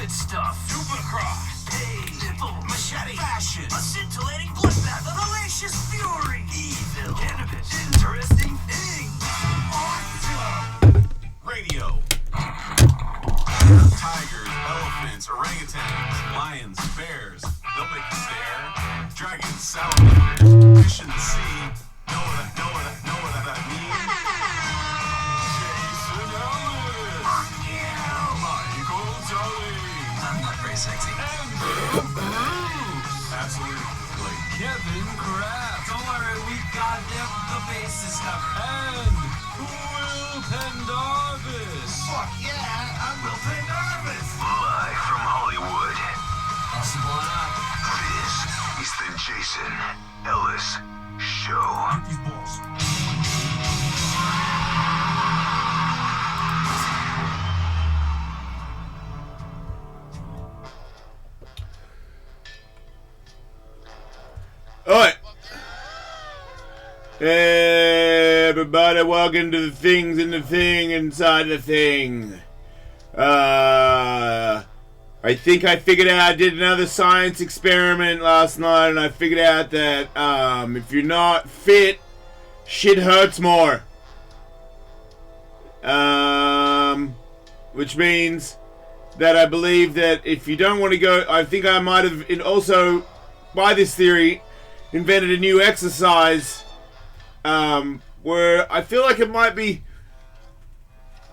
Stuff, Supercross, hey, nipple, machete, fashion, a scintillating bloodbath, a hellacious fury, evil, cannabis, interesting things, awesome, radio, tigers, elephants, orangutans, lions, bears, they'll make you stare, dragons, salamanders, fish in the sea, know what that means? Jason Ellis, fuck you, Michael Tully. I'm not very sexy. And absolutely. Kevin Kraft. Don't worry, we got the bases covered. And Will Pendarvis. Fuck yeah, I'm Will Pendarvis. Live from Hollywood. Awesome, blown up. This is the Jason Ellis Show. Get these balls. Alright. Everybody, welcome to the things in the thing inside the thing. I think I figured out, I did another science experiment last night, and I figured out that if you're not fit, shit hurts more. Which means that I believe that if you don't want to go, I think I might have also, by this theory, invented a new exercise where I feel like it might be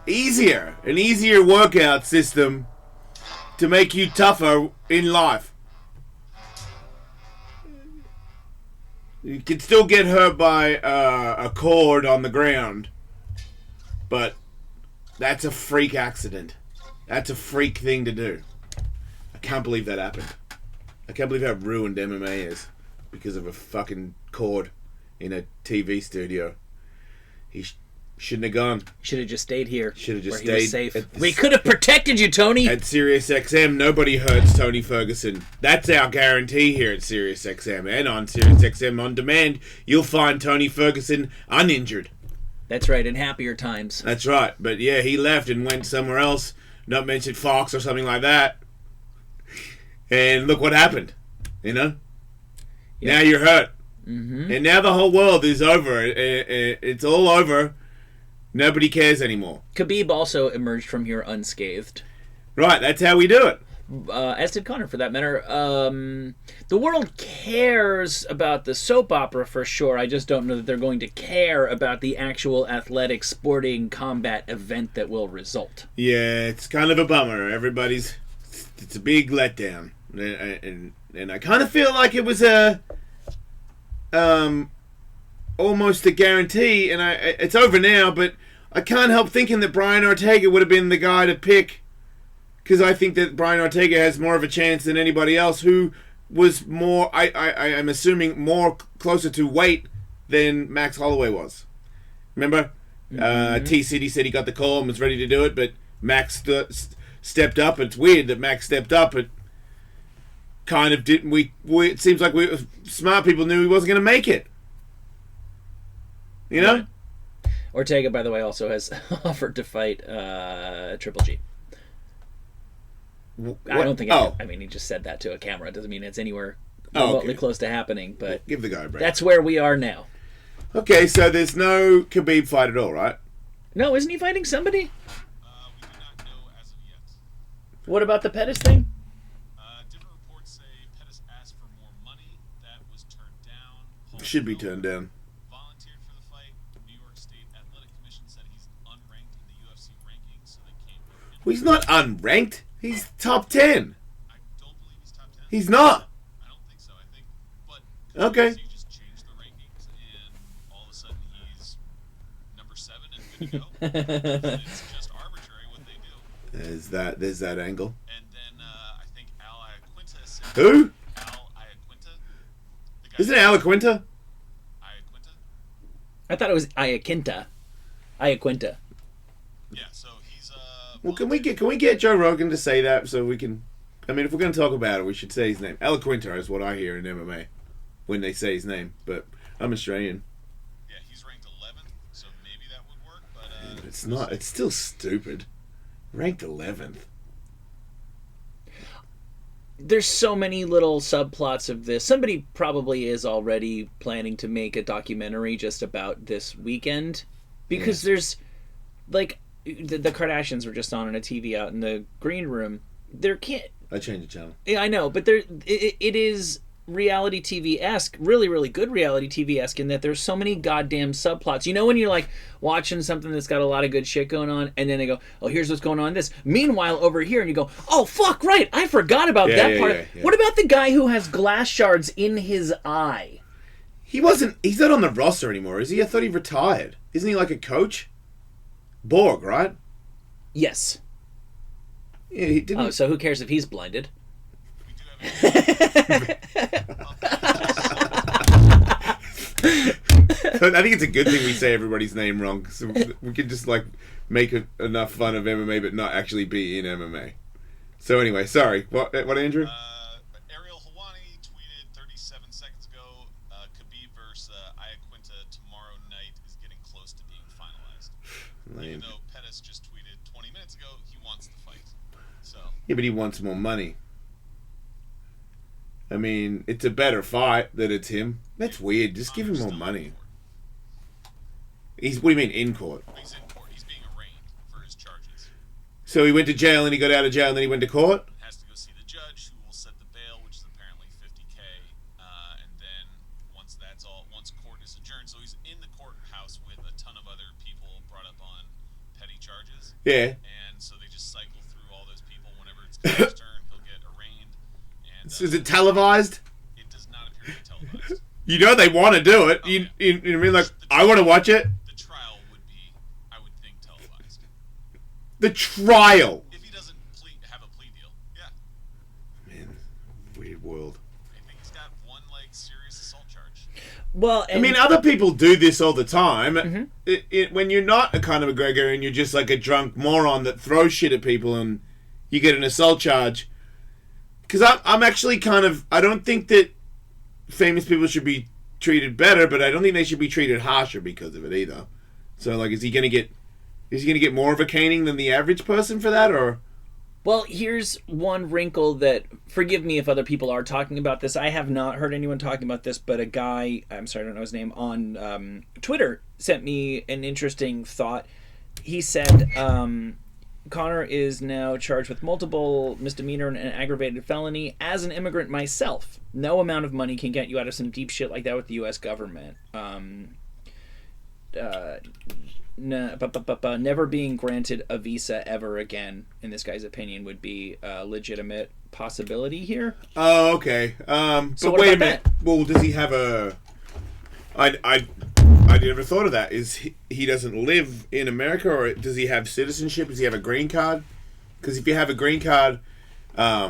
an easier workout system to make you tougher in life. You can still get hurt by a cord on the ground, but that's a freak accident. That's a freak thing to do. I can't believe that happened. I can't believe how ruined MMA is because of a fucking cord in a TV studio. He shouldn't have gone. Should have just stayed here. Should have just where stayed. He was safe. We could have protected you, Tony. At Sirius XM, nobody hurts Tony Ferguson. That's our guarantee here at Sirius XM. And on Sirius XM On Demand, you'll find Tony Ferguson uninjured. That's right, in happier times. That's right. But yeah, he left and went somewhere else, not mentioned Fox or something like that. And look what happened. You know? Yep. Now you're hurt. Mm-hmm. And now the whole world is over. It's all over. Nobody cares anymore. Khabib also emerged from here unscathed. Right, that's how we do it. As did Conor, for that matter. The world cares about the soap opera for sure. I just don't know that they're going to care about the actual athletic, sporting, combat event that will result. Yeah, it's kind of a bummer. It's a big letdown. And I kind of feel like it was almost a guarantee, and it's over now, but I can't help thinking that Brian Ortega would have been the guy to pick, because I think that Brian Ortega has more of a chance than anybody else, who was more, I'm assuming, more closer to weight than Max Holloway was. Remember? Mm-hmm. T-City said he got the call and was ready to do it, but Max stepped up. It's weird that Max stepped up, but kind of didn't. It seems like smart people knew he wasn't going to make it. You know? Right. Ortega, by the way, also has offered to fight Triple G. What? I don't think. I mean, he just said that to a camera. It doesn't mean it's anywhere remotely close to happening. But give the guy a break. That's where we are now. Okay, so there's no Khabib fight at all, right? No, isn't he fighting somebody? We do not know as of yet. What about the Pettis thing? Different reports say Pettis asked for more money. That was turned down. Should be turned down. Volunteered for the fight. The New York State Athletic Commission said he's unranked in the UFC rankings, so they can't put him in. Well, he's not unranked. He's top 10. I don't believe he's top 10. He's not. I don't think so. I think, but okay. So you just change the rankings, and all of a sudden he's number 7 and good to go. And it's just arbitrary what they do. There's that angle. And then I think Alyequinta said. Who? Alyequinta. Isn't it Alyequinta? Alyequinta. I thought it was Alyequinta. Alyequinta. Yeah. So he's Well, can we get Joe Rogan to say that so we can I mean, if we're going to talk about it, we should say his name. Alyequinta is what I hear in MMA when they say his name, but I'm Australian. Yeah, he's ranked 11th, so maybe that would work, but... It's not. It's still stupid. Ranked 11th. There's so many little subplots of this. Somebody probably is already planning to make a documentary just about this weekend, because there's, like, the Kardashians were just on a TV out in the green room. There can't... I changed the channel. Yeah, I know, but it is reality TV-esque, really, really good reality TV-esque, in that there's so many goddamn subplots. You know when you're, like, watching something that's got a lot of good shit going on, and then they go, oh, here's what's going on in this. Meanwhile, over here, and you go, oh, fuck, right, I forgot about that part. Yeah. What about the guy who has glass shards in his eye? He's not on the roster anymore, is he? I thought he retired. Isn't he like a coach? Borg, right? Yes. Yeah, he didn't... Oh, so who cares if he's blinded? I think it's a good thing we say everybody's name wrong, so we can just like make enough fun of MMA but not actually be in MMA. So anyway, sorry. What Andrew? Ariel Hawani tweeted 37 seconds ago, Khabib versus Alyequinta tomorrow night is getting close to being finalized. Even though Pettis just tweeted 20 minutes ago he wants the fight. So Yeah, but he wants more money. I mean, it's a better fight that it's him. That's weird. Just give him more money. What do you mean in court? He's in court. He's being arraigned for his charges. So he went to jail and he got out of jail and then he went to court? Has to go see the judge who will set the bail, which is apparently $50K. And then once court is adjourned, so he's in the courthouse with a ton of other people brought up on petty charges. Yeah. And so they just cycle through all those people. Whenever it's Conor's turn, he'll get arraigned. And Is it televised? it does not appear to be televised. You know they want to do it. You know what I mean? Like, I want to watch it. The trial would be, I would think, televised. The trial. If he doesn't have a plea deal, yeah. Man, weird world. I think he's got one, serious assault charge. Well, I mean, other people do this all the time. When you're not a Conor McGregor and you're just like a drunk moron that throws shit at people and you get an assault charge. Because I'm actually I don't think that famous people should be treated better, but I don't think they should be treated harsher because of it either. So, like, is he gonna get more of a caning than the average person for that, or? Well, here's one wrinkle that, forgive me if other people are talking about this. I have not heard anyone talking about this, but a guy, I'm sorry, I don't know his name, on Twitter sent me an interesting thought. He said, Conor is now charged with multiple misdemeanor and aggravated felony. As an immigrant myself, no amount of money can get you out of some deep shit like that with the U.S. government. Never being granted a visa ever again, in this guy's opinion, would be a legitimate possibility here. Oh, okay. So but wait a about minute. that? Well, does he have a? I never thought of that. Is he doesn't live in America, or does he have citizenship? Does he have a green card? Because if you have a green card, I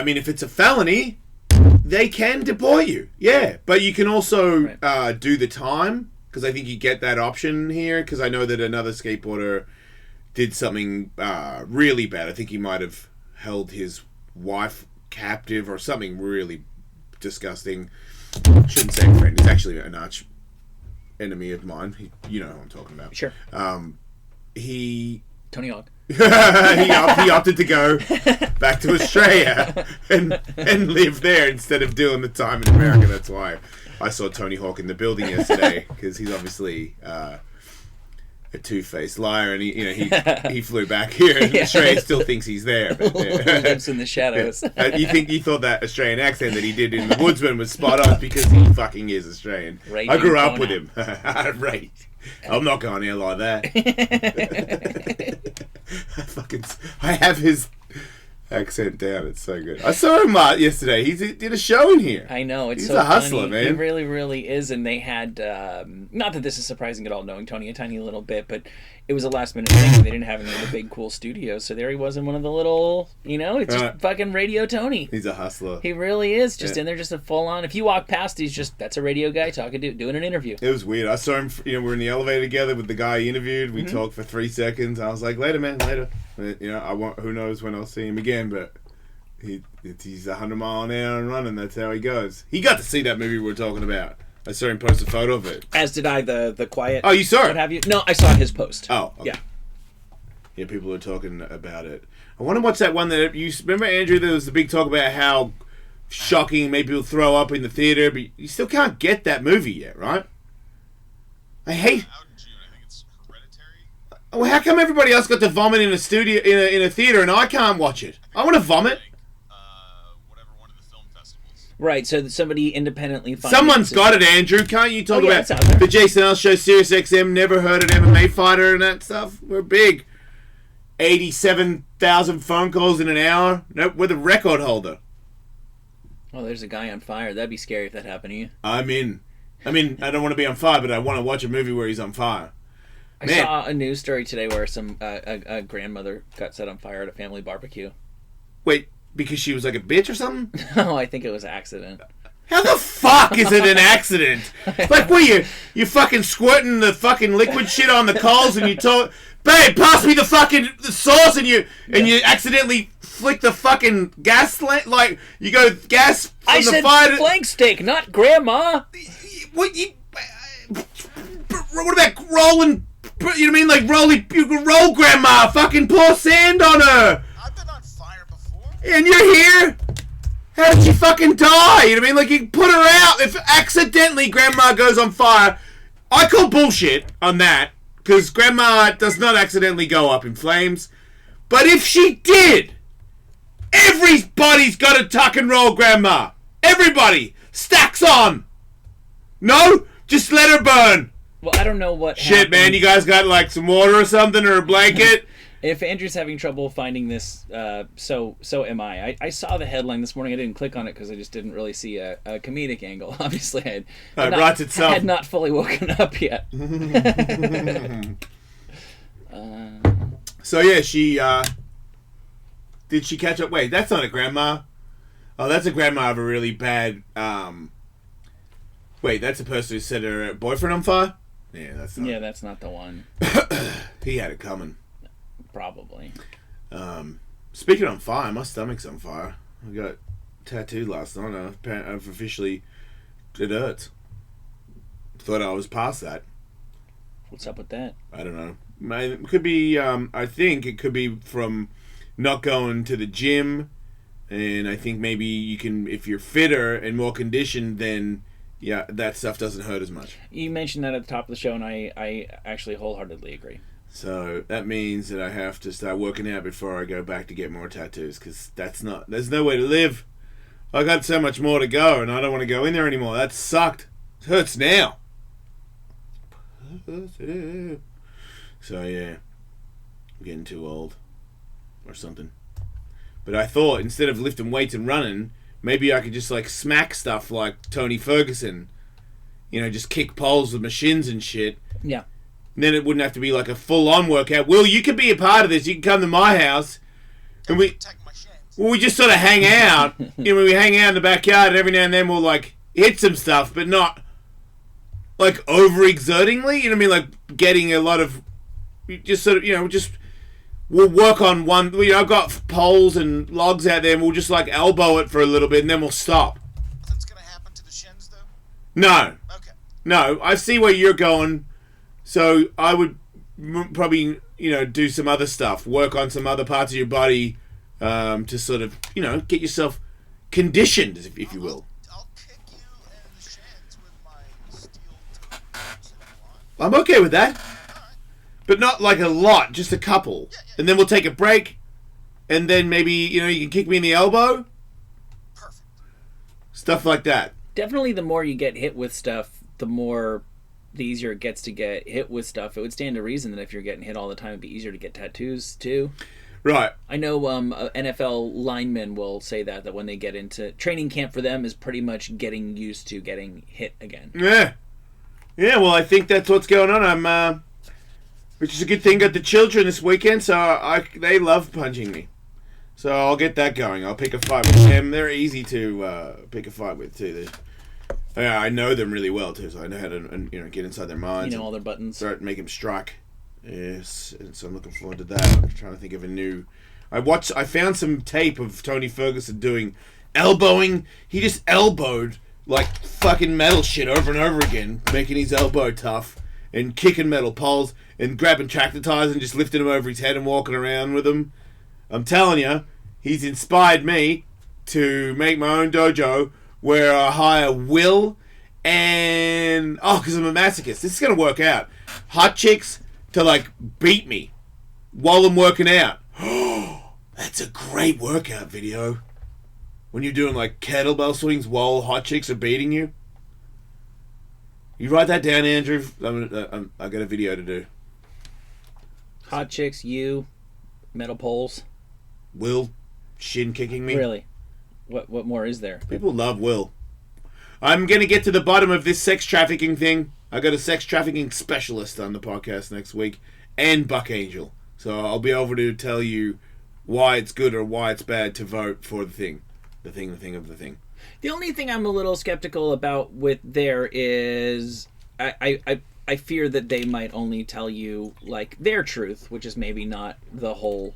mean, if it's a felony, they can deport you. Yeah, but you can also do the time, because I think you get that option here. Because I know that another skateboarder did something really bad. I think he might have held his wife captive or something really disgusting. Shouldn't say friend. He's actually an arch enemy of mine. You know who I'm talking about. Sure. Tony Hawk. he opted to go back to Australia and live there instead of doing the time in America. That's why I saw Tony Hawk in the building yesterday, because he's obviously a two-faced liar, and he flew back here, and Australia still thinks he's there. But, He lives in the shadows. You thought that Australian accent that he did in The Woodsman was spot on because he fucking is Australian. Raging I grew up Conan. with him. Right. I'm not going there like that. I have his accent down. It's so good. I saw him yesterday. He did a show in here. I know, it's He's so a hustler, funny. man. He really, really is. And they had, not that this is surprising at all, knowing Tony a tiny little bit, but it was a last minute thing. They didn't have any of the big cool studios, so there he was in one of the little, it's just fucking Radio Tony. He's a hustler. He really is, just in there, just a full on. If you walk past, that's a radio guy doing an interview. It was weird. I saw him. We're in the elevator together with the guy he interviewed. We talked for 3 seconds. I was like, later, man, later. Who knows when I'll see him again, but he's 100 mile an hour and running. That's how he goes. He got to see that movie we were talking about. I saw him post a photo of it. As did I, the Quiet. Oh, you saw it? What have you? No, I saw his post. Oh, okay. Yeah. Yeah, people were talking about it. I want to watch that one that you remember, Andrew. There was the big talk about how shocking made people throw up in the theater, but you still can't get that movie yet, right? I hate. Out in June, I think it's Hereditary. Well, how come everybody else got to vomit in a studio in a theater and I can't watch it? I want to vomit. Whatever one of the film festivals. Right, so somebody independently. Someone's got it, Andrew. Can't you talk about it's out there. the Jason Ellis show, Sirius XM? Never heard an MMA fighter and that stuff. We're big. 87,000 phone calls in an hour. Nope, we're the record holder. Oh, there's a guy on fire. That'd be scary if that happened to you. I'm in. I mean, I don't want to be on fire, but I want to watch a movie where he's on fire. I saw a news story today where some a grandmother got set on fire at a family barbecue. Wait, because she was like a bitch or something? No, I think it was an accident. How the fuck is it an accident? Like, what, you fucking squirting the fucking liquid shit on the coals and you told... Babe, pass me the sauce and you accidentally flick the fucking gas like you go gas from I the said fire. flank steak, not grandma. What about rolling? You know what I mean? Like rolling, you can roll grandma. Fucking pour sand on her. I've been on fire before. And you're here. How did she fucking die? You know what I mean? Like you put her out. If accidentally grandma goes on fire, I call bullshit on that. Because grandma does not accidentally go up in flames. But if she did, everybody's got to tuck and roll grandma. Everybody. Stacks on. No? Just let her burn. Well, I don't know what Shit, happened. man. You guys got like some water or something or a blanket? If Andrew's having trouble finding this, so am I. I saw the headline this morning. I didn't click on it because I just didn't really see a comedic angle. Obviously, I writes itself. had not fully woken up yet. So yeah, she did she catch up? Wait, that's not a grandma. Oh, that's a grandma of a really bad. Wait, that's a person who set her boyfriend on fire. Yeah, that's not. Yeah, that's not the one. He had it coming. Probably. Speaking on fire, my stomach's on fire. I got tattooed last night. I've officially. It hurts. Thought I was past that. What's up with that? I don't know. It could be. I think it could be from not going to the gym, and I think maybe you can, if you're fitter and more conditioned, then yeah, that stuff doesn't hurt as much. You mentioned that at the top of the show, and I actually wholeheartedly agree. So that means that I have to start working out before I go back to get more tattoos, because there's no way to live. I got so much more to go, and I don't want to go in there anymore. That sucked. It hurts now. So yeah, I'm getting too old, or something. But I thought instead of lifting weights and running, maybe I could just like smack stuff like Tony Ferguson. Just kick poles with machines and shit. Yeah. And then it wouldn't have to be like a full-on workout. Will, you could be a part of this. You can come to my house, and we just sort of hang out. We hang out in the backyard, and every now and then we'll like hit some stuff, but not like overexertingly. You know what I mean? Like getting a lot of, just sort of, just we'll work on one. I've got poles and logs out there, and we'll just like elbow it for a little bit, and then we'll stop. Nothing's gonna happen to the shins, though. No. Okay. No, I see where you're going. So I would probably, do some other stuff, work on some other parts of your body, to sort of, get yourself conditioned, if you will. I'll kick you in the shins with my steel toes if you want. I'm okay with that, but not like a lot, just a couple, and then we'll take a break, and then maybe you can kick me in the elbow. Perfect. Stuff like that. Definitely, the more you get hit with stuff, the easier it gets to get hit with stuff. It would stand to reason that if you're getting hit all the time, it'd be easier to get tattoos too. Right. I know NFL linemen will say that when they get into training camp, for them is pretty much getting used to getting hit again. Yeah. Yeah, well, I think that's what's going on. I'm Which is a good thing. Got the children this weekend, so they love punching me. So I'll get that going. I'll pick a fight with them. They're easy to pick a fight with too. I know them really well too, so I know how to get inside their minds. You know all their buttons. Start make them strike. Yes, and so I'm looking forward to that. I'm trying to think of a new. I found some tape of Tony Ferguson doing elbowing. He just elbowed like fucking metal shit over and over again, making his elbow tough and kicking metal poles and grabbing tractor tires and just lifting them over his head and walking around with them. I'm telling you, he's inspired me to make my own dojo where I hire Will and... because I'm a masochist. This is going to work out. Hot chicks to, like, beat me while I'm working out. That's a great workout video. When you're doing, like, kettlebell swings while hot chicks are beating you. You write that down, Andrew. I got a video to do. Hot chicks, you, metal poles. Will shin kicking me. Really? What more is there? People love Will. I'm going to get to the bottom of this sex trafficking thing. I got a sex trafficking specialist on the podcast next week, and Buck Angel. So I'll be able to tell you why it's good or why it's bad to vote for the thing. The thing of the thing. The only thing I'm a little skeptical about with there is I fear that they might only tell you like their truth, which is maybe not the whole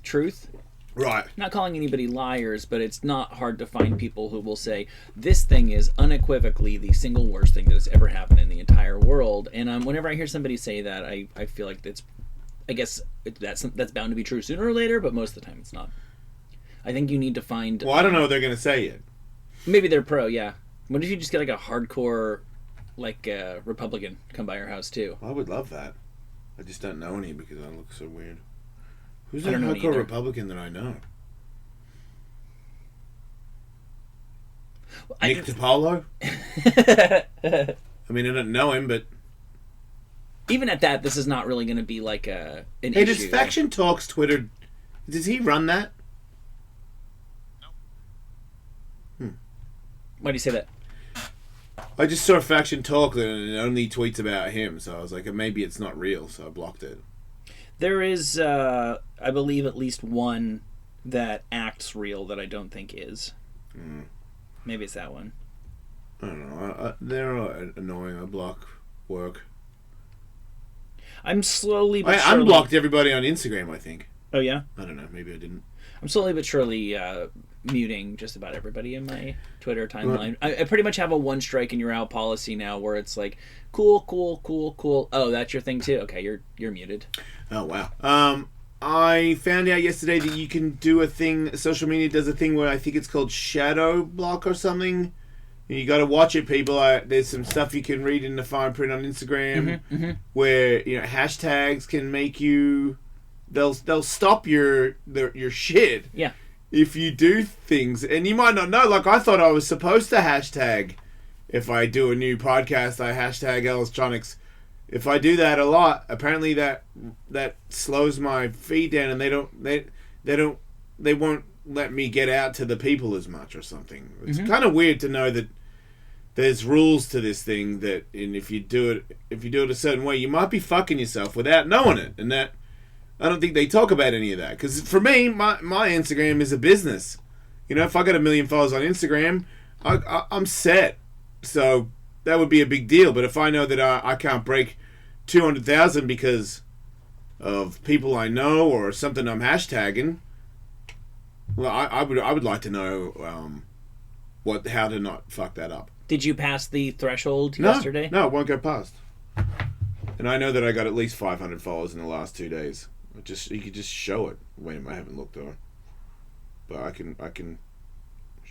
truth. Right. Not calling anybody liars, but it's not hard to find people who will say this thing is unequivocally the single worst thing that has ever happened in the entire world. And whenever I hear somebody say that, I feel like that's bound to be true sooner or later, but most of the time it's not. I think you need to find... Well, I don't know what they're going to say yet. Maybe they're pro, yeah. What if you just get like a hardcore, like Republican come by your house too? I would love that. I just don't know any because I look so weird. Who's I a don't know hardcore either. Republican that I know? Well, Nick DiPaolo? I mean, I don't know him, but... Even at that, this is not really going to be like an Hey, issue. does Faction Talks Twitter... Does he run that? Why do you say that? I just saw Faction Talk and it only tweets about him, so I was like, maybe it's not real, so I blocked it. There is, I believe, at least one that acts real that I don't think is. Maybe it's that one. I don't know. They're annoying. I block work. I'm slowly but I surely... unblocked everybody on Instagram, I think. Oh, yeah? I don't know. Maybe I didn't. I'm slowly but surely muting just about everybody in my Twitter timeline. I pretty much have a one strike and you're out policy now where it's like, cool. Oh, that's your thing too? Okay, you're muted. Oh, wow. I found out yesterday that you can do a thing, social media does a thing where I think it's called shadow block or something. And you got to watch it, people. There's some stuff you can read in the fine print on Instagram where hashtags can make you... They'll stop your shit. Yeah. If you do things, and you might not know, like I thought I was supposed to hashtag, if I do a new podcast, I hashtag Ellis. If I do that a lot, apparently that slows my feed down, and they won't let me get out to the people as much or something. It's kind of weird to know that there's rules to this thing and if you do it a certain way, you might be fucking yourself without knowing it, and that. I don't think they talk about any of that. Because for me, my Instagram is a business. If I got 1 million followers on Instagram, I'm set. So that would be a big deal. But if I know that I can't break 200,000 because of people I know or something I'm hashtagging, well, I would like to know how to not fuck that up. Did you pass the threshold yesterday? No, it won't go past. And I know that I got at least 500 followers in the last 2 days. You could just show it. Wait, I haven't looked though. But I can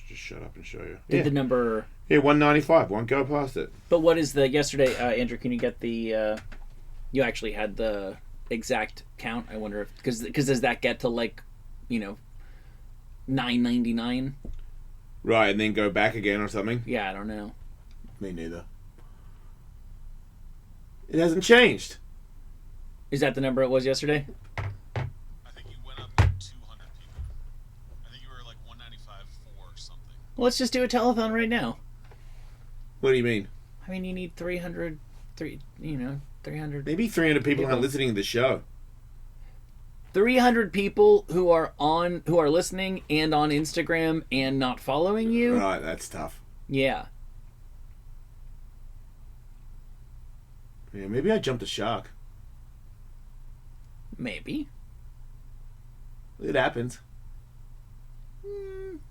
just shut up and show you. Did the number? Yeah, 195. Won't go past it. But what is the yesterday, Andrew? Can you get the? You actually had the exact count. I wonder if because does that get to like, 999? Right, and then go back again or something. Yeah, I don't know. Me neither. It hasn't changed. Is that the number it was yesterday? I think you went up 200 people. I think you were like 195 or something. Well, let's just do a telethon right now. What do you mean? I mean, you need 300, 300. Maybe 300 people aren't listening to the show. 300 people who are listening and on Instagram and not following you. Right, that's tough. Yeah. Yeah, maybe I jumped a shark. Maybe. It happens.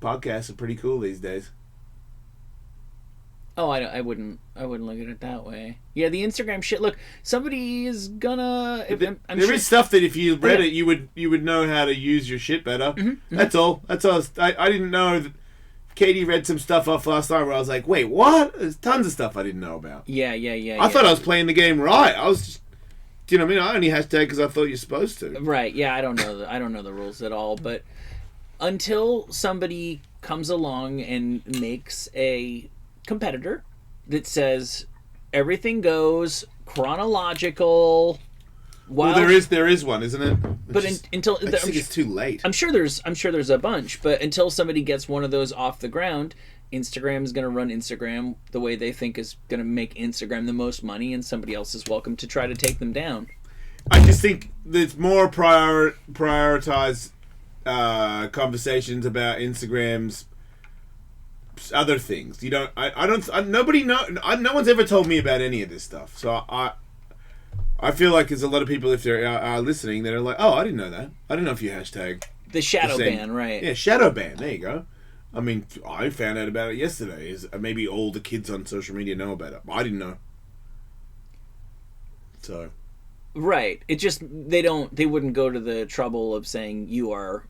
Podcasts are pretty cool these days. Oh, I wouldn't look at it that way. Yeah, the Instagram shit. Look, somebody is gonna. There is stuff that if you read it, you would know how to use your shit better. That's all. That's all. I didn't know that. Katie read some stuff off last night where I was like, wait, what? There's tons of stuff I didn't know about. Yeah. I thought I was playing the game right. I was just, do you know what I mean? I only hashtag because I thought you're supposed to. Right. Yeah. I don't know the rules at all. But until somebody comes along and makes a competitor that says everything goes chronological. Well, there is one, isn't it? But until I think it's too late. I'm sure there's a bunch, but until somebody gets one of those off the ground, Instagram is going to run Instagram the way they think is going to make Instagram the most money, and somebody else is welcome to try to take them down. I just think there's more prioritize conversations about Instagram's other things. You don't. No one's ever told me about any of this stuff. So I feel like there's a lot of people, if they're listening, that are like, oh, I didn't know that. I didn't know if you hashtag the shadow ban, right? Yeah, shadow ban. There you go. I mean, I found out about it yesterday. Is maybe all the kids on social media know about it. I didn't know. So. Right. It just they wouldn't go to the trouble of saying you are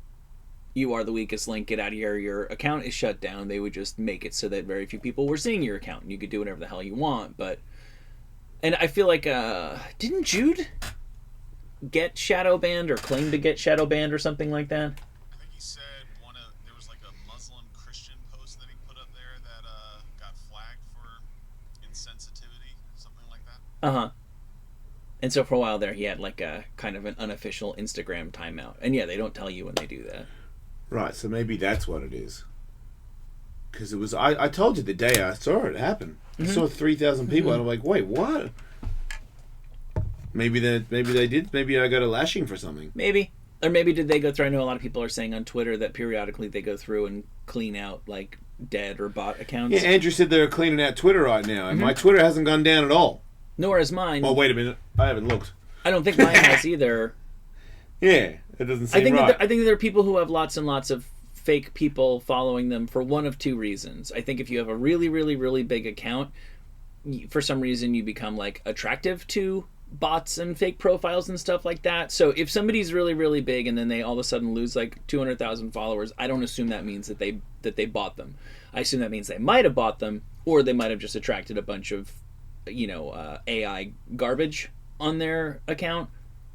the weakest link, get out of here, your account is shut down. They would just make it so that very few people were seeing your account and you could do whatever the hell you want. And I feel like didn't Jude get shadow banned or claim to get shadow banned or something like that? I think he said there was like a Muslim Christian post that he put up there that got flagged for insensitivity, something like that. Uh-huh. And so for a while there, he had like a kind of an unofficial Instagram timeout. And yeah, they don't tell you when they do that. Right, so maybe that's what it is. Because it was, I told you the day I saw it happen. I saw 3,000 people, and I'm like, wait, what? Maybe they did. Maybe I got a lashing for something. Maybe. Or maybe did they go through, I know a lot of people are saying on Twitter that periodically they go through and clean out like dead or bot accounts. Yeah, Andrew said they're cleaning out Twitter right now, and my Twitter hasn't gone down at all. Nor is mine. Oh, wait a minute. I haven't looked. I don't think mine has either. Yeah, it doesn't seem right. I think that there are people who have lots and lots of fake people following them for one of two reasons. I think if you have a really, really, really big account, for some reason you become like attractive to bots and fake profiles and stuff like that. So if somebody's really, really big and then they all of a sudden lose like 200,000 followers, I don't assume that means that they bought them. I assume that means they might have bought them, or they might have just attracted a bunch of, AI garbage on their account.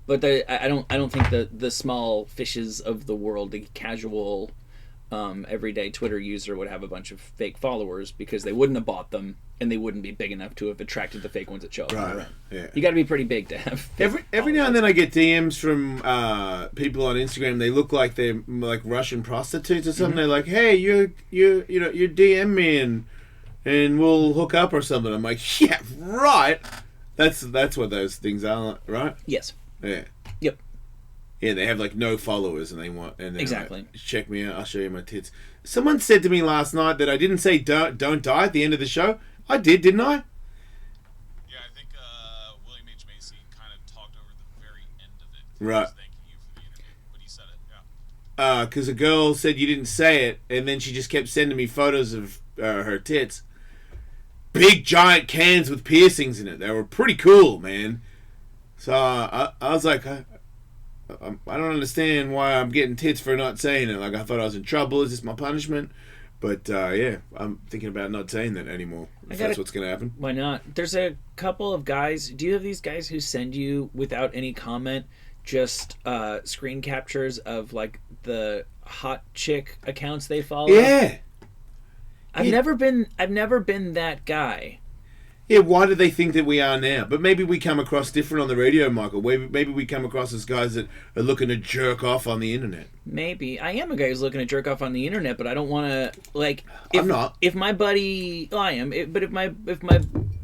But I don't think the small fishes of the world, the casual, everyday Twitter user would have a bunch of fake followers because they wouldn't have bought them and they wouldn't be big enough to have attracted the fake ones that show up. Right. Yeah. You got to be pretty big to have. Every now and then I get DMs from people on Instagram. They look like they're like Russian prostitutes or something. They're like, "Hey, you DM me and we'll hook up or something." I'm like, "Yeah, right." That's what those things are, right? Yes. Yeah. Yep. Yeah, they have like no followers and exactly. Check me out, I'll show you my tits. Someone said to me last night that I didn't say don't die at the end of the show. I did, didn't I? Yeah, I think William H. Macy kind of talked over the very end of it. Right. He was thanking you for the interview, but he said it, yeah. Because a girl said you didn't say it, and then she just kept sending me photos of her tits. Big giant cans with piercings in it. They were pretty cool, man. So I was like, I don't understand why I'm getting tits for not saying it. Like, I thought I was in trouble. Is this my punishment? But yeah, I'm thinking about not saying that anymore. If that's what's going to happen. Why not? There's a couple of guys. Do you have these guys who send you, without any comment, just screen captures of like the hot chick accounts they follow? Yeah. I've never been that guy. Yeah, why do they think that we are now? But maybe we come across different on the radio, Michael. Maybe we come across as guys that are looking to jerk off on the internet. Maybe. I am a guy who's looking to jerk off on the internet, but I don't want to, like... I'm not. If my buddy... Well, I am. But if my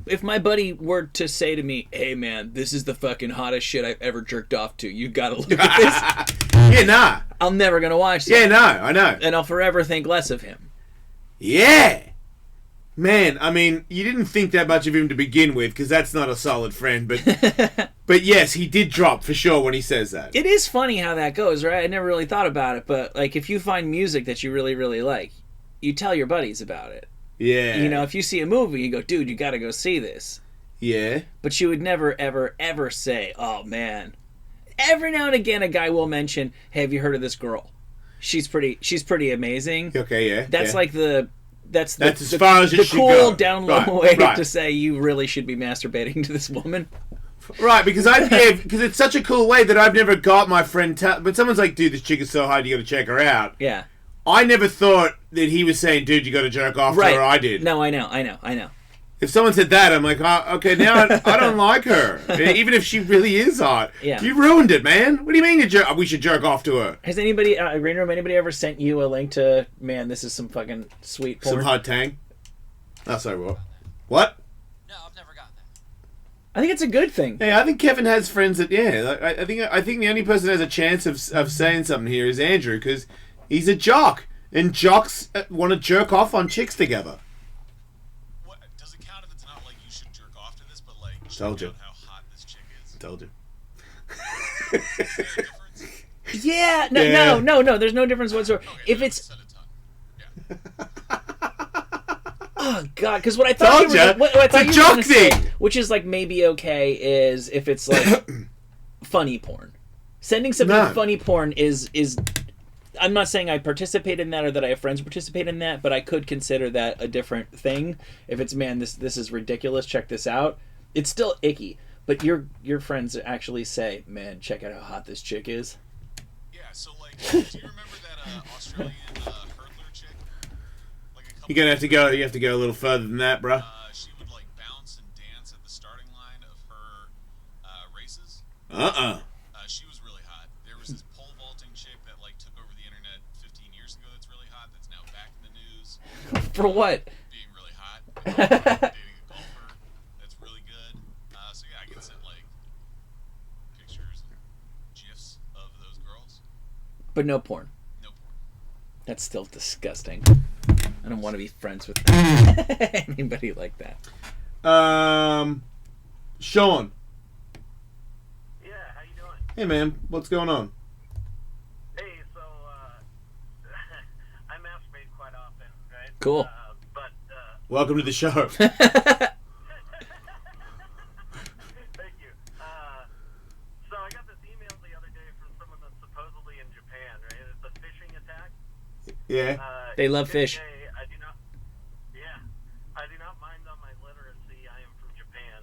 if my buddy were to say to me, "Hey man, this is the fucking hottest shit I've ever jerked off to. You gotta look at this." Yeah, nah. I'm never gonna watch that. Yeah, no, I know. And I'll forever think less of him. Yeah. Man, I mean, you didn't think that much of him to begin with, because that's not a solid friend, but but yes, he did drop for sure when he says that. It is funny how that goes, right? I never really thought about it, but like if you find music that you really, really like, you tell your buddies about it. Yeah. You know, if you see a movie, you go, dude, you gotta go see this. Yeah. But you would never, ever, ever say, oh man. Every now and again, a guy will mention, hey, have you heard of this girl? She's pretty amazing. Okay, yeah. That's yeah. like that's as far as it the should cool go. down low Right, way right. to say you really should be masturbating to this woman. Right, because because it's such a cool way that I've never got my friend but someone's like, dude, this chick is so hot, you gotta check her out. Yeah. I never thought that he was saying, dude, you gotta jerk off to her, I did. No, I know. If someone said that, I'm like, oh, okay, now I don't like her. Even if she really is hot. Yeah. You ruined it, man. What do you mean we should jerk off to her? Has anybody, Green Room, anybody ever sent you a link to, man, this is some fucking sweet porn? Some hot tang? Oh, sorry, what? What? No, I've never gotten that. I think it's a good thing. Yeah, I think Kevin has friends that, I think the only person that has a chance of saying something here is Andrew, because he's a jock. And jocks want to jerk off on chicks together. What does it count if it's not like you should jerk off to this, but like Told check you. out how hot this chick is? Told you. Is there a difference? Yeah, Yeah. no, there's no difference whatsoever. Okay, If then it's, set a ton. oh god, because what I thought Told you were, ya. what I It's thought a you were joke gonna say, thing. which is like maybe okay, is if it's like funny porn. Sending somebody No. funny porn is. I'm not saying I participate in that or that I have friends who participate in that, but I could consider that a different thing. If it's, man, this is ridiculous, check this out. It's still icky, but your friends actually say, man, check out how hot this chick is. Yeah, so like, do you remember that Australian hurdler chick? Like a couple You have to go a little further than that, bro. she would like bounce and dance at the starting line of her races. She was really hot. There was this pole vaulting chick that like took over the internet 15 years ago. That's really hot. That's now back in the news. For what? Being really hot. Dating a golfer. That's really good. So yeah, I can send like pictures and gifs of those girls. But no porn. No porn. That's still disgusting. I don't want to be friends with anybody like that. Sean. Yeah, how you doing? Hey, man. What's going on? Hey, so I masturbate quite often, right? Cool. But Welcome to the show. thank you. So I got this email the other day from someone that's supposedly in Japan, right? It's a phishing attack. Yeah. They love Good fish. day. I do not mind on my literacy. I am from Japan.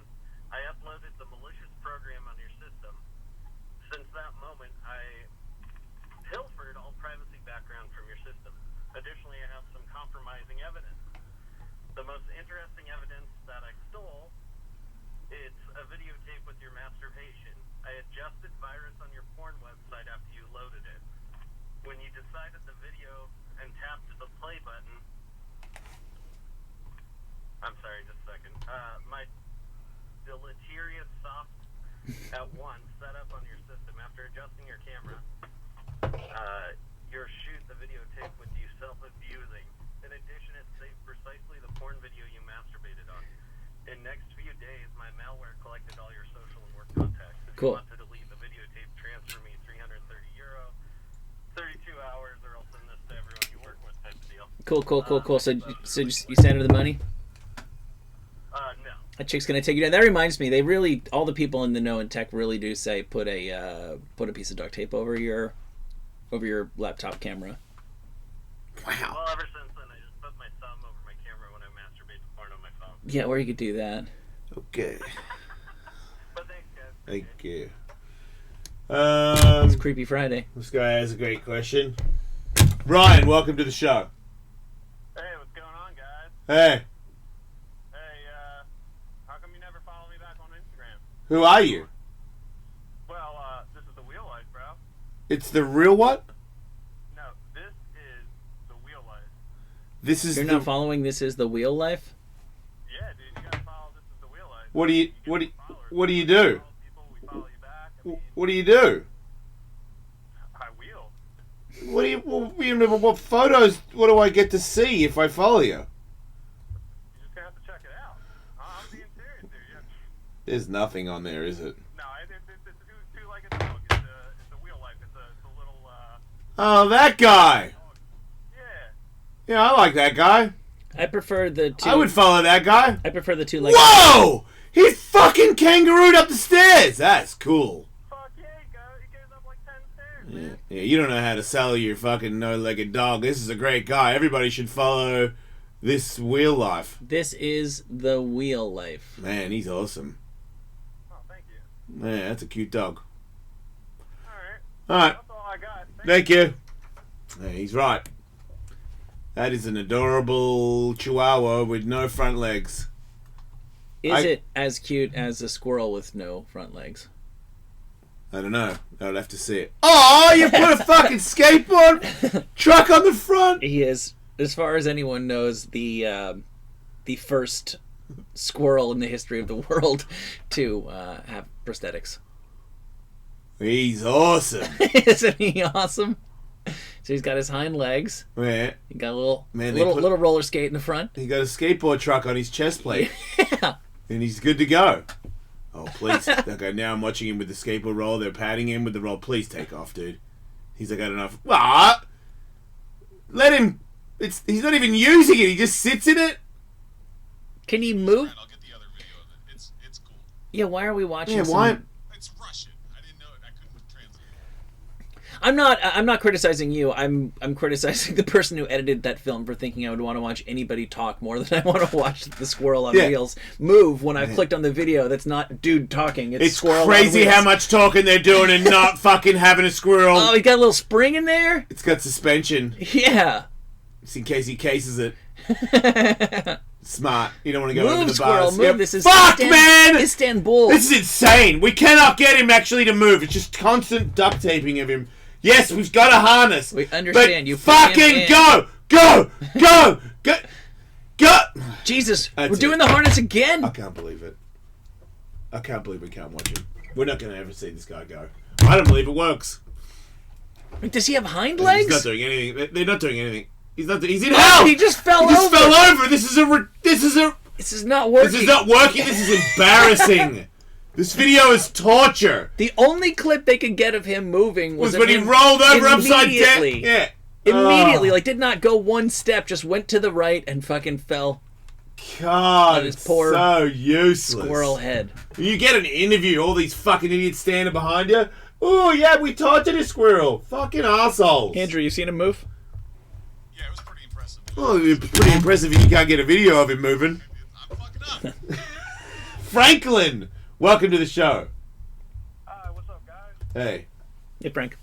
I uploaded the malicious program on your system. Since that moment, I pilfered all privacy background from your system. Additionally, I have some compromising evidence. The most interesting evidence that I stole, it's a videotape with your masturbation. I adjusted virus on your porn website after you loaded it. When you decided the video and tapped the play button, I'm sorry, just a second. My deleterious soft at once set up on your system after adjusting your camera. Your shoot the videotape with you self-abusing. In addition, it saved precisely the porn video you masturbated on. In next few days, my malware collected all your social and work contacts. If Cool. you want to delete the videotape, transfer me €330, 32 hours, or I'll send this to everyone you work with type of deal. Cool. So you send her the money? No. That chick's gonna take you down. That reminds me, they really, all the people in the know in tech really do say put a piece of duct tape over your laptop camera. Wow. Well, ever since then, I just put my thumb over my camera when I masturbate to porn on my phone. Yeah, or you could do that. Okay. But thanks, guys. Thank you. It's Creepy Friday. This guy has a great question. Ryan, welcome to the show. Hey, what's going on, guys? Hey, Hey, how come you never follow me back on Instagram? who are you? Well, this is the wheel life, bro. It's the real what? No, this is the wheel life. This is You're the... not following This Is the Wheel Life? Yeah, dude, you gotta follow This is the wheel What do you do? Follow people, we follow you back. I mean, What do you do? I wheel. What photos? What do I get to see if I follow you? You just have to check it out. I'm being serious here. Yeah. There's nothing on there, is it? No, it's two-legged dog. It's a wheel life. It's a little. Oh, that guy. Yeah. Yeah, I like that guy. I prefer the two. I would follow that guy. I prefer the 2 legs. Whoa! He fucking kangarooed up the stairs. That's cool. Fuck yeah, he goes up like 10 stairs, man. Yeah, you don't know how to sell your fucking no-legged dog. This is a great guy. Everybody should follow this wheel life. This is the wheel life. Man, he's awesome. Oh, thank you. Man, that's a cute dog. All All right. That's all I got. Thank you. Yeah, he's right. That is an adorable chihuahua with no front legs. Is it as cute as a squirrel with no front legs? I don't know. I would have to see it. Oh, you put a fucking skateboard truck on the front? He is, as far as anyone knows, the first squirrel in the history of the world to have prosthetics. He's awesome. Isn't he awesome? So he's got his hind legs. Yeah. He got a little Man, they put- little roller skate in the front. He got a skateboard truck on his chest plate. Yeah. And he's good to go. Oh, please. Okay, now I'm watching him with the skateboard roll. They're patting him with the roll. Please take off, dude. He's like, I don't know. What? Let him. He's not even using it. He just sits in it. Can he move? I'll get the other video of it. It's cool. Yeah, why are we watching Yeah, some- why? It's Russian. I didn't know it. I couldn't translate. I'm not criticizing you. I'm criticizing the person who edited that film for thinking I would want to watch anybody talk more than I want to watch the squirrel on Yeah. wheels move when I've clicked on the video that's not dude talking. It's squirrel crazy on wheels. how much talking they're doing and not fucking having a squirrel. Oh, he got a little spring in there? It's got suspension. Yeah. Just in case he cases it. Smart. You don't want to go over Move, the squirrel, bars. move. Yep. This is Fuck, man! Istanbul. This is insane. We cannot get him actually to move. It's just constant duct taping of him. Yes, we've got a harness. We understand. But You put him fucking in. go. Jesus, That's we're doing it. the harness again. I can't believe it. I can't believe we can't watch him. We're not going to ever see this guy go. I don't believe it works. Wait, does he have hind legs? He's not doing anything. They're not doing anything. He's in hell. He just fell He just over. fell over. This is not working. This is not working. This is not working. This is embarrassing. This video is torture. The only clip they could get of him moving was Was of when he him rolled over upside down. immediately. Yeah. Immediately, Oh, like did not go one step, just went to the right and fucking fell. God, his it's poor so useless. Squirrel head. You get an interview, all these fucking idiots standing behind you. Oh, yeah, we tortured a squirrel. Fucking assholes. Andrew, you seen him move? Yeah, it was pretty impressive. Oh, it's pretty impressive if you can't get a video of him moving. I'm fucking up. Franklin, welcome to the show. What's up, guys? Hey. Hey, Frank.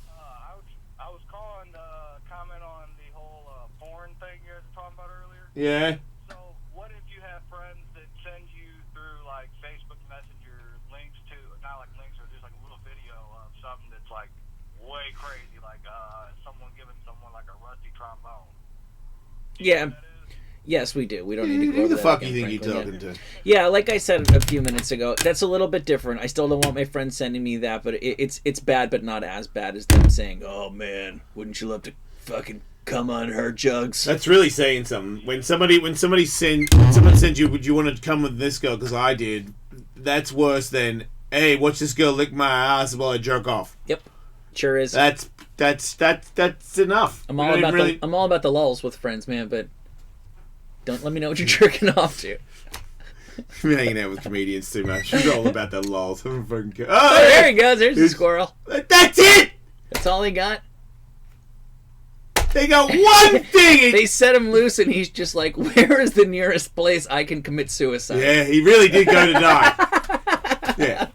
I was calling to comment on the whole porn thing you guys were talking about earlier. Yeah. So, what if you have friends that send you through like Facebook Messenger links to, not like links, or just like a little video of something that's like way crazy, like someone giving someone like a rusty trombone? Do you know Yeah. what that is? Yes, we do. We don't need to go Who over the that fuck again, you think you're Franklin, talking to? Yeah, like I said a few minutes ago, that's a little bit different. I still don't want my friends sending me that, but it's bad, but not as bad as them saying, "Oh man, wouldn't you love to fucking come on her jugs?" That's really saying something. When someone sends you, would you want to come with this girl? Because I did. That's worse than, hey, watch this girl lick my ass while I jerk off. Yep, sure is. That's enough. I'm all about the lulls with friends, man, but don't let me know what you're jerking off to. I'm hanging out with comedians too much. It's all about the lols. I don't fucking care. Oh, there he goes. There's the squirrel. That's it. That's all he got. They got one thing. They set him loose, and he's just like, "Where is the nearest place I can commit suicide?" Yeah, he really did go to die. Yeah.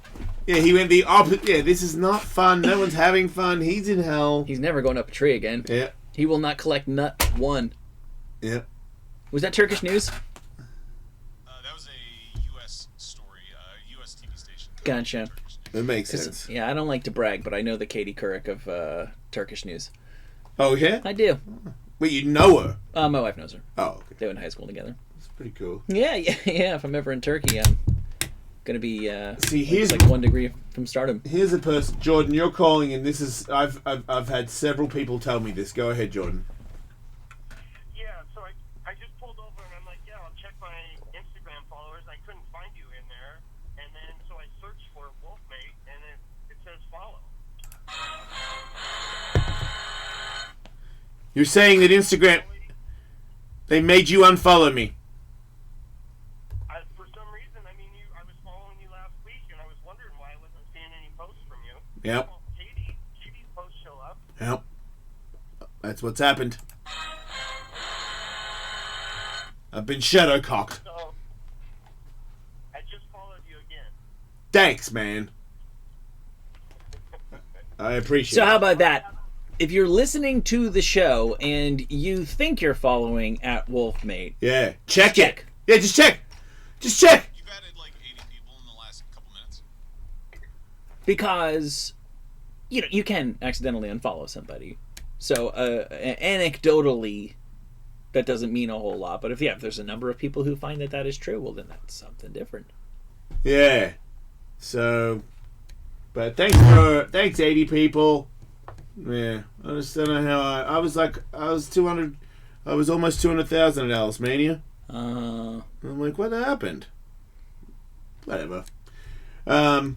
Yeah, he went the opposite. Yeah, this is not fun. No one's having fun. He's in hell. He's never going up a tree again. Yeah. He will not collect nut one. Yeah. Was that Turkish news? That was a U.S. story, U.S. TV station. Gotcha. That makes sense. Yeah, I don't like to brag, but I know the Katie Couric of Turkish news. Oh, yeah? I do. Wait, you know her? My wife knows her. Oh, okay. They went to high school together. That's pretty cool. Yeah. If I'm ever in Turkey, Gonna be See, here's like 1 degree from stardom. Here's a person, Jordan. You're calling, and this is I've had several people tell me this. Go ahead, Jordan. Yeah, so I just pulled over and I'm like, yeah, I'll check my Instagram followers. I couldn't find you in there, and then so I searched for Wolfmate, and it says follow. You're saying that Instagram they made you unfollow me. For some reason, I mean, I was following you last week, and I was wondering why I wasn't seeing any posts from you. Yep. Well, Katie's posts show up. Yep. That's what's happened. I've been shadowcocked. So I just followed you again. Thanks, man. I appreciate So it. how about that? If you're listening to the show and you think you're following at Wolfmate, Yeah. Check Check. it. Yeah, just check. Just check. You've added like 80 people in the last couple minutes. because you can accidentally unfollow somebody. So anecdotally, that doesn't mean a whole lot. But if there's a number of people who find that is true, well, then that's something different. Yeah. So, but thanks 80 people. Yeah, I just don't know how I was 200, I was almost 200,000 at Alice Mania. I'm like, what happened? Whatever. What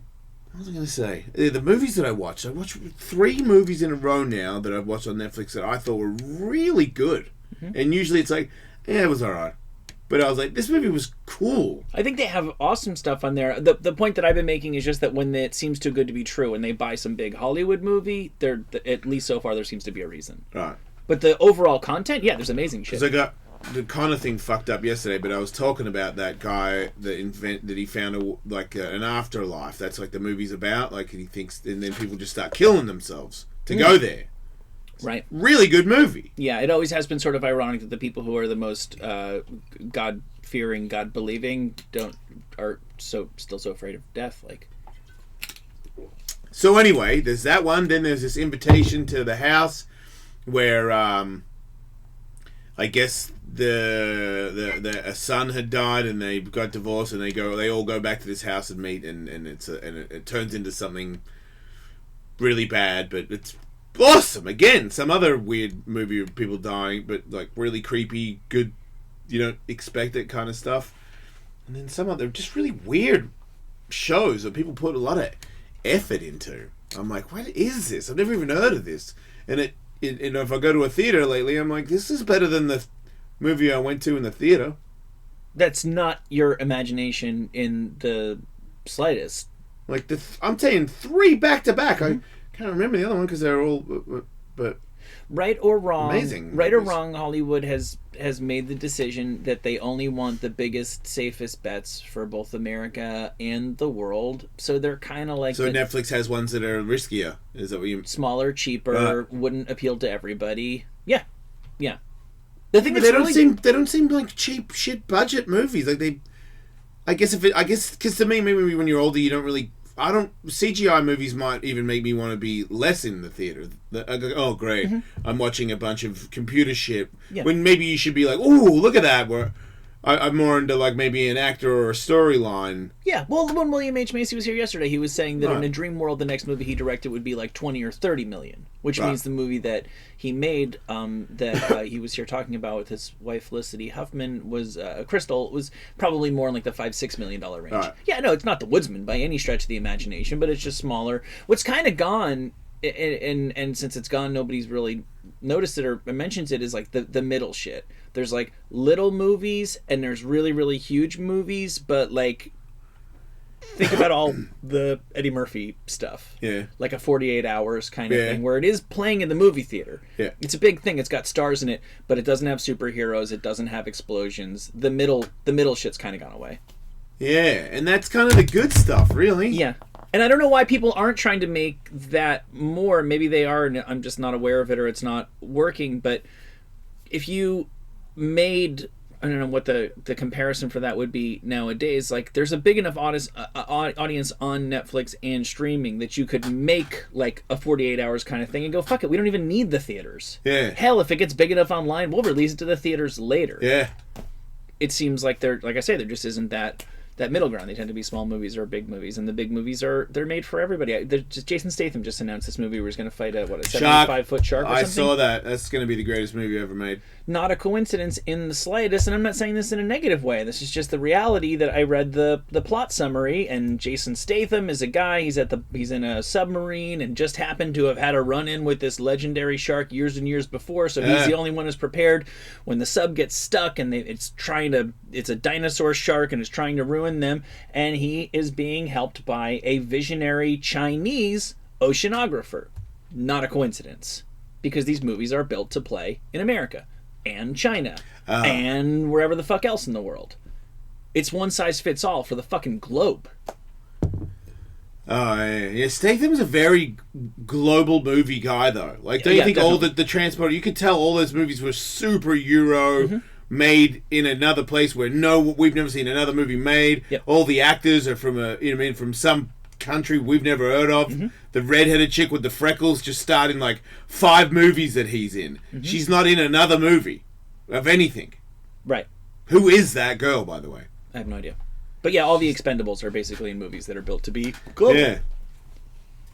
was I going to say? The movies that I watched 3 movies in a row now that I've watched on Netflix that I thought were really good. Mm-hmm. And usually it's like, yeah, it was alright. But I was like, this movie was cool. I think they have awesome stuff on there. The point that I've been making is just that when it seems too good to be true and they buy some big Hollywood movie, at least so far there seems to be a reason. Right. But the overall content, there's amazing shit. Because I got the Conor thing fucked up yesterday, but I was talking about that guy that he found an afterlife. That's like the movie's about. Like he thinks, and then people just start killing themselves to go there. Right. Really good movie. Yeah, it always has been sort of ironic that the people who are the most God-fearing, God-believing are still so afraid of death. Like. So anyway, there's that one. Then there's this invitation to the house where I guess a son had died and they got divorced and they all go back to this house and meet and it turns into something really bad, but it's awesome. Again, some other weird movie of people dying, but like really creepy, good, you don't expect it kind of stuff. And then some other just really weird shows that people put a lot of effort into. I'm like, what is this? I've never even heard of this. And if I go to a theater lately, I'm like, this is better than the movie I went to in the theater. That's not your imagination in the slightest. Like I'm saying 3 back to back. I can't remember the other one because they're all, but right or wrong, amazing. Right or wrong, Hollywood has made the decision that they only want the biggest, safest bets for both America and the world. So they're kind of like Netflix has ones that are riskier. Is that what you? Smaller, cheaper, wouldn't appeal to everybody. Yeah. The thing they don't seem like cheap shit budget movies. Like I guess because to me maybe when you're older you don't really. CGI movies might even make me want to be less in the theater. I go, oh great, I'm watching a bunch of computer shit. Yeah. When maybe you should be like, ooh, look at that. Where I'm more into like maybe an actor or a storyline. Yeah, well, when William H. Macy was here yesterday, he was saying that in a dream world, the next movie he directed would be like 20 or 30 million, which means the movie that he made, he was here talking about with his wife Felicity Huffman, was Crystal, was probably more in like the $5-6 million range. Right. Yeah, no, it's not The Woodsman by any stretch of the imagination, but it's just smaller. What's kind of gone, and since it's gone, nobody's really noticed it or mentions it, is like the middle shit. There's like little movies and there's really, really huge movies, but like think about all the Eddie Murphy stuff. Yeah. Like a 48 Hours kind of thing where it is playing in the movie theater. Yeah. It's a big thing. It's got stars in it, but it doesn't have superheroes. It doesn't have explosions. The middle shit's kind of gone away. Yeah, and that's kind of the good stuff, really. Yeah. And I don't know why people aren't trying to make that more. Maybe they are, and I'm just not aware of it or it's not working. But if you made, I don't know what the comparison for that would be nowadays, like there's a big enough audience on Netflix and streaming that you could make like a 48 Hours kind of thing and go, fuck it, we don't even need the theaters. Yeah. Hell, if it gets big enough online, we'll release it to the theaters later. Yeah. It seems like like I say, there just isn't that that middle ground. They tend to be small movies or big movies, and the big movies they're made for everybody. Jason Statham just announced this movie where he's going to fight a 75-foot shark or something. I saw that. That's going to be the greatest movie ever made. Not a coincidence in the slightest, and I'm not saying this in a negative way. This is just the reality that I read the plot summary, and Jason Statham is a guy. He's in a submarine and just happened to have had a run-in with this legendary shark years and years before, so he's the only one who's prepared when the sub gets stuck, and it's a dinosaur shark and is trying to ruin them, and he is being helped by a visionary Chinese oceanographer. Not a coincidence, because these movies are built to play in America and China and wherever the fuck else in the world. It's one size fits all for the fucking globe. Yeah, Statham's a very global movie guy, though. Like, don't you think definitely. All the transport? You could tell all those movies were super Euro made in another place where we've never seen another movie made. Yep. All the actors are from some country we've never heard of. The redheaded chick with the freckles just starred in like 5 movies that he's in. She's not in another movie of anything. Right. Who is that girl, by the way? I have no idea. But yeah, all the Expendables are basically in movies that are built to be global. Yeah.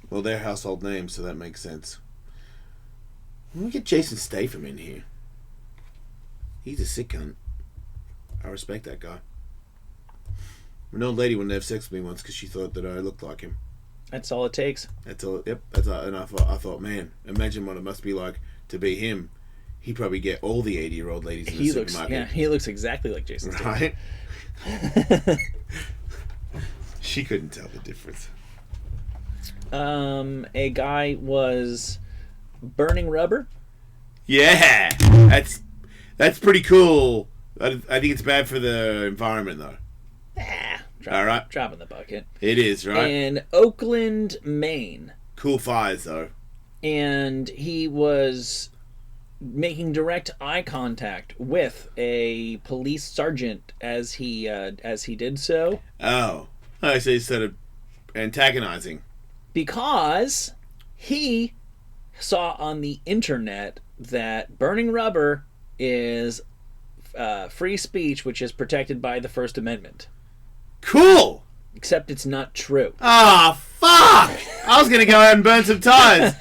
Well, they're household names, so that makes sense. Let me get Jason Statham in here. He's a sick cunt. I respect that guy. An old lady wanted to have sex with me once because she thought that I looked like him. That's all it takes. That's all. Yep. That's all. And I thought, man, imagine what it must be like to be him. He'd probably get all the 80-year-old ladies in the supermarket. Yeah, he looks exactly like Jason Statham. Right? She couldn't tell the difference. A guy was burning rubber. Yeah, that's pretty cool. I think it's bad for the environment, though. Drop in the bucket. It is, right? In Oakland, Maine. Cool fires, though. And he was making direct eye contact with a police sergeant as he did so. Oh, I see. Instead of antagonizing, because he saw on the internet that burning rubber is free speech, which is protected by the First Amendment. Cool. Except it's not true. Ah, fuck! I was gonna go out and burn some tires.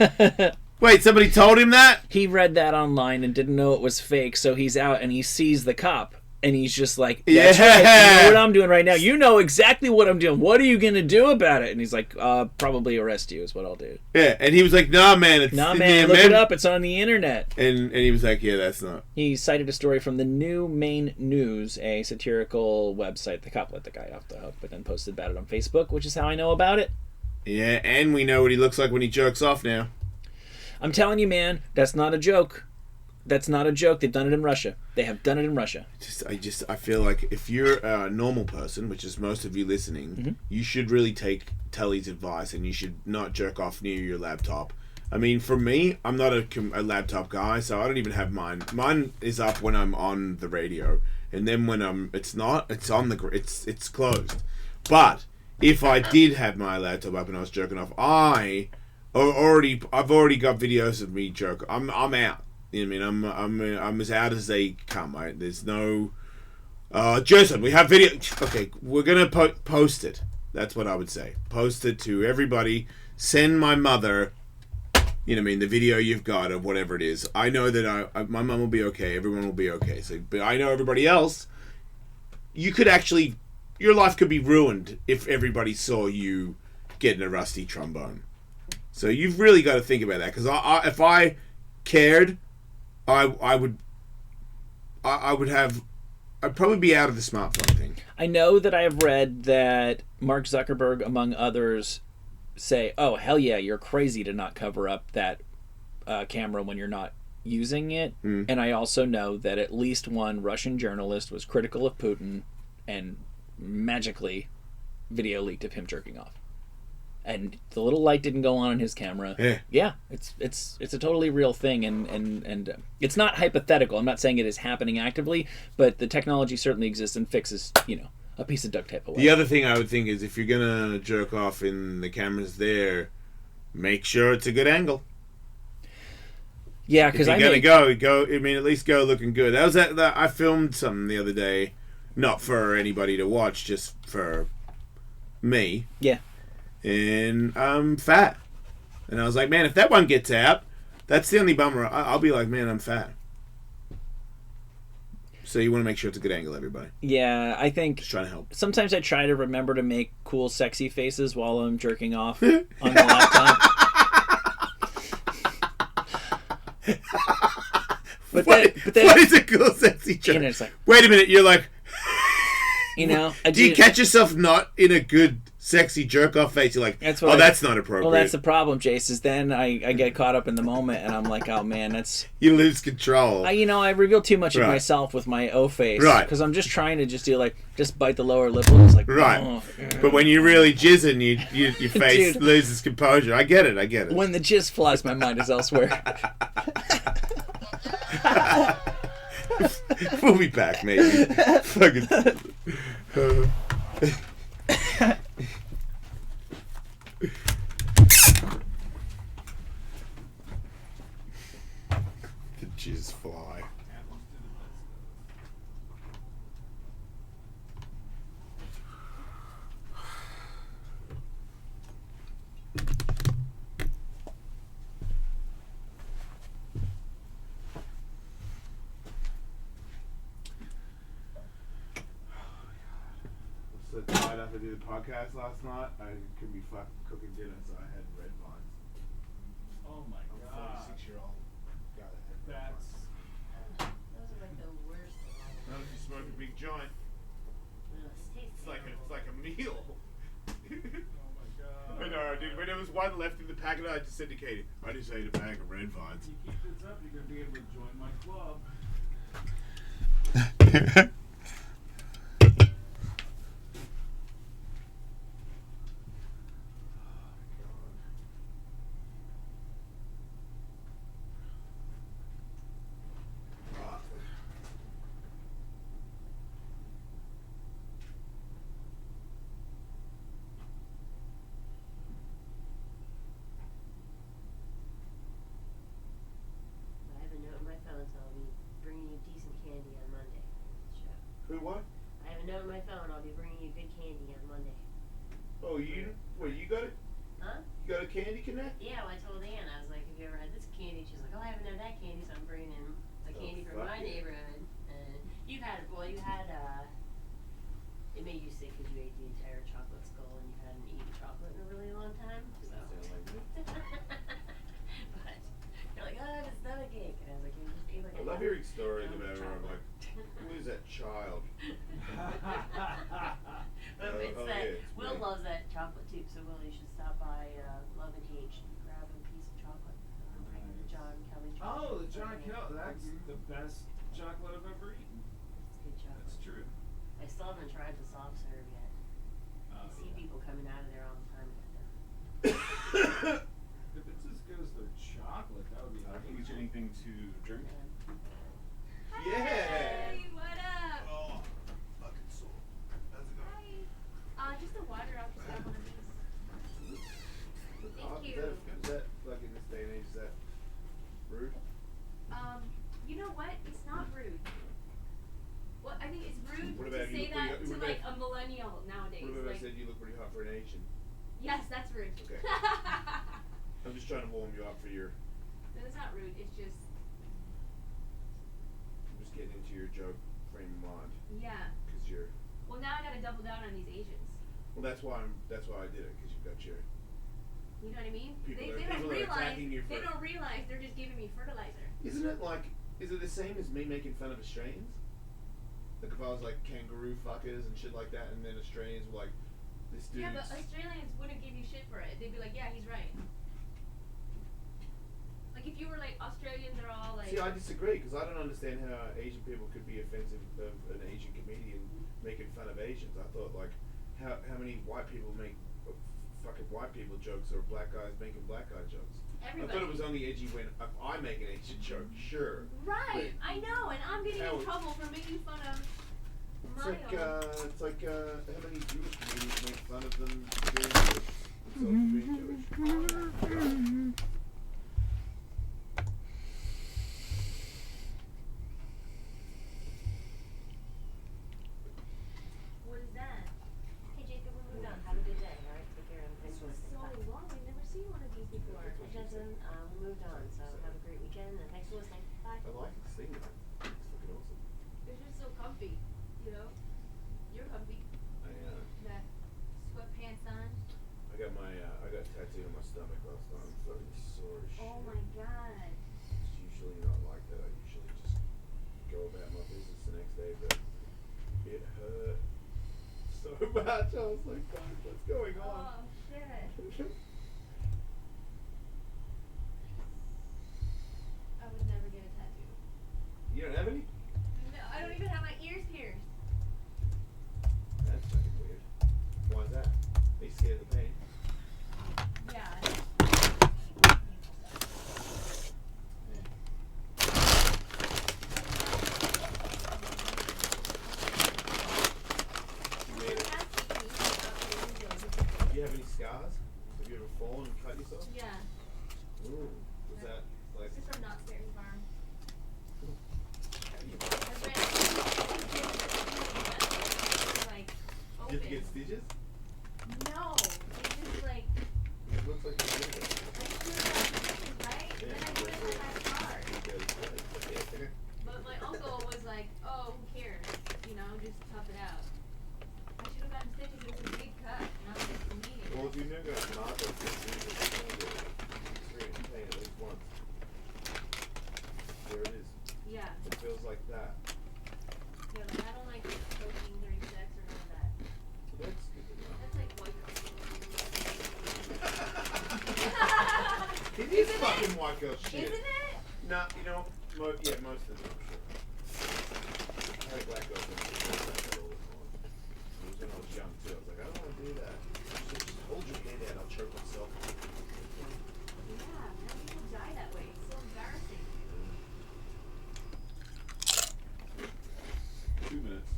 Wait, somebody told him that? He read that online and didn't know it was fake, so he's out and he sees the cop. And he's just like, that's right, you know what I'm doing right now. You know exactly what I'm doing. What are you going to do about it? And he's like, probably arrest you is what I'll do. Yeah, and he was like, nah, man. Look it up. It's on the internet. And he was like, yeah, that's not. He cited a story from the New Maine News, a satirical website. The cop let the guy off the hook, but then posted about it on Facebook, which is how I know about it. Yeah, and we know what he looks like when he jerks off now. I'm telling you, man, that's not a joke. That's not a joke. They've done it in Russia. They have done it in Russia. I feel like if you're a normal person, which is most of you listening, you should really take Tully's advice and you should not jerk off near your laptop. I mean, for me, I'm not a laptop guy, so I don't even have mine. Mine is up when I'm on the radio, and then when it's not, it's it's closed. But if I did have my laptop up and I was jerking off, I've already got videos of me jerk. I'm out. You know what I mean? I'm as out as they come, right? There's no... Jason, we have video... Okay, we're going to post it. That's what I would say. Post it to everybody. Send my mother, you know what I mean, the video you've got of whatever it is. I know that my mom will be okay. Everyone will be okay. So, but I know everybody else, you could actually... Your life could be ruined if everybody saw you getting a rusty trombone. So you've really got to think about that. Because if I cared... I'd probably be out of the smartphone thing. I know that I have read that Mark Zuckerberg, among others, say, oh, hell yeah, you're crazy to not cover up that camera when you're not using it. And I also know that at least one Russian journalist was critical of Putin and magically video leaked of him jerking off. And the little light didn't go on his camera. Yeah, it's a totally real thing, and it's not hypothetical. I'm not saying it is happening actively, but the technology certainly exists and fixes, a piece of duct tape away. The other thing I would think is if you're gonna jerk off in the cameras there, make sure it's a good angle. Yeah, because I gotta go. I mean, at least go looking good. That was that I filmed something the other day, Not for anybody to watch, just for me. Yeah. And I'm fat. And I was like, man, if that one gets out, that's the only bummer. I'll be like, man, I'm fat. So you want to make sure it's a good angle, everybody. Yeah, I think... Just trying to help. Sometimes I try to remember to make cool, sexy faces while I'm jerking off on the laptop. But what is a cool, sexy jerk? You know, it's like, wait a minute, you're like... You know... Do you catch yourself not in a good, sexy jerk-off face? You're like, that's not appropriate. Well, that's the problem, Jace, is then I get caught up in the moment, and I'm like, oh, man, that's... You lose control. I reveal too much of myself with my O face. Right. Because I'm just trying to just bite the lower lip and it's like... Right. Oh. But when you really jizzing, your face loses composure. I get it. When the jizz flies, my mind is elsewhere. We'll be back, maybe. Fucking... the jizz fly. So tired after I did the podcast last night. I couldn't be fucking cooking dinner, so I had red vines. Oh my I'm a god. 46-year-old guy that had red That's... vines. Those are like the worst thing. Not if you smoke a big joint. It's like a meal. Oh my god. I know, dude. When there was one left in the packet, I just said to Katie, I just ate a bag of red vines. If you keep this up, you're going to be able to join my club. I have a note in my phone telling me bringing you decent candy on Monday. Show. Who, what? I have a note in my phone. I'll be bringing you good candy on Monday. Oh, you got it? Huh? You got a candy connect? Yeah, well, I told Ann, I was like, have you ever had this candy? She's like, oh, I haven't had that candy, so I'm bringing in the candy from my neighborhood. And you had, it made you sick because you ate the entire chocolate skull and you hadn't eaten chocolate in a really long time. So. But you're like, oh, I have a stomach ache. And I was like, you just ate like I love hearing stories about her. I'm like, who is that child? But it's oh, that yeah, it's Will great. loves that chocolate too, so Will, you should stop by Love and H and grab a piece of chocolate. I'm bringing the John Kelly chocolate. Oh, the John Kelly. That's the best chocolate I've ever eaten. It's good chocolate. That's true. I still haven't tried the soft serve yet. I see people coming out of there all the time. If it's as good as their chocolate, that would be Can we get anything to drink? Yeah. Hey, what up? Oh, fucking soul. How's it going? Hi. Just the water. I'll just have one of these. Thank you. Is that, like in this day and age, is that rude? You know what? It's not rude. Well, I think it's rude What to about say you- that what to about- like a millennial nowadays. What if I Like, said you look pretty hot for an Asian? yes, that's rude. Okay. I'm just trying to warm you up for your... No, it's not rude. It's just, I'm just getting into your joke frame of mind. yeah. Because you're... Well, now I gotta double down on these Asians. Well, that's why I did it, because you've got your... You know what I mean? People They are don't realize. attacking you They for- don't realize they're just giving me fertilizer. Isn't it like... Is it the same as me making fun of Australians? Like if I was like kangaroo fuckers and shit like that, and then Australians were like, this dude's... Yeah, but Australians wouldn't give you shit for it. They'd be like, yeah, he's right. Like if you were like Australians are all like. See, I disagree, because I don't understand how Asian people could be offensive of an Asian comedian making fun of Asians. I thought, like, how many white people make fucking white people jokes or black guys making black guy jokes? Everybody. I thought it was only edgy when if I make an Asian joke, sure. Right, I know, and I'm getting How- in trouble for making fun of It's my like how many Jewish comedians make fun of them being Jewish? Themselves for being Jewish. comfy. You know, you're comfy. That sweatpants on. I got tattooed on my stomach last time. I'm fucking sore as shit. Oh my god. It's usually not like that. I usually just go about my business the next day, but it hurt so much. I was like, God, what's going on? Oh shit. I would never get a tattoo. You don't have any? No, I don't even have my ears pierced. That's fucking weird. Why is that? Are you scared of the pain? Yeah. Do you have any scars? Have you ever fallen and cut yourself? Yeah. Ooh. Was that like... Just from not staring farm. Like, Did you open. get stitches? No. It's just like, It looks like you did it. I just feel like right? Then I wouldn't have had scars. But my uncle was like, oh, who cares? You know, just tough it out. I should have gotten stitches. It was a big cut. And I was like, bleeding. Well, if you've never got a mark like this, you just experience pain at least once. There it is. Yeah. It feels like that. Yeah, like, I don't like choking during sex or none of that. That's good to know. That's like white girl. It is fucking white girl shit. Isn't it? Nah, you know, most of the time, I'm sure. I had a black girlfriend who did that all the time. It was when I was young too. I was like, I don't want to do that. She said, just hold your hand out, I'll choke myself. Yeah, now people die that way. It's so embarrassing. 2 minutes.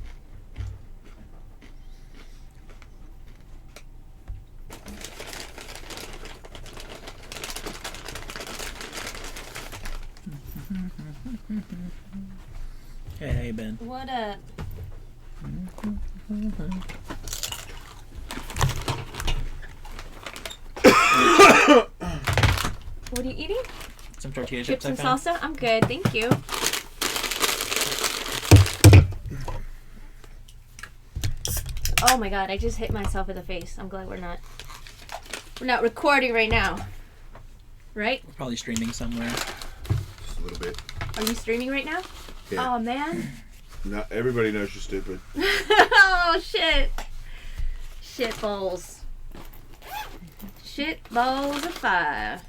Hey, how you been? What up? What are you eating? Some tortilla Chips chips I and found. salsa? I'm good, thank you. Oh my god, I just hit myself in the face. I'm glad we're not recording right now. Right? Probably streaming somewhere. Just a little bit. Are you streaming right now? Yeah. Oh man. No, everybody knows you're stupid. Oh shit. Shit bowls. Shit bowls of fire.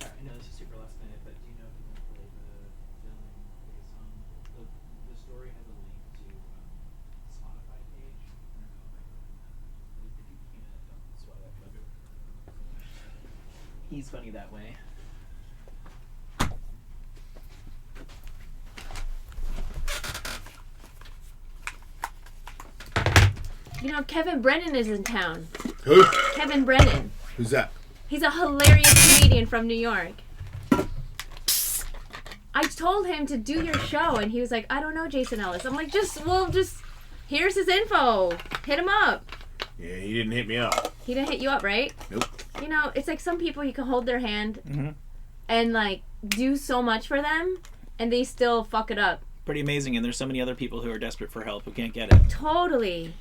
Sorry, I know this is super last minute, but do you know if you want to play the film based on the story has a link to Spotify page? I don't know if you can't, don't sweat it, but he's funny that way. You know, Kevin Brennan is in town. Who? Kevin Brennan. Who's that? He's a hilarious comedian from New York. I told him to do your show, and he was like, I don't know Jason Ellis. I'm like, just, here's his info. Hit him up. Yeah, he didn't hit me up. He didn't hit you up, right? Nope. You know, it's like some people you can hold their hand Mm-hmm. and, like, do so much for them, and they still fuck it up. Pretty amazing, and there's so many other people who are desperate for help who can't get it. Totally.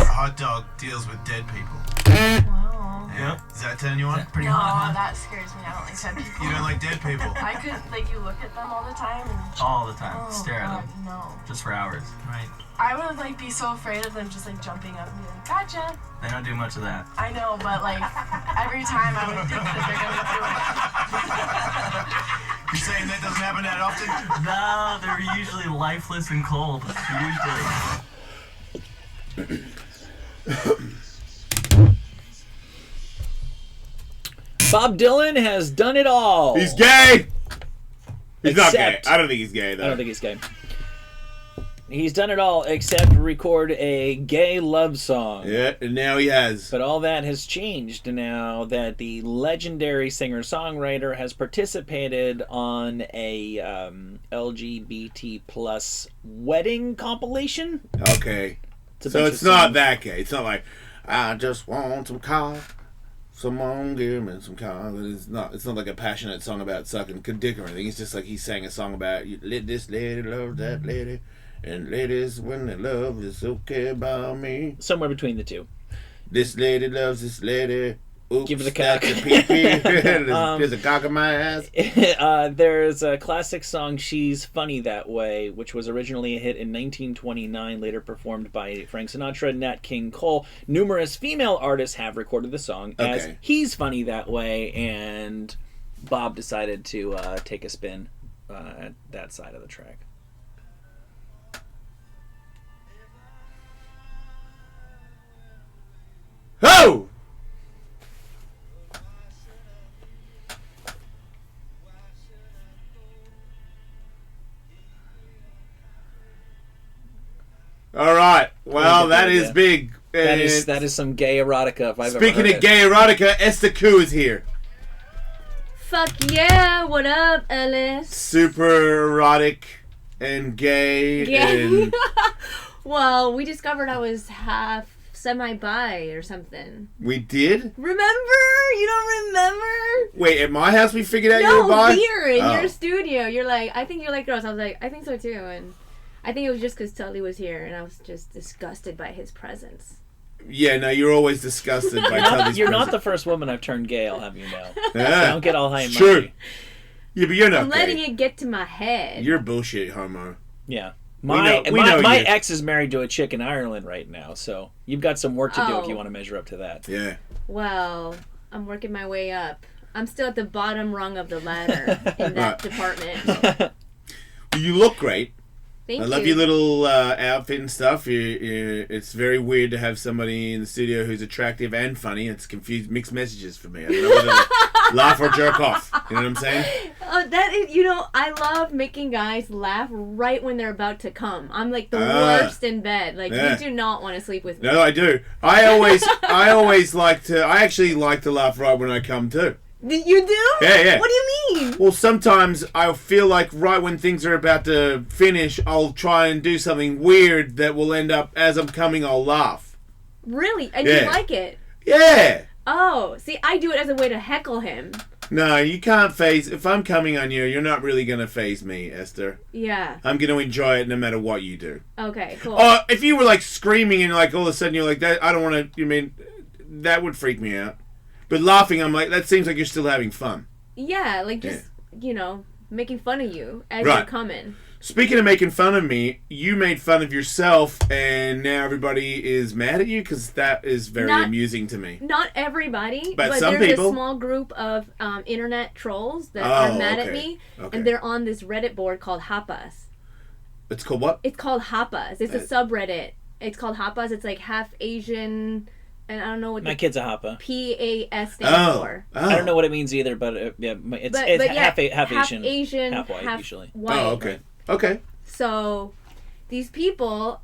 Hot dog deals with dead people. Wow. Yeah. Does that turn you on? Pretty No, hot, huh? that scares me. I don't like dead people. You don't like dead people? I could, like, you look at them all the time and... All the time. Oh, Stare at God, them. no. Just for hours. Right. I would, like, be so afraid of them just, like, jumping up and be like, gotcha. They don't do much of that. I know, but, like, every time I would think that they're gonna do it. You're saying that doesn't happen that often? No, they're usually lifeless and cold. Usually. Bob Dylan has done it all. He's gay. He's not gay. Except- I don't think he's gay though. I don't think he's gay. He's done it all except record a gay love song. Yeah, and now he has. But all that has changed now that the legendary singer-songwriter has participated on a LGBT plus wedding compilation. Okay. It's a So bunch it's of not songs. that gay. It's not like, I just want some cock. Someone give me some cock. It's not like a passionate song about sucking dick or anything. It's just like he sang a song about, let this lady love that lady. And ladies, when they love, it's okay by me. Somewhere between the two. This lady loves this lady. Oops, Give her the cock. that's a pee-pee. There's a cock in my ass. There's a classic song, She's Funny That Way, which was originally a hit in 1929, later performed by Frank Sinatra, Nat King Cole. Numerous female artists have recorded the song as Okay. He's Funny That Way, and Bob decided to take a spin at that side of the track. Ho! All right. Well, that is big. That And is some gay erotica if I've ever speaking heard of gay erotica, Esther Ku is here. Fuck yeah! What up, Ellis? Super erotic and gay. And Well, we discovered I was half semi-bi or something. we did? Remember? You don't remember? Wait, at my house we figured out you No, were bi? here in Oh. your studio. You're like, I think you like girls. I was like, I think so too. And I think it was just because Tully was here and I was just disgusted by his presence. Yeah, no, you're always disgusted by Tully's You're not presence. the first woman I've turned gay, I'll have you know. Yeah. Don't get all high and Sure. mighty. Yeah, but you're not I'm letting gay. it get to my head. You're bullshit, homo. Yeah. We know My you. ex is married to a chick in Ireland right now, so you've got some work to do if Oh. you want to measure up to that. Yeah. Well, I'm working my way up. I'm still at the bottom rung of the ladder in that department. You look great. Thank I you. love your little outfit and stuff. It's very weird to have somebody in the studio who's attractive and funny. It's confused, mixed messages for me. I don't know whether to laugh or jerk off. You know what I'm saying? That is, I love making guys laugh right when they're about to come. I'm like the Ah. worst in bed. Like, Yeah. you do not want to sleep with me. No, I do. I actually like to laugh right when I come too. You do? Yeah, yeah. What do you mean? Well, sometimes I feel like right when things are about to finish, I'll try and do something weird that will end up, as I'm coming, I'll laugh. Really? And Yeah. you like it? Yeah. Oh, see, I do it as a way to heckle him. No, you can't phase. If I'm coming on you, you're not really going to phase me, Esther. Yeah. I'm going to enjoy it no matter what you do. Okay, cool. If you were like screaming and like all of a sudden you're like, that, I don't want to, that would freak me out. But laughing, I'm like, that seems like you're still having fun. Yeah, like just, making fun of you as Right. you're coming. Speaking of making fun of me, you made fun of yourself and now everybody is mad at you because that is very Not- amusing to me. Not everybody, But but some there's people. a small group of internet trolls that Oh, are mad at okay. me, Okay. and they're on this Reddit board called Hapas. It's called what? It's called Hapas. It's a subreddit. It's called Hapas. It's like half Asian, and I don't know what My the kid's a hoppa. PAS stands for. I don't know what it means either, but it's half Asian, half white usually. white. Oh, okay. Okay. So these people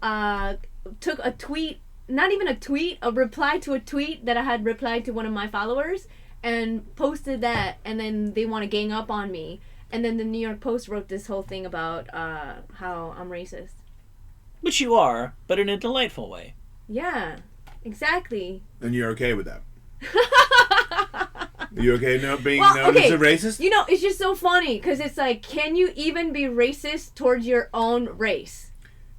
took a tweet, not even a tweet, a reply to a tweet that I had replied to one of my followers and posted that, and then they want to gang up on me. And then the New York Post wrote this whole thing about how I'm racist. Which you are, but in a delightful way. Yeah, exactly. And you're okay with that? You okay not being Well, known okay. as a racist? It's just so funny because it's like, can you even be racist towards your own race?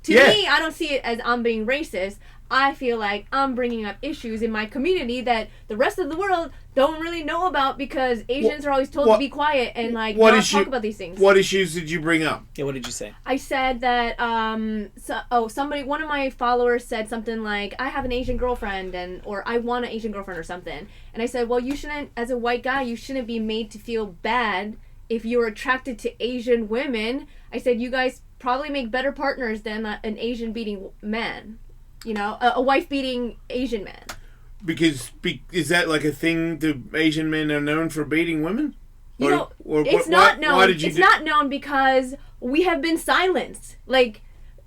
To Yeah. me, I don't see it as I'm being racist. I feel like I'm bringing up issues in my community that the rest of the world don't really know about because Asians are always told to be quiet and like not talk about these things. What issues did you bring up? Yeah, what did you say? I said that one of my followers said something like, I have an Asian girlfriend or I want an Asian girlfriend or something. And I said, well, you shouldn't, as a white guy, you shouldn't be made to feel bad if you're attracted to Asian women. I said, you guys probably make better partners than an Asian beating man. You know, a wife beating Asian man. Because is that like a thing? The Asian men are known for beating women. You know, it's not known. It's not known because we have been silenced. Like,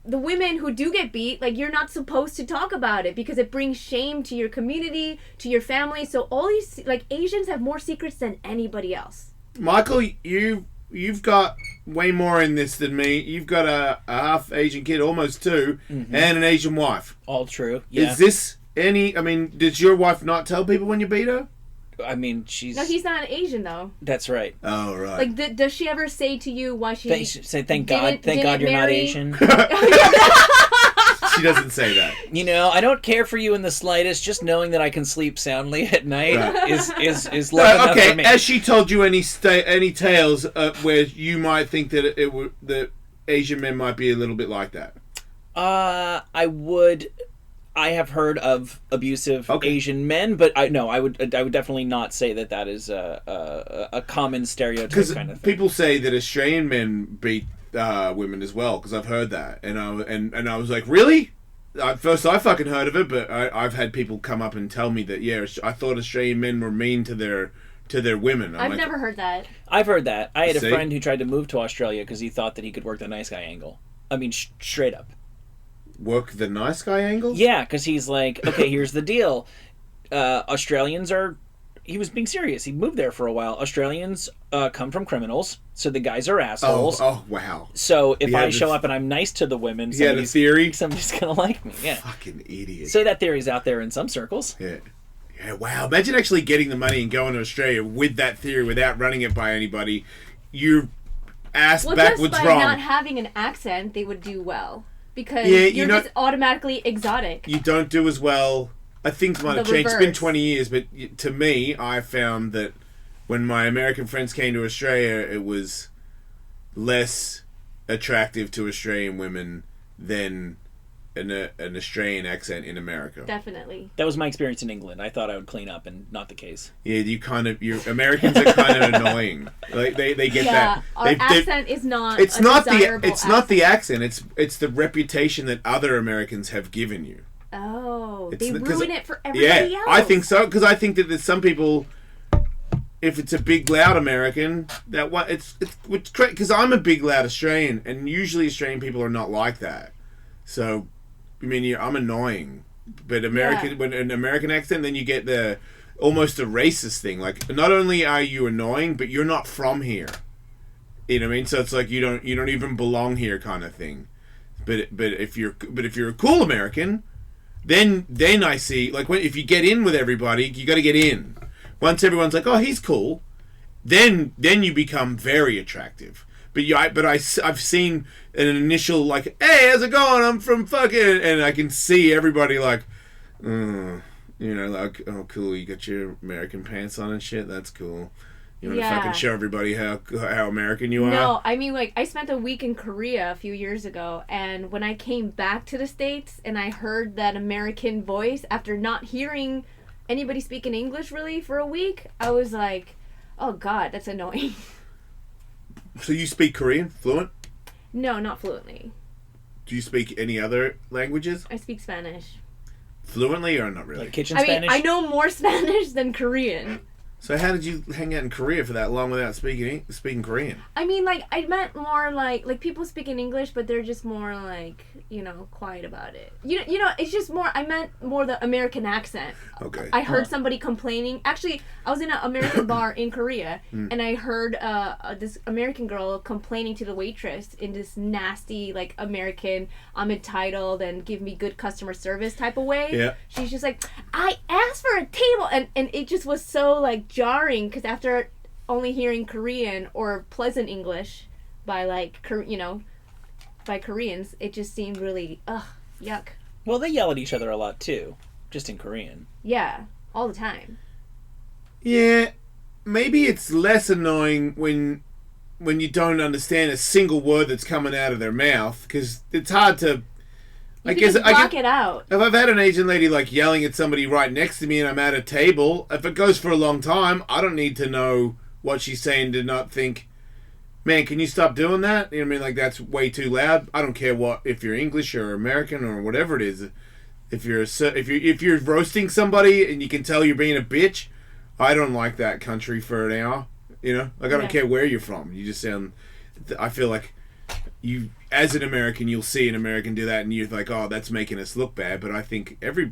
the women who do get beat, like, you're not supposed to talk about it because it brings shame to your community, to your family. So all these, like, Asians have more secrets than anybody else. Michael, you've got way more in this than me. You've got a half Asian kid, almost two, and an Asian wife. All true. Yeah. Is this I mean, does your wife not tell people when you beat her? I mean, she's... No, he's not an Asian, though. That's right. Oh, right. Like, does she ever say to you why she... Thank God you're not Asian. She doesn't say that. You know, I don't care for you in the slightest. Just knowing that I can sleep soundly at night is love enough for me. Has she told you any tales where you might think that that Asian men might be a little bit like that? I have heard of abusive Asian men, but I would definitely not say that is a common stereotype kind of thing. People say that Australian men beat women as well, because I've heard that, and I was like, really? First, I fucking heard of it, but I've had people come up and tell me that I thought Australian men were mean to their women. I've never heard that. I've heard that. I had a friend who tried to move to Australia because he thought that he could work the nice guy angle. I mean, straight up. Work the nice guy angle? Yeah, because he's like, okay, here's the deal. Australians are... He was being serious. He moved there for a while. Australians come from criminals, so the guys are assholes. Oh wow. So if I show up and I'm nice to the women, somebody's going to like me. Yeah. Fucking idiot. So that theory's out there in some circles. Yeah. Yeah, wow. Imagine actually getting the money and going to Australia with that theory without running it by anybody. You're ass backwards just by wrong. Not having an accent, they would do well. Because you're just automatically exotic. You don't do as well. I think it might have changed. It's been 20 years, but to me, I found that when my American friends came to Australia, it was less attractive to Australian women than an Australian accent in America. Definitely. That was my experience in England. I thought I would clean up, and not the case. Yeah, Americans are kind of annoying. Like they get that. Our accent is not. It's not the accent. It's the reputation that other Americans have given you. Oh, they ruin it for everybody else. I think so, because I think that there's some people. If it's a big loud American, it's because I'm a big loud Australian, and usually Australian people are not like that. So, I mean, I'm annoying, but when an American accent, then you get the almost a racist thing. Like, not only are you annoying, but you're not from here. You know what I mean? So it's like you don't even belong here, kind of thing. But if you're a cool American, then I see, like, if you get in with everybody, you got to get in. Once everyone's like, oh, he's cool, then you become very attractive. But I've seen an initial, like, hey, how's it going? I'm from fucking... And I can see everybody like, like, oh, cool, you got your American pants on and shit? That's cool. You want to fucking show everybody how American you are? No, I mean, like, I spent a week in Korea a few years ago, and when I came back to the States and I heard that American voice, after not hearing anybody speaking English, really, for a week, I was like, oh, God, that's annoying. So you speak Korean fluent? No, not fluently. Do you speak any other languages? I speak Spanish. Fluently or not really? Like kitchen Spanish? I know more Spanish than Korean. So how did you hang out in Korea for that long without speaking Korean? I mean, like, I meant more like people speaking English, but they're just more like, quiet about it. You know, it's just more, I meant more the American accent. Okay. I heard somebody complaining. Actually, I was in an American bar in Korea, and I heard this American girl complaining to the waitress in this nasty, like, American, I'm entitled and give me good customer service type of way. Yeah. She's just like, I asked for a table, and it just was so, like, jarring, because after only hearing Korean or pleasant English by, like, by Koreans, it just seemed really yuck. Well, they yell at each other a lot too, just in Korean. Yeah, all the time. Yeah, maybe it's less annoying when you don't understand a single word that's coming out of their mouth, because it's hard to. I guess block it out. If I've had an Asian lady like yelling at somebody right next to me and I'm at a table, if it goes for a long time, I don't need to know what she's saying to not think, man, can you stop doing that? You know what I mean? Like, that's way too loud. I don't care if you're English or American or whatever it is. If you're roasting somebody and you can tell you're being a bitch, I don't like that country for an hour. You know, like I don't care where you're from. You just sound. I feel like you, as an American, you'll see an American do that, and you're like, "Oh, that's making us look bad." But I think every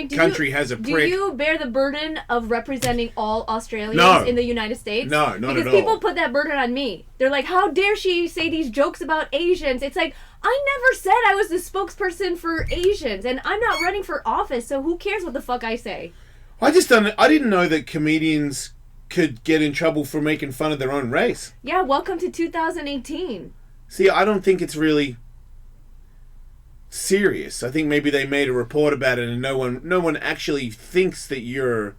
country has a prick. Do you bear the burden of representing all Australians in the United States? No, not at all. Because people put that burden on me. They're like, "How dare she say these jokes about Asians?" It's like, I never said I was the spokesperson for Asians, and I'm not running for office, so who cares what the fuck I say? I didn't know that comedians could get in trouble for making fun of their own race. Yeah, welcome to 2018. See, I don't think it's really serious. I think maybe they made a report about it and no one actually thinks that you're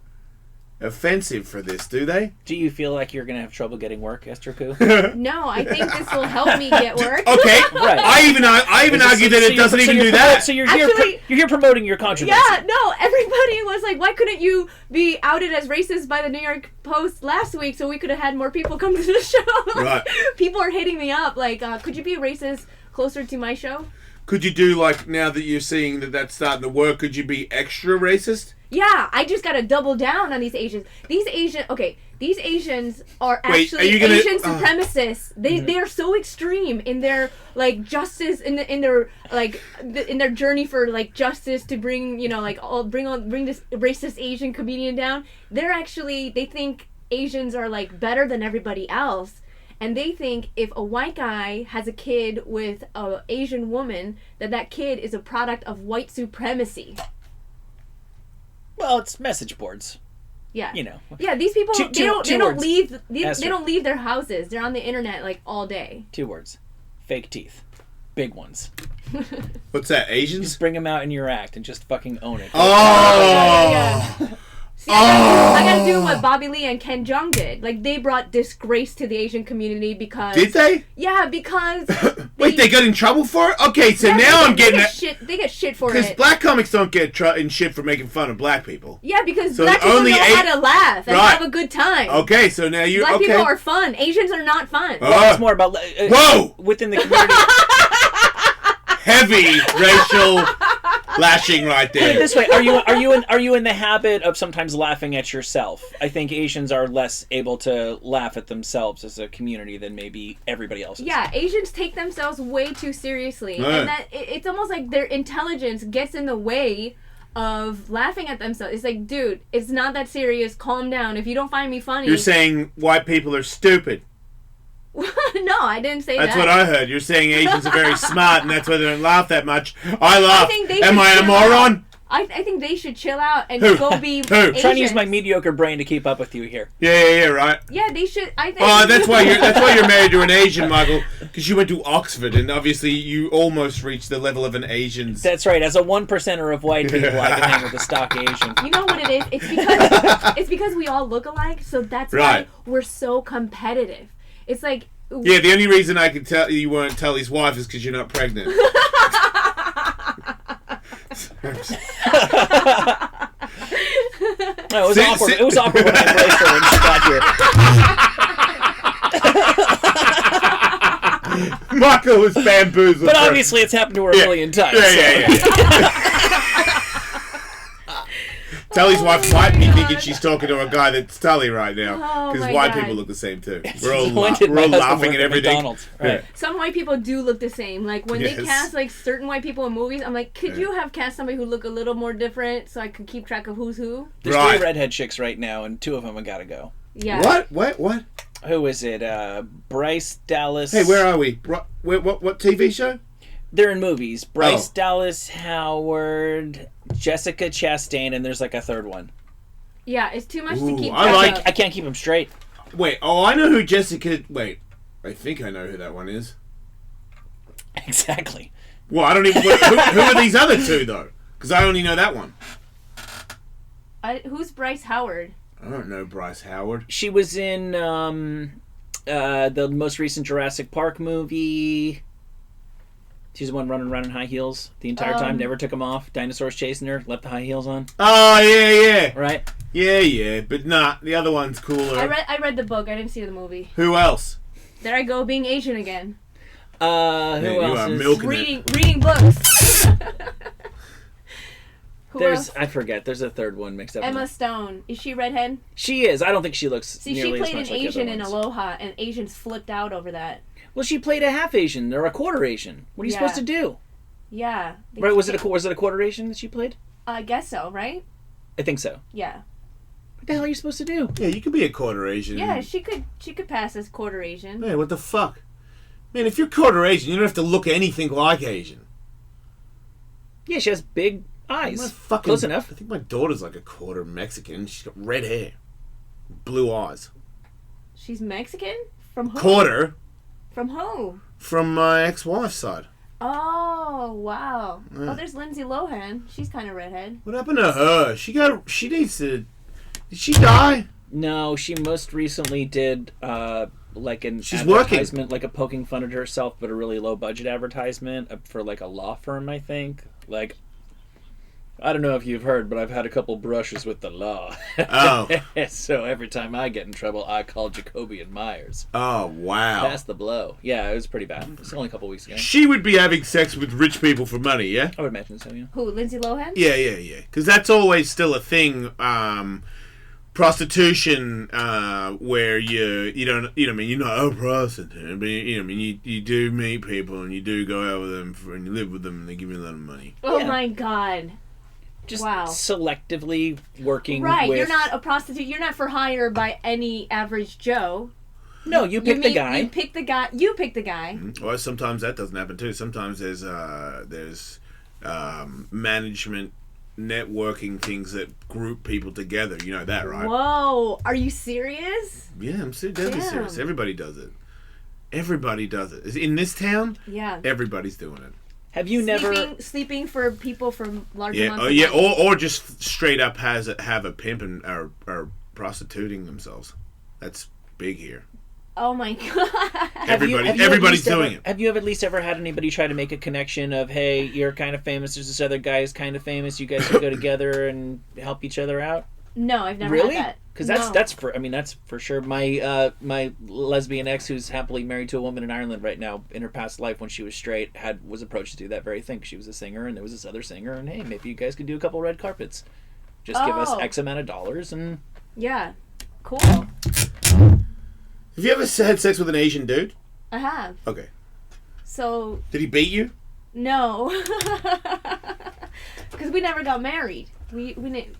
offensive for this, do they? Do you feel like you're going to have trouble getting work, Esther Ku? No, I think this will help me get work. Okay, right. I even argue that it doesn't even do that. So you're here promoting your controversy. Yeah, no, everybody was like, why couldn't you be outed as racist by the New York Post last week so we could have had more people come to the show? Right. People are hitting me up like, could you be racist closer to my show? Could you do, like, now that you're seeing that that's starting to work, could you be extra racist? Yeah, I just gotta double down on these Asians. These Asians are actually Asian supremacists. They are so extreme in their like justice in their journey for like justice to bring bring this racist Asian comedian down. They think Asians are like better than everybody else. And they think if a white guy has a kid with an Asian woman, that kid is a product of white supremacy. Well, it's message boards. Yeah. You know. Yeah, these people they don't leave their houses. They're on the internet like all day. 2 words. Fake teeth. Big ones. What's that? Asians? Just bring them out in your act and just fucking own it. Yeah. See, I gotta do what Bobby Lee and Ken Jeong did. Like, they brought disgrace to the Asian community because... Did they? Yeah, because... Wait, they got in trouble for it? Okay, so now I'm getting it. They get shit for it. Because black comics don't get in shit for making fun of black people. Yeah, because black people know how to laugh and have a good time. Okay, so now you're... Black people are fun. Asians are not fun. Well, it's more about... whoa! Within the community... Heavy racial lashing right there. Put it this way: are you in the habit of sometimes laughing at yourself? I think Asians are less able to laugh at themselves as a community than maybe everybody else is. Yeah, Asians take themselves way too seriously, and that it's almost like their intelligence gets in the way of laughing at themselves. It's like, dude, it's not that serious. Calm down. If you don't find me funny, you're saying white people are stupid. No, I didn't say that's that. That's what I heard. You're saying Asians are very smart, and that's why they don't laugh that much. I laugh. Am I a moron? I think they should chill out and go be Asians. I'm trying to use my mediocre brain to keep up with you here. Yeah, right. Yeah, they should. I think. Oh, that's why you're married to an Asian, Michael, because you went to Oxford, and obviously you almost reached the level of an Asian. That's right. As a 1%er of white people, I can hang with a stock Asian. You know what it is? It's because we all look alike, so that's why we're so competitive. It's like... Yeah, the only reason I could tell you weren't Tully's wife is because you're not pregnant. No, it was awkward. It was awkward when I embraced her when she got here. Michael was bamboozled. But obviously it's happened to her a million times. Yeah. Tully's wife's white me thinking she's talking to a guy that's Tully right now. Because white people look the same too. We're all laughing at everything. Right. Yeah. Some white people do look the same. Like when they cast like certain white people in movies, I'm like, could you have cast somebody who look a little more different so I could keep track of who's who? There's 3 redhead chicks right now, and 2 of them have got to go. Yeah. What? Who is it? Bryce Dallas. Hey, where are we? What TV show? They're in movies. Bryce Dallas Howard, Jessica Chastain, and there's like a 3rd one. Yeah, it's too much to keep track of. I can't keep them straight. Wait, I know who Jessica... Wait, I think I know who that one is. Exactly. Well, I don't even... who are these other 2, though? Because I only know that one. Who's Bryce Howard? I don't know Bryce Howard. She was in the most recent Jurassic Park movie... She's the one running around in high heels the entire time, never took them off. Dinosaurs chasing her, left the high heels on. Oh, yeah. Right? Yeah, but nah, the other one's cooler. I read the book, I didn't see the movie. Who else? There I go, being Asian again. Who else is... Reading books. Who else? I forget. There's a third one mixed up. Emma Stone. Is she redhead? She is. I don't think she looks See, nearly she as played much an like the Asian other in ones. Aloha, and Asians flipped out over that. Well, she played a half Asian or a quarter Asian. What are you supposed to do? Yeah. Right? Was it a quarter Asian that she played? I guess so, right? I think so. Yeah. What the hell are you supposed to do? Yeah, you could be a quarter Asian. Yeah, she could pass as quarter Asian. Man, what the fuck? Man, if you're quarter Asian, you don't have to look anything like Asian. Yeah, she has big eyes. Close enough. I think my daughter's like a quarter Mexican. She's got red hair, blue eyes. She's Mexican? From who? Quarter. From who? From my ex-wife's side. Oh, wow. Yeah. Oh, there's Lindsay Lohan. She's kind of redhead. What happened to her? She needs to... Did she die? No, she most recently did like an She's advertisement, like a poking fun at herself, but a really low budget advertisement for like a law firm, I think. Like, I don't know if you've heard, but I've had a couple brushes with the law. Oh. So every time I get in trouble, I call Jacoby and Myers. Oh, wow. Pass the blow. Yeah, it was pretty bad. It was only a couple weeks ago. She would be having sex with rich people for money, yeah? I would imagine so, yeah. Who, Lindsay Lohan? Yeah. Because that's always still a thing. Prostitution, where you don't, I mean, you're not a prostitute, but you do meet people and you do go out with them and you live with them and they give you a lot of money. Oh Yeah. my god. Just wow. selectively working Right, with... you're not a prostitute. You're not for hire by any average Joe. No, you pick the guy. You pick the guy. You pick the guy. Well, sometimes that doesn't happen too. Sometimes there's management networking things that group people together. You know that, right? Whoa, are you serious? Yeah, I'm deadly Damn. serious. Everybody does it. Everybody does it. In this town, Yeah. everybody's doing it. Have you never... Sleeping for people from large Yeah, amounts of yeah, money? or just straight up have a pimp and are prostituting themselves. That's big here. Oh my god. Everybody's doing it. Have you at least ever had anybody try to make a connection of, hey, you're kind of famous, there's this other guy who's kind of famous, you guys can go together and help each other out? No, I've never Really? had that. Because No. that's for sure. My lesbian ex, who's happily married to a woman in Ireland right now, in her past life when she was straight, was approached to do that very thing. She was a singer, and there was this other singer, and hey, maybe you guys could do a couple red carpets. Just give us X amount of dollars, and Yeah. Cool. Have you ever had sex with an Asian dude? I have. Okay. So, Did he beat you? no. Because we never got married. We didn't get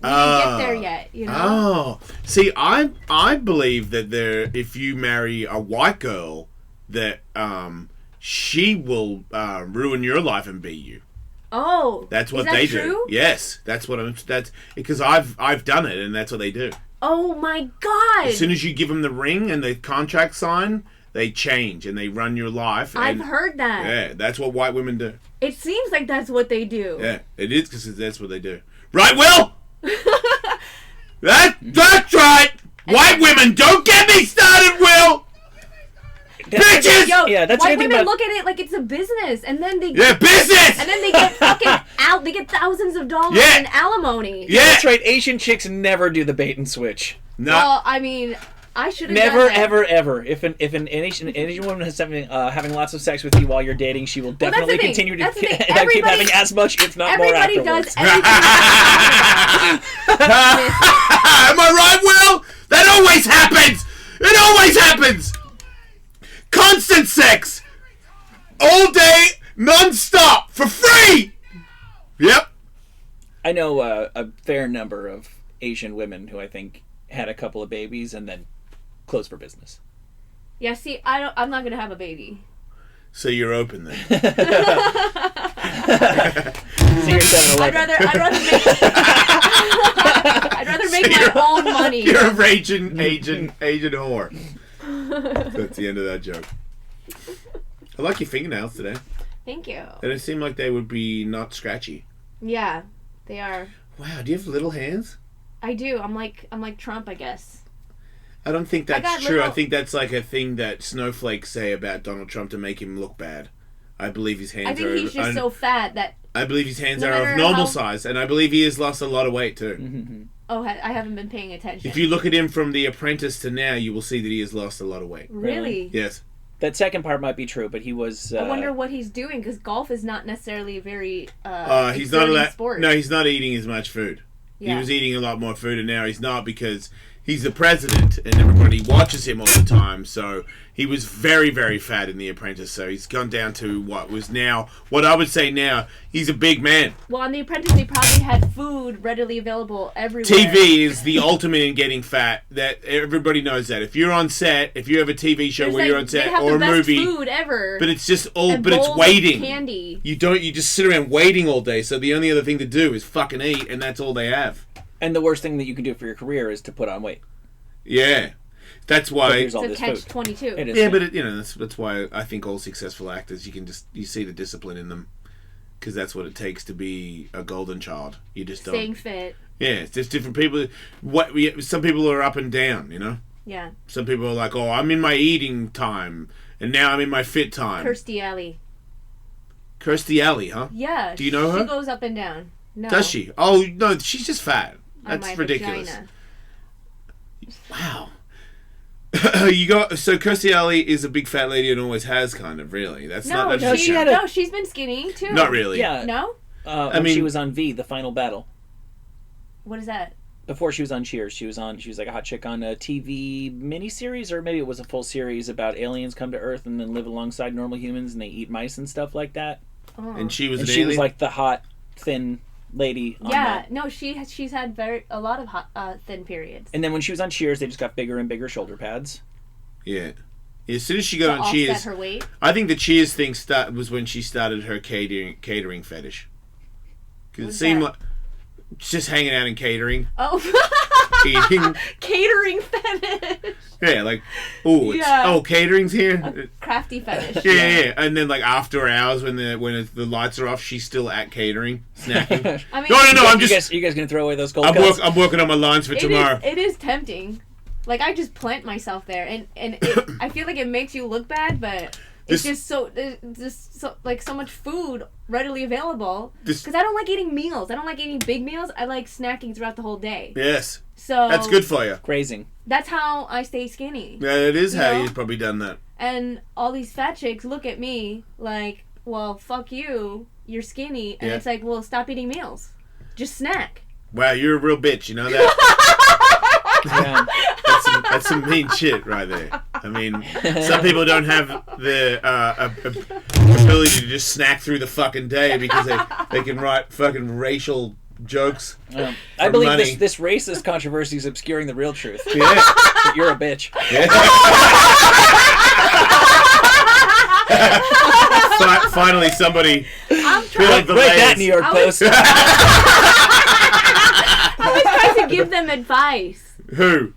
there yet, you know? Oh, see, I believe that if you marry a white girl, that she will ruin your life and beat you. Oh, That's what is that they true? do. Yes, that's because I've done it, and that's what they do. Oh my god! As soon as you give them the ring and the contract sign, they change and they run your life. I've and, heard that. Yeah, that's what white women do. It seems like that's what they do. Yeah, it is because that's what they do. Right, Will? That's right. White women, don't get me started, Will. Bitches! Yo, Yeah, that's white the thing women about- look at it like it's a business, and then they Business. and then they get fucking out. They get thousands of dollars Yeah. in alimony. Yeah. That's right, Asian chicks never do the bait and switch. No. Well, I mean, I should have Never, done that. ever. If an Asian woman has something, having lots of sex with you while you're dating, she will that's the definitely thing. continue to That's the thing. keep Everybody- having as much, if not more, Everybody afterwards. does everything. Am I right, Will? That always happens. It always happens. Constant sex. All day, non-stop, for free. Yep. I know a fair number of Asian women who I think had a couple of babies and then closed for business. Yeah, see, I'm not gonna have a baby. So you're open then. So you're 7-Eleven. I'd rather make my own money. You're a Asian whore. That's the end of that joke. I like your fingernails today. Thank you. They don't seem like they would be not scratchy. Yeah, they are. Wow, do you have little hands? I do. I'm like Trump, I guess. I don't think I got that's true. little- I think that's like a thing that snowflakes say about Donald Trump to make him look bad. I believe his hands I think are... he's just so fat that. I believe his hands No are matter of normal how- size, and I believe he has lost a lot of weight too. Oh, I haven't been paying attention. If you look at him from The Apprentice to now, you will see that he has lost a lot of weight. Really? Yes. That second part might be true, but he was. I wonder what he's doing because golf is not necessarily a very he's not allowed. sport. No, he's not eating as much food. Yeah. He was eating a lot more food, and now he's not because he's the president, and everybody watches him all the time. So he was very, very fat in The Apprentice. So he's gone down to what I would say now. He's a big man. Well, on The Apprentice, they probably had food readily available everywhere. TV is the ultimate in getting fat. That everybody knows that. If you're on set, if you have a TV show where you're on set or a movie, they have the best food ever. but it's just all, and but it's bowls of waiting. Candy. You just sit around waiting all day. So the only other thing to do is fucking eat, and that's all they have. And the worst thing that you can do for your career is to put on weight. Yeah, that's why. It's a catch-22. It is. Yeah, but that's why I think all successful actors you see the discipline in them, because that's what it takes to be a golden child. You just don't. Staying fit. Yeah, it's just different people. Some people are up and down, Yeah. Some people are like, oh, I'm in my eating time, and now I'm in my fit time. Kirstie Alley. Kirstie Alley, huh? Yeah. Do you know her? She goes up and down. No. Does she? Oh no, she's just fat. On That's my ridiculous. vagina. Wow. So Kirstie Alley is a big fat lady and always has, kind of, really. That's No, not. she's been skinny too. Not really. Yeah. No. When she was on V, The Final Battle. What is that? Before she was on Cheers, she was like a hot chick on a TV miniseries, or maybe it was a full series about aliens come to Earth and then live alongside normal humans and they eat mice and stuff like that. Oh. And she was. She was like the hot, thin lady. On that. No, she's had a lot of hot, thin periods. And then when she was on Cheers, they just got bigger and bigger shoulder pads. Yeah. As soon as she got on offset Cheers, her weight. I think the Cheers thing was when she started her catering fetish. Because it seemed like just hanging out and catering. Oh. Eating. Catering fetish. Yeah, like, catering's here. A crafty fetish. Yeah. And then like after hours when the lights are off, she's still at catering, snacking. I mean, No. I'm just. You guys gonna throw away those cold cuts? I'm working on my lines for tomorrow. It is tempting. Like I just plant myself there, and I feel like it makes you look bad, but it's just so much food readily available. Because I don't like eating meals. I don't like eating big meals. I like snacking throughout the whole day. Yes. So that's good for you. Grazing. That's how I stay skinny. Yeah, it is how you've probably done that. And all these fat chicks look at me like, well, fuck you. You're skinny. And it's like, well, stop eating meals. Just snack. Wow, you're a real bitch. You know that? Yeah. That's some mean shit right there. I mean, some people don't have the ability to just snack through the fucking day because they can write fucking racial jokes. I believe this racist controversy is obscuring the real truth. Yeah. That you're a bitch. Yeah. Finally, somebody. I'm trying to write that New York Post. I was trying to give them advice. Who?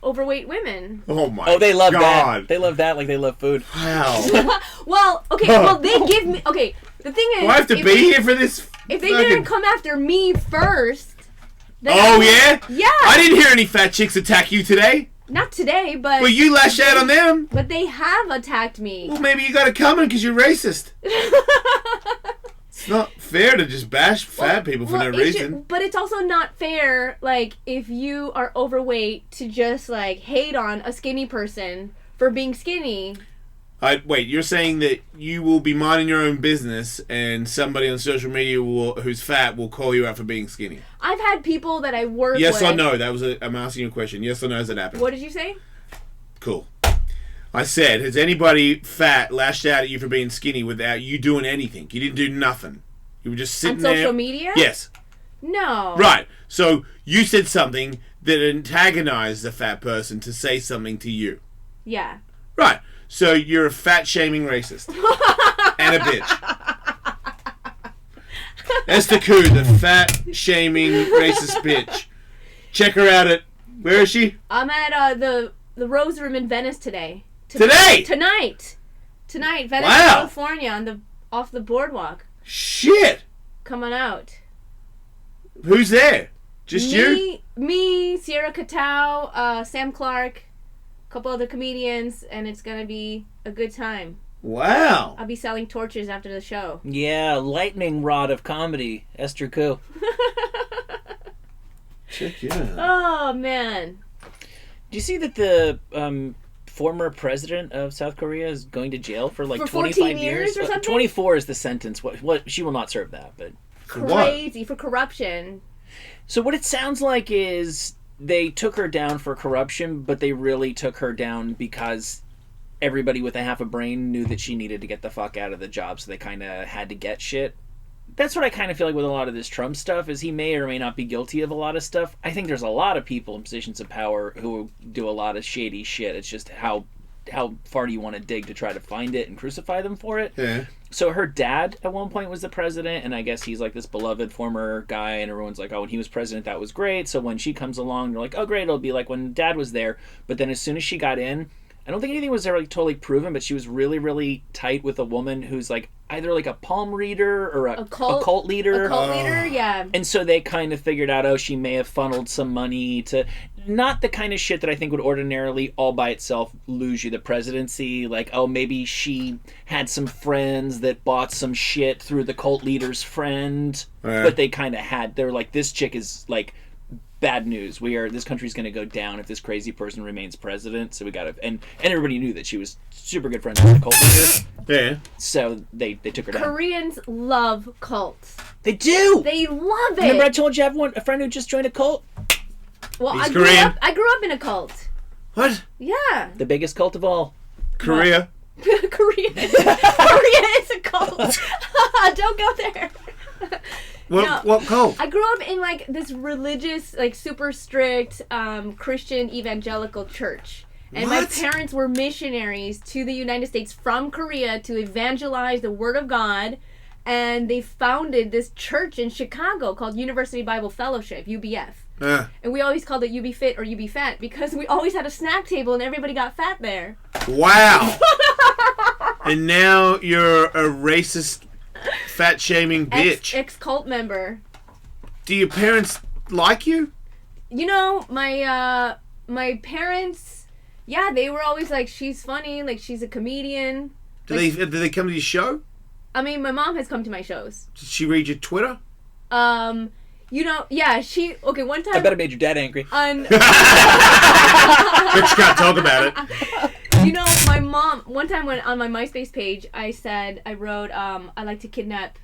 Overweight women. Oh my! Oh, they love God. that. They love that like they love food. Wow. Well, okay. Well, they give me. Okay, the thing is, do I have to be here for this? If they didn't come after me first. Oh yeah. Yeah. I didn't hear any fat chicks attack you today. Not today, but. Well, you lashed out on them. But they have attacked me. Well, maybe you got it coming because you're racist. It's not fair to just bash fat people for no reason. But it's also not fair, like, if you are overweight to just, like, hate on a skinny person for being skinny. Wait, you're saying that you will be minding your own business and somebody on social media who's fat will call you out for being skinny? I've had people that I work with. Yes or no? I'm asking you a question. Yes or no, has it happened? What did you say? Cool. I said, has anybody fat lashed out at you for being skinny without you doing anything? You didn't do nothing. You were just sitting there. On social media? Yes. No. Right. So you said something that antagonized the fat person to say something to you. Yeah. Right. So you're a fat-shaming racist. And a bitch. Esther Ku, the fat-shaming racist bitch. Check her out at... Where is she? I'm at the Rose Room in Venice today. Today? Tonight, Venice, Wow. California, off the boardwalk. Shit! Come on out. Who's there? Just you? Me, Sierra Catau, Sam Clark, a couple other comedians, and it's gonna be a good time. Wow. I'll be selling torches after the show. Yeah, lightning rod of comedy, Esther Ku. Check yeah. Oh man. Do you see that the former president of South Korea is going to jail for like For 25 14 years or something? 24 is the sentence. What she will not serve that, but Crazy for corruption. so what it sounds like is they took her down for corruption, but they really took her down because everybody with a half a brain knew that she needed to get the fuck out of the job, so they kind of had to get shit. That's what I kind of feel like with a lot of this Trump stuff, is he may or may not be guilty of a lot of stuff. I think there's a lot of people in positions of power who do a lot of shady shit. It's just how far do you want to dig to try to find it and crucify them for it? Yeah. So her dad at one point was the president, and I guess he's like this beloved former guy, and everyone's like, oh, when he was president, that was great. So when she comes along, they're like, oh, great, it'll be like when dad was there. But then as soon as she got in, I don't think anything was ever like totally proven, but she was really, really tight with a woman who's like either like a palm reader or a cult leader. A cult leader, yeah. And so they kind of figured out, oh, she may have funneled some money to... Not the kind of shit that I think would ordinarily all by itself lose you the presidency. Like, oh, maybe she had some friends that bought some shit through the cult leader's friend. But they kind of had... They're like, this chick is like... bad news. This country's going to go down if this crazy person remains president. So we got to, and everybody knew that she was super good friends with the cult leader. Yeah. So they took her down. Koreans love cults. They do. They love it. Remember I told you I have a friend who just joined a cult? Well, He's I grew Korean. up. I grew up in a cult. What? Yeah. The biggest cult of all. Korea. Korea. Korea is a cult. Don't go there. What cult? I grew up in like this religious, like super strict Christian evangelical church. And my parents were missionaries to the United States from Korea to evangelize the Word of God. And they founded this church in Chicago called University Bible Fellowship, UBF. And we always called it UB Fit or UB Fat because we always had a snack table and everybody got fat there. Wow. And now you're a racist, fat-shaming bitch. Ex-cult member. Do your parents like you? You know, my parents, yeah, they were always like, she's funny, like she's a comedian. Do they come to your show? I mean, my mom has come to my shows. Did she read your Twitter? You know, yeah, one time... I bet it made your dad angry. But you can't talk about it. You know, my mom, one time when on my MySpace page, I wrote, I like to kidnap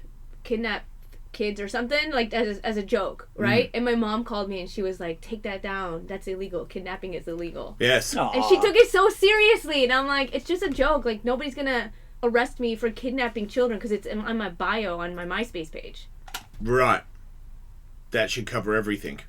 kids or something, like as a joke, right? And my mom called me and she was like, take that down. That's illegal. Kidnapping is illegal. Yes. Aww. And she took it so seriously. And I'm like, it's just a joke. Like, nobody's going to arrest me for kidnapping children because it's on my bio on my MySpace page. Right. That should cover everything.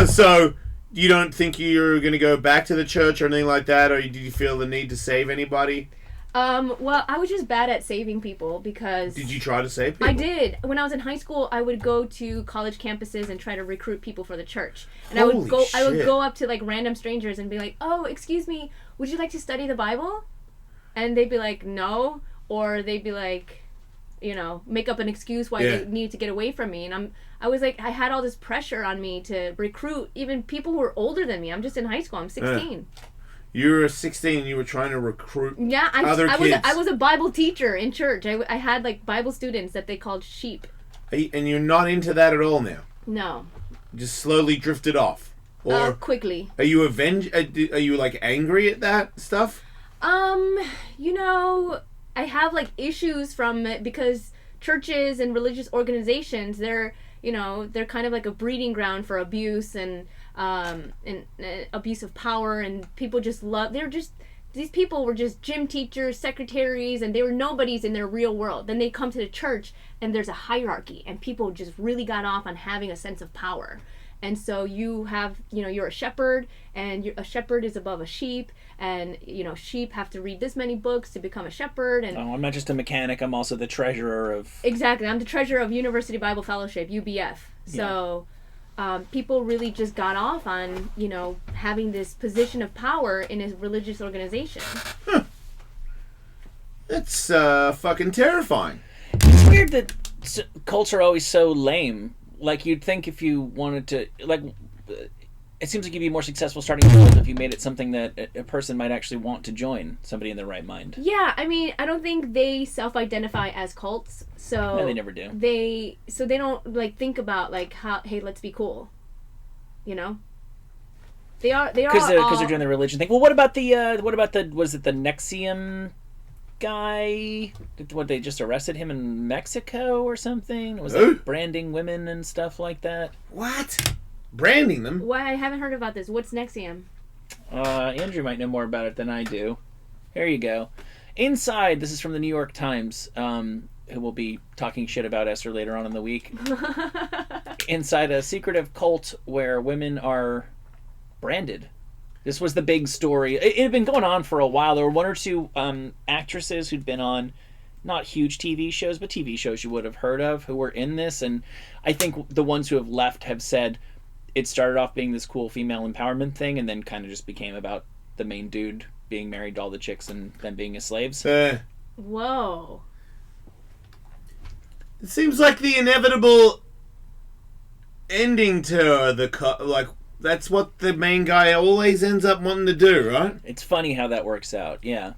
So, you don't think you're going to go back to the church or anything like that? Or did you feel the need to save anybody? Well, I was just bad at saving people because... Did you try to save people? I did. When I was in high school, I would go to college campuses and try to recruit people for the church. And I would go up to like random strangers and be like, "Oh, excuse me, would you like to study the Bible?" And they'd be like, "No," or they'd be like, you know, make up an excuse why they needed to get away from me. And I was like, I had all this pressure on me to recruit even people who were older than me. I'm just in high school. I'm 16. You were 16 and you were trying to recruit other kids. I was a Bible teacher in church. I had like Bible students that they called sheep. And you're not into that at all now? No. Just slowly drifted off? Or quickly. Are you Are you like angry at that stuff? You know, I have like issues from it because churches and religious organizations, they're kind of like a breeding ground for abuse and abuse of power, and people just these people were just gym teachers, secretaries, and they were nobodies in their real world. Then they come to the church and there's a hierarchy and people just really got off on having a sense of power. And so you have, you're a shepherd, and a shepherd is above a sheep, and, sheep have to read this many books to become a shepherd. And I'm not just a mechanic, I'm also the treasurer of... Exactly, I'm the treasurer of University Bible Fellowship, UBF. So people really just got off on, having this position of power in a religious organization. Huh. That's fucking terrifying. It's weird that cults are always so lame. Like, you'd think if you wanted to, like, it seems like you'd be more successful starting a cult if you made it something that a person might actually want to join, somebody in their right mind. Yeah, I mean, I don't think they self-identify as cults, so... No, they never do. They don't, like, think about, like, how, hey, let's be cool, because they're doing the religion thing. Well, what about the was it the Nexium guy? What, they just arrested him in Mexico or something? Was that branding women and stuff like that? What? Branding them? Why, I haven't heard about this. What's Nexium? Andrew might know more about it than I do. Here you go. Inside, this is from the New York Times, who will be talking shit about Esther later on in the week. Inside a secretive cult where women are branded. This was the big story. It had been going on for a while. There were one or two actresses who'd been on not huge TV shows, but TV shows you would have heard of, who were in this. And I think the ones who have left have said it started off being this cool female empowerment thing and then kind of just became about the main dude being married to all the chicks and then being his slaves. Whoa. It seems like the inevitable ending to the that's what the main guy always ends up wanting to do, right? It's funny how that works out, yeah.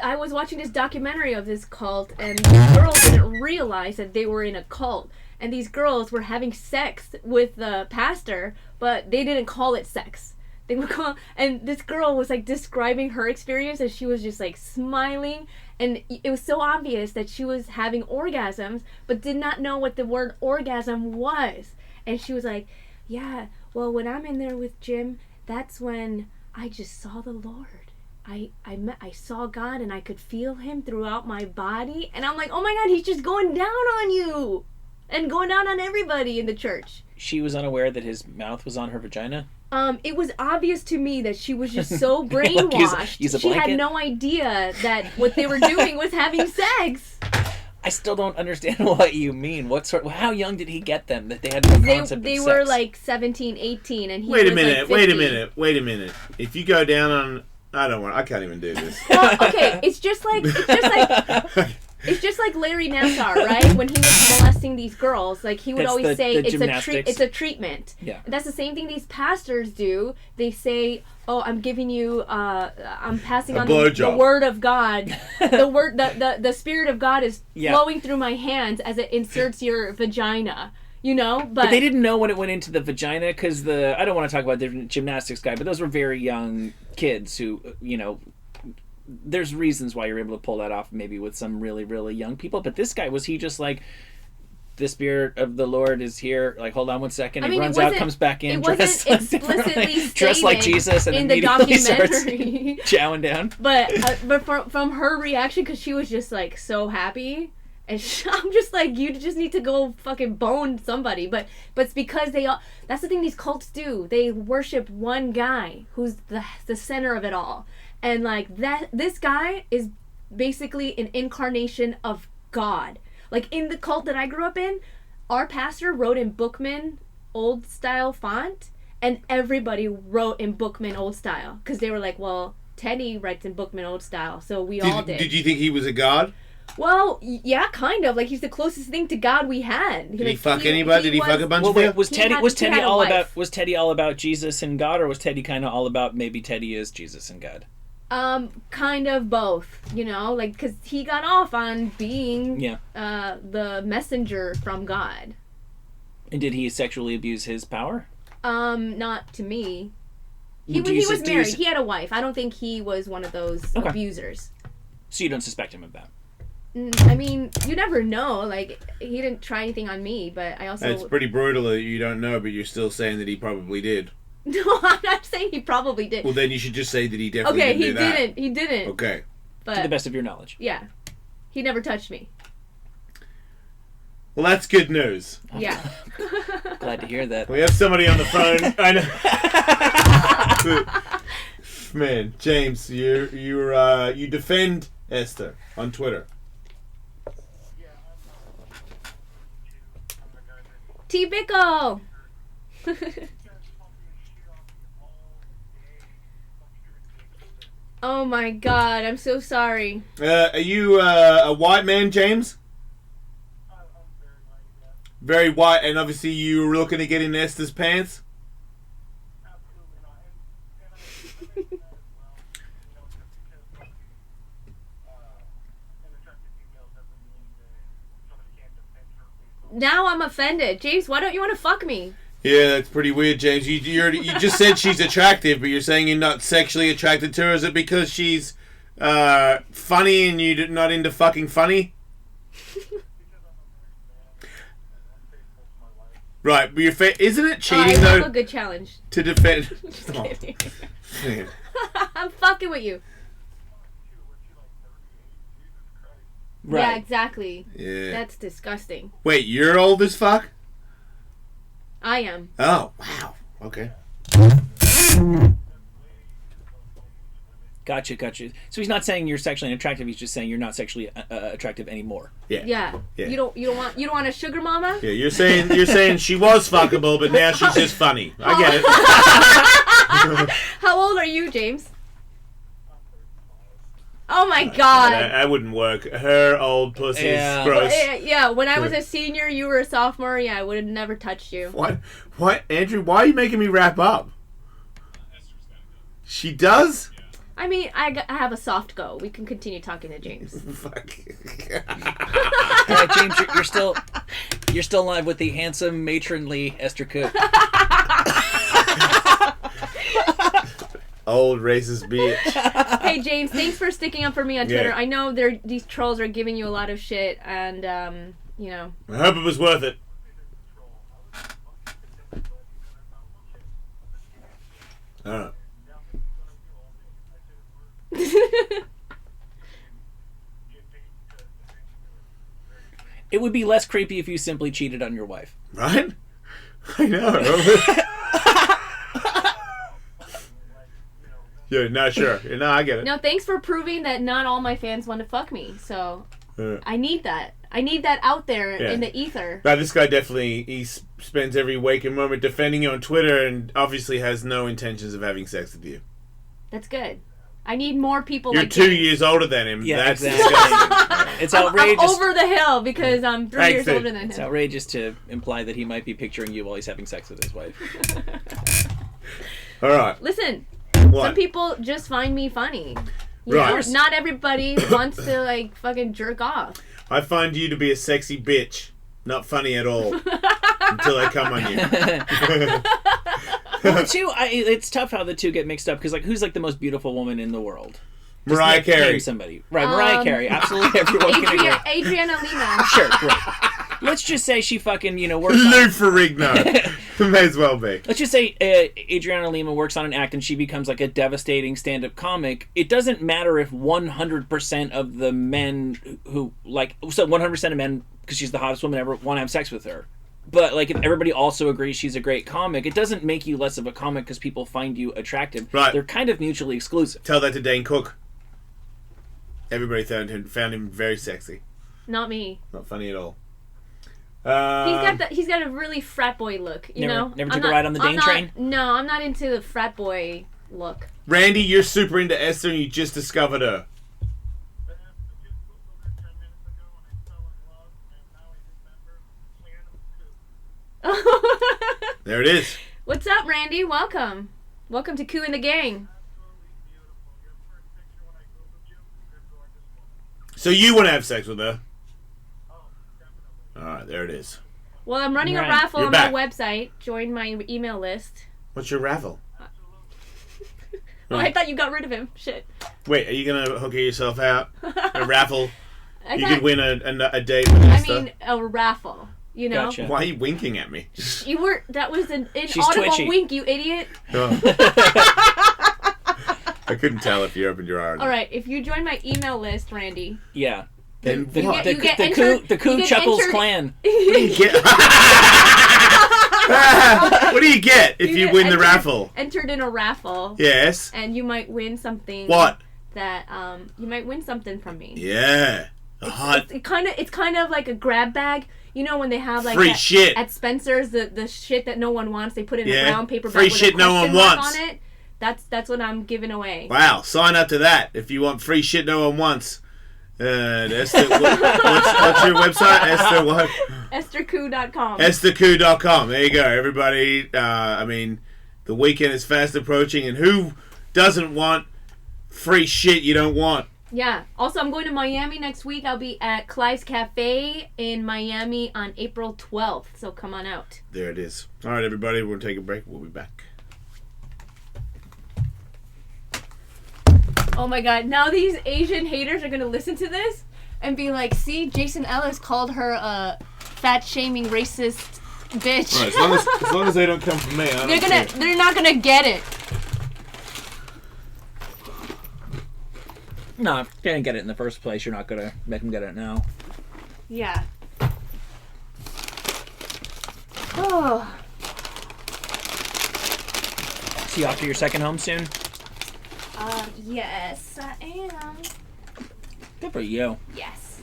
I was watching this documentary of this cult, and the girls didn't realize that they were in a cult. And these girls were having sex with the pastor, but they didn't call it sex. They would call, and this girl was like describing her experience, and she was just like smiling, and it was so obvious that she was having orgasms, but did not know what the word orgasm was. And she was like, yeah, well, when I'm in there with Jim, that's when I just saw the Lord. I saw God, and I could feel him throughout my body. And I'm like, oh my God, he's just going down on you and going down on everybody in the church. She was unaware that his mouth was on her vagina? It was obvious to me that she was just so brainwashed. She had no idea that what they were doing was having sex. I still don't understand what you mean. How young did he get them that they had no concept of sex? They were like 17, 18, and he wait was a minute, like 50. wait a minute. If you go down on, I can't even do this. Well, okay, it's just like Larry Nassar, right? When he was molesting these girls, like he would always say it's a treatment. Yeah. That's the same thing these pastors do. They say, "Oh, I'm giving you, I'm passing on the word of God. the spirit of God is flowing through my hands as it inserts your vagina." You know, but they didn't know when it went into the vagina because I don't want to talk about the gymnastics guy, but those were very young kids who, you know, there's reasons why you're able to pull that off maybe with some really, really young people. But this guy, was he just like, the spirit of the Lord is here, like, hold on one second, he runs out, comes back in, dressed like Jesus, and immediately starts chowing down. But from her reaction, because she was just like so happy. And I'm just like, you just need to go fucking bone somebody. But it's because that's the thing these cults do. They worship one guy who's the center of it all. And like this guy is basically an incarnation of God. Like in the cult that I grew up in, our pastor wrote in Bookman old style font, and everybody wrote in Bookman old style. Because they were like, well, Teddy writes in Bookman old style, so we all did. Did you think he was a god? Well, yeah, kind of. Like, he's the closest thing to God we had. Did he fuck anybody? Did he fuck a bunch of people? Was Teddy all about Jesus and God, or was Teddy kind of all about maybe Teddy is Jesus and God? Kind of both, you know, like, because he got off on being the messenger from God. And did he sexually abuse his power? Not to me. He was married. He had a wife. I don't think he was one of those abusers. So you don't suspect him of that? I mean, you never know. Like, he didn't try anything on me, but I also... It's pretty brutal that you don't know, but you're still saying that he probably did. No, I'm not saying he probably did. Well, then you should just say that he definitely didn't do that. He didn't. Okay. But, to the best of your knowledge. Yeah. He never touched me. Well, that's good news. Yeah. Glad to hear that. We have somebody on the phone. I know. Man, James, you defend Esther on Twitter. T-Bickle! Oh my God, I'm so sorry. Are you a white man, James? Very white, and obviously you were looking to get in Esther's pants? Now I'm offended. James, why don't you want to fuck me? Yeah, that's pretty weird, James. You just said she's attractive, but you're saying you're not sexually attracted to her. Is it because she's funny and you're not into fucking funny? Right, but isn't it cheating I though? love a good challenge. To defend. Just kidding. Man. I'm fucking with you. Right. Yeah, exactly. Yeah. That's disgusting. Wait, you're old as fuck? I am. Oh, wow. Okay. Gotcha. So he's not saying you're sexually unattractive. He's just saying you're not sexually attractive anymore. Yeah. Yeah. You don't want a sugar mama? Yeah, you're saying she was fuckable, but now she's just funny. I get it. How old are you, James? Oh my god. That wouldn't work. Her old pussy's gross. Yeah, when I was a senior, you were a sophomore. Yeah, I would have never touched you. What, Andrew? Why are you making me wrap up? She does? I mean, I have a soft go. We can continue talking to James. Fuck. Yeah, James, you're still live with the handsome, matronly Esther Ku. Old racist bitch. Hey James, thanks for sticking up for me on Twitter. Yeah. I know these trolls are giving you a lot of shit, and you know. I hope it was worth it. Alright. It would be less creepy if you simply cheated on your wife. Right? I know. Yeah, no, sure. No, I get it. No, thanks for proving that not all my fans want to fuck me. So I need that. I need that out there in the ether. Now, this guy definitely, he spends every waking moment defending you on Twitter and obviously has no intentions of having sex with you. That's good. I need more people You're like 2 James. years older than him. Yeah, That's exactly. disgusting. It's outrageous. I'm over the hill because I'm 3 years older than him. It's outrageous to imply that he might be picturing you while he's having sex with his wife. All right. Listen, What? some people just find me funny. You Right. know, not everybody wants to like fucking jerk off. I find you to be a sexy bitch. Not funny at all. Until I come on you. Well, the two, it's tough how the two get mixed up because, like, who's like the most beautiful woman in the world? Just Mariah Carey. name somebody, right? Mariah Carey, absolutely. Everyone can agree. Adriana Lima. Sure, great. Let's just say she fucking, works. Lou Ferrigno. May as well be. Let's just say Adriana Lima works on an act and she becomes like a devastating stand-up comic. It doesn't matter if 100% of the men who 100% of men, because she's the hottest woman ever, want to have sex with her. But like if everybody also agrees she's a great comic, it doesn't make you less of a comic because people find you attractive. Right. They're kind of mutually exclusive. Tell that to Dane Cook. Everybody found him very sexy. Not me. Not funny at all. He's got a really frat boy look, you know? Never took a ride on the Dane train? No, I'm not into the frat boy look. Randy, you're super into Esther and you just discovered her. There it is. What's up, Randy? Welcome. Welcome to Ku and the Gang. So you want to have sex with her? Alright, there it is. Well, I'm running a Right. raffle You're on back. my website. Join my email list. What's your raffle? Oh, I thought you got rid of him. Shit. Wait, are you going to hooker yourself out? A raffle? You could win a date with I Esther? mean, a raffle. You know? Gotcha. Why are you winking at me? That was an She's inaudible twitchy. wink, you idiot. Oh. I couldn't tell if you opened your eye or not. All right, if you join my email list, Randy. Yeah. Then The, what? the, You get the, entered- the Ku you get Chuckles entered- clan. What do you get? What do you get if you get win the entered- raffle? Entered in a raffle. Yes. And you might win something. What? That you might win something from me. Yeah. Hot. It's kind of like a grab bag. You know when they have like Free at, shit. at Spencer's the shit that no one wants, they put it in Yeah. a brown paper bag Free with shit a no one question mark wants. on it. That's what I'm giving away. Wow. Sign up to that if you want free shit no one wants. Esther, what's your website? Esther what? EstherKu.com. EstherKu.com. There you go, everybody. I mean, the weekend is fast approaching, and who doesn't want free shit you don't want? Yeah. Also, I'm going to Miami next week. I'll be at Clive's Cafe in Miami on April 12th. So come on out. There it is. All right, everybody. We're going to take a break. We'll be back. Oh my god. Now these Asian haters are going to listen to this and be like, see, Jason Ellis called her a fat-shaming racist bitch. Right, as long as they don't come from me, I don't care. They're not going to get it. No, if they didn't get it in the first place, you're not going to make them get it now. Yeah. Oh. See you off to your second home soon? Yes, I am. Good for you. Yes.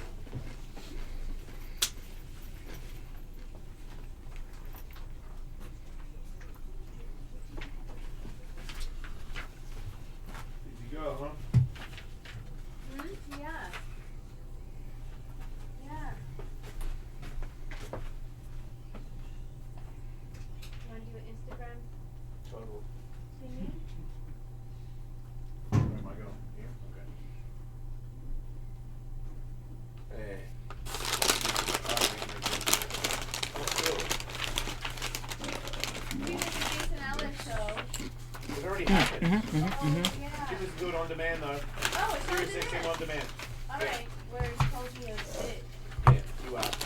Did you go, huh? Yeah. Yeah. You want to do an Instagram Total. thingy? Where am I going? Here? Okay. Hey. Do the Jason Ellis show. It already happened. Yeah. Give us good on demand, though. Oh, it's on Seriously, demand. on demand. Alright, where it's told you to sit. Yeah, you out.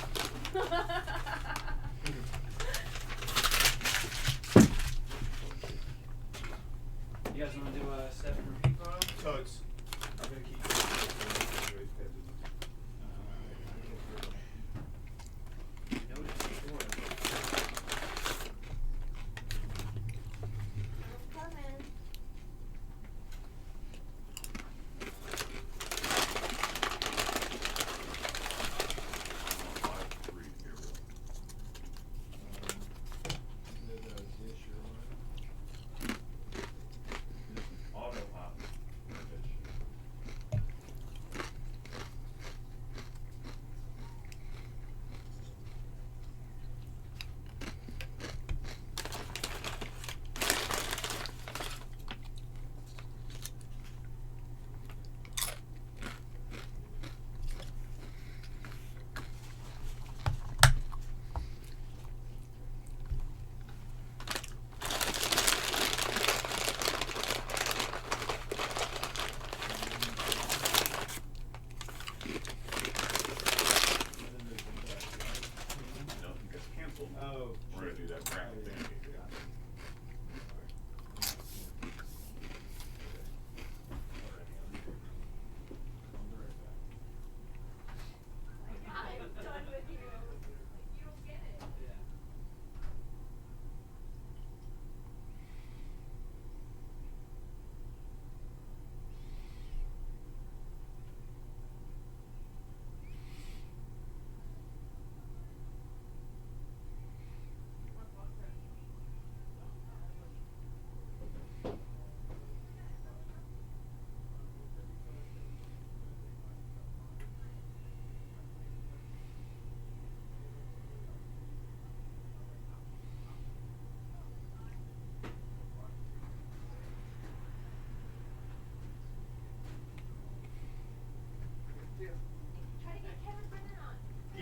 You guys want to do a step and repeat photo? Totes. I'm going to keep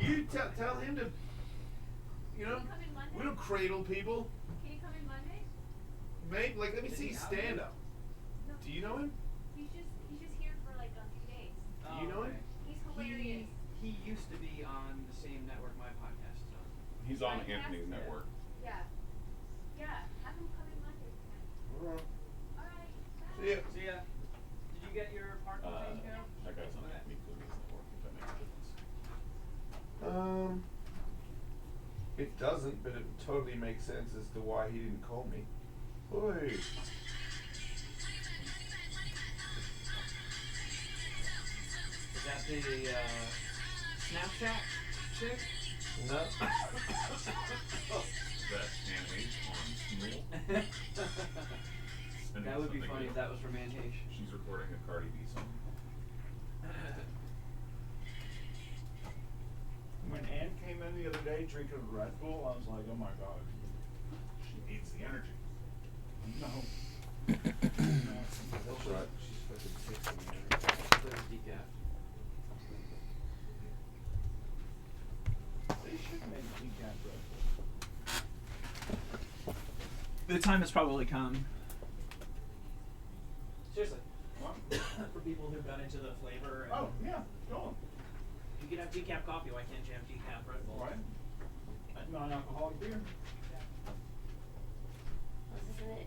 You tell him to, you know, we don't cradle people. Can you come in Monday? Maybe, like, let me see stand up. No. Do you know him? He's just here for like a few days. Do you know him? He's hilarious. He used to be on the same network my podcast is on. He's on Anthony's network. Yeah. Yeah. Have him come in Monday. Alright. Alright. See ya. See ya. Did you get your parking thing now? That guy's on Anthony's network, if that makes a difference. It doesn't, but it totally makes sense as to why he didn't call me. Oi. Is that the Snapchat chick? No. That's Anthony's on Smool. That would be funny if that was from Antage. She's recording a Cardi B song. When Ann came in the other day drinking Red Bull, I was like, oh my god. She needs the energy. No. That's right. She's fucking 60. Clear decaf. The time has probably come. Seriously. What? For people who got into the flavor. And Oh, yeah, go on. You can have decaf coffee. Why can't you have decaf Red Bull? Right. Non-alcoholic beer. Isn't it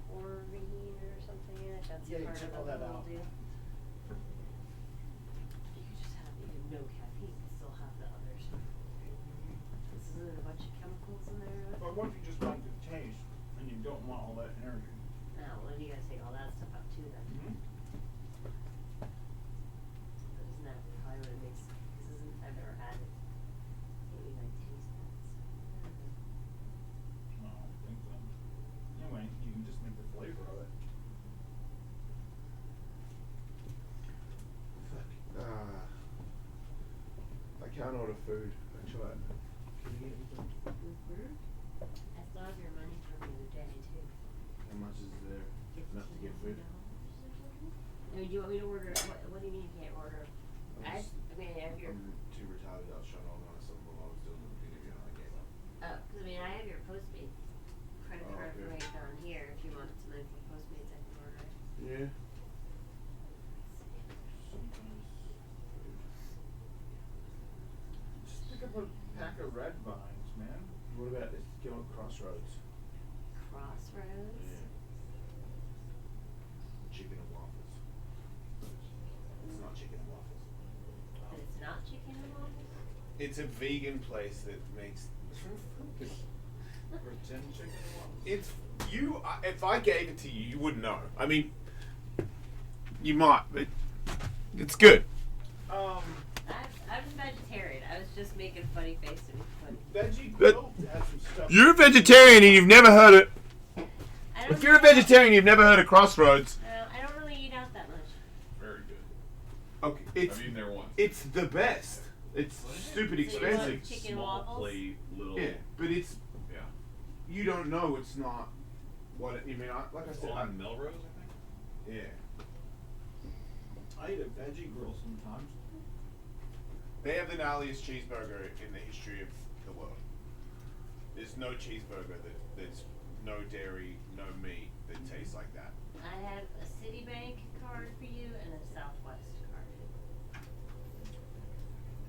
taurine or something? That's Yeah, you part check of all the that whole out. deal. You could just have even no caffeine, but still have the other stuff. This isn't a bunch of chemicals in there. But what if you just like the taste and you don't want all that energy? No, well then you gotta take all that stuff out too then. But isn't that probably what it makes? Because isn't I've never had it. Maybe my taste buds. No, I don't think so. Anyway, you can just make the flavor of it. I can't order food. I tried. I still have your money from the other day too. How much is there? Enough to get food? I mean, do you want me to order? What do you mean you can't order? I mean, I have your. I'm too retarded. I was trying to organize something while I was doing the interview and I gave up. Oh, because I mean, I have your Postmates credit Oh, card okay. right down here. If you want some info Postmates, I can order it. Yeah. Just pick up a pack of red vines, man. What about this? Get on Crossroads. Crossroads. Chicken and waffles. It's not chicken and waffles. But it's not chicken and waffles. It's a vegan place that makes. Pretend chicken and waffles. It's you. If I gave it to you, you wouldn't know. I mean, you might, but it's good. I was vegetarian. I was just making funny faces. Veggie But- Quilt has some stuff. You're a vegetarian and you've never heard it. I don't If you're a vegetarian, you've never heard of Crossroads. I don't really eat out that much. Very good. Okay, it's I've eaten there once. it's the best. It's stupid So you want expensive. chicken Small waffles? plate, little. Yeah, but it's Yeah. you don't know it's not what it, you mean. Like I said, On Melrose, I think. yeah. I eat a veggie grill sometimes. They have the gnarliest cheeseburger in the history of the world. There's no cheeseburger that's no dairy, no meat that tastes like that. I have a Citibank card for you and a Southwest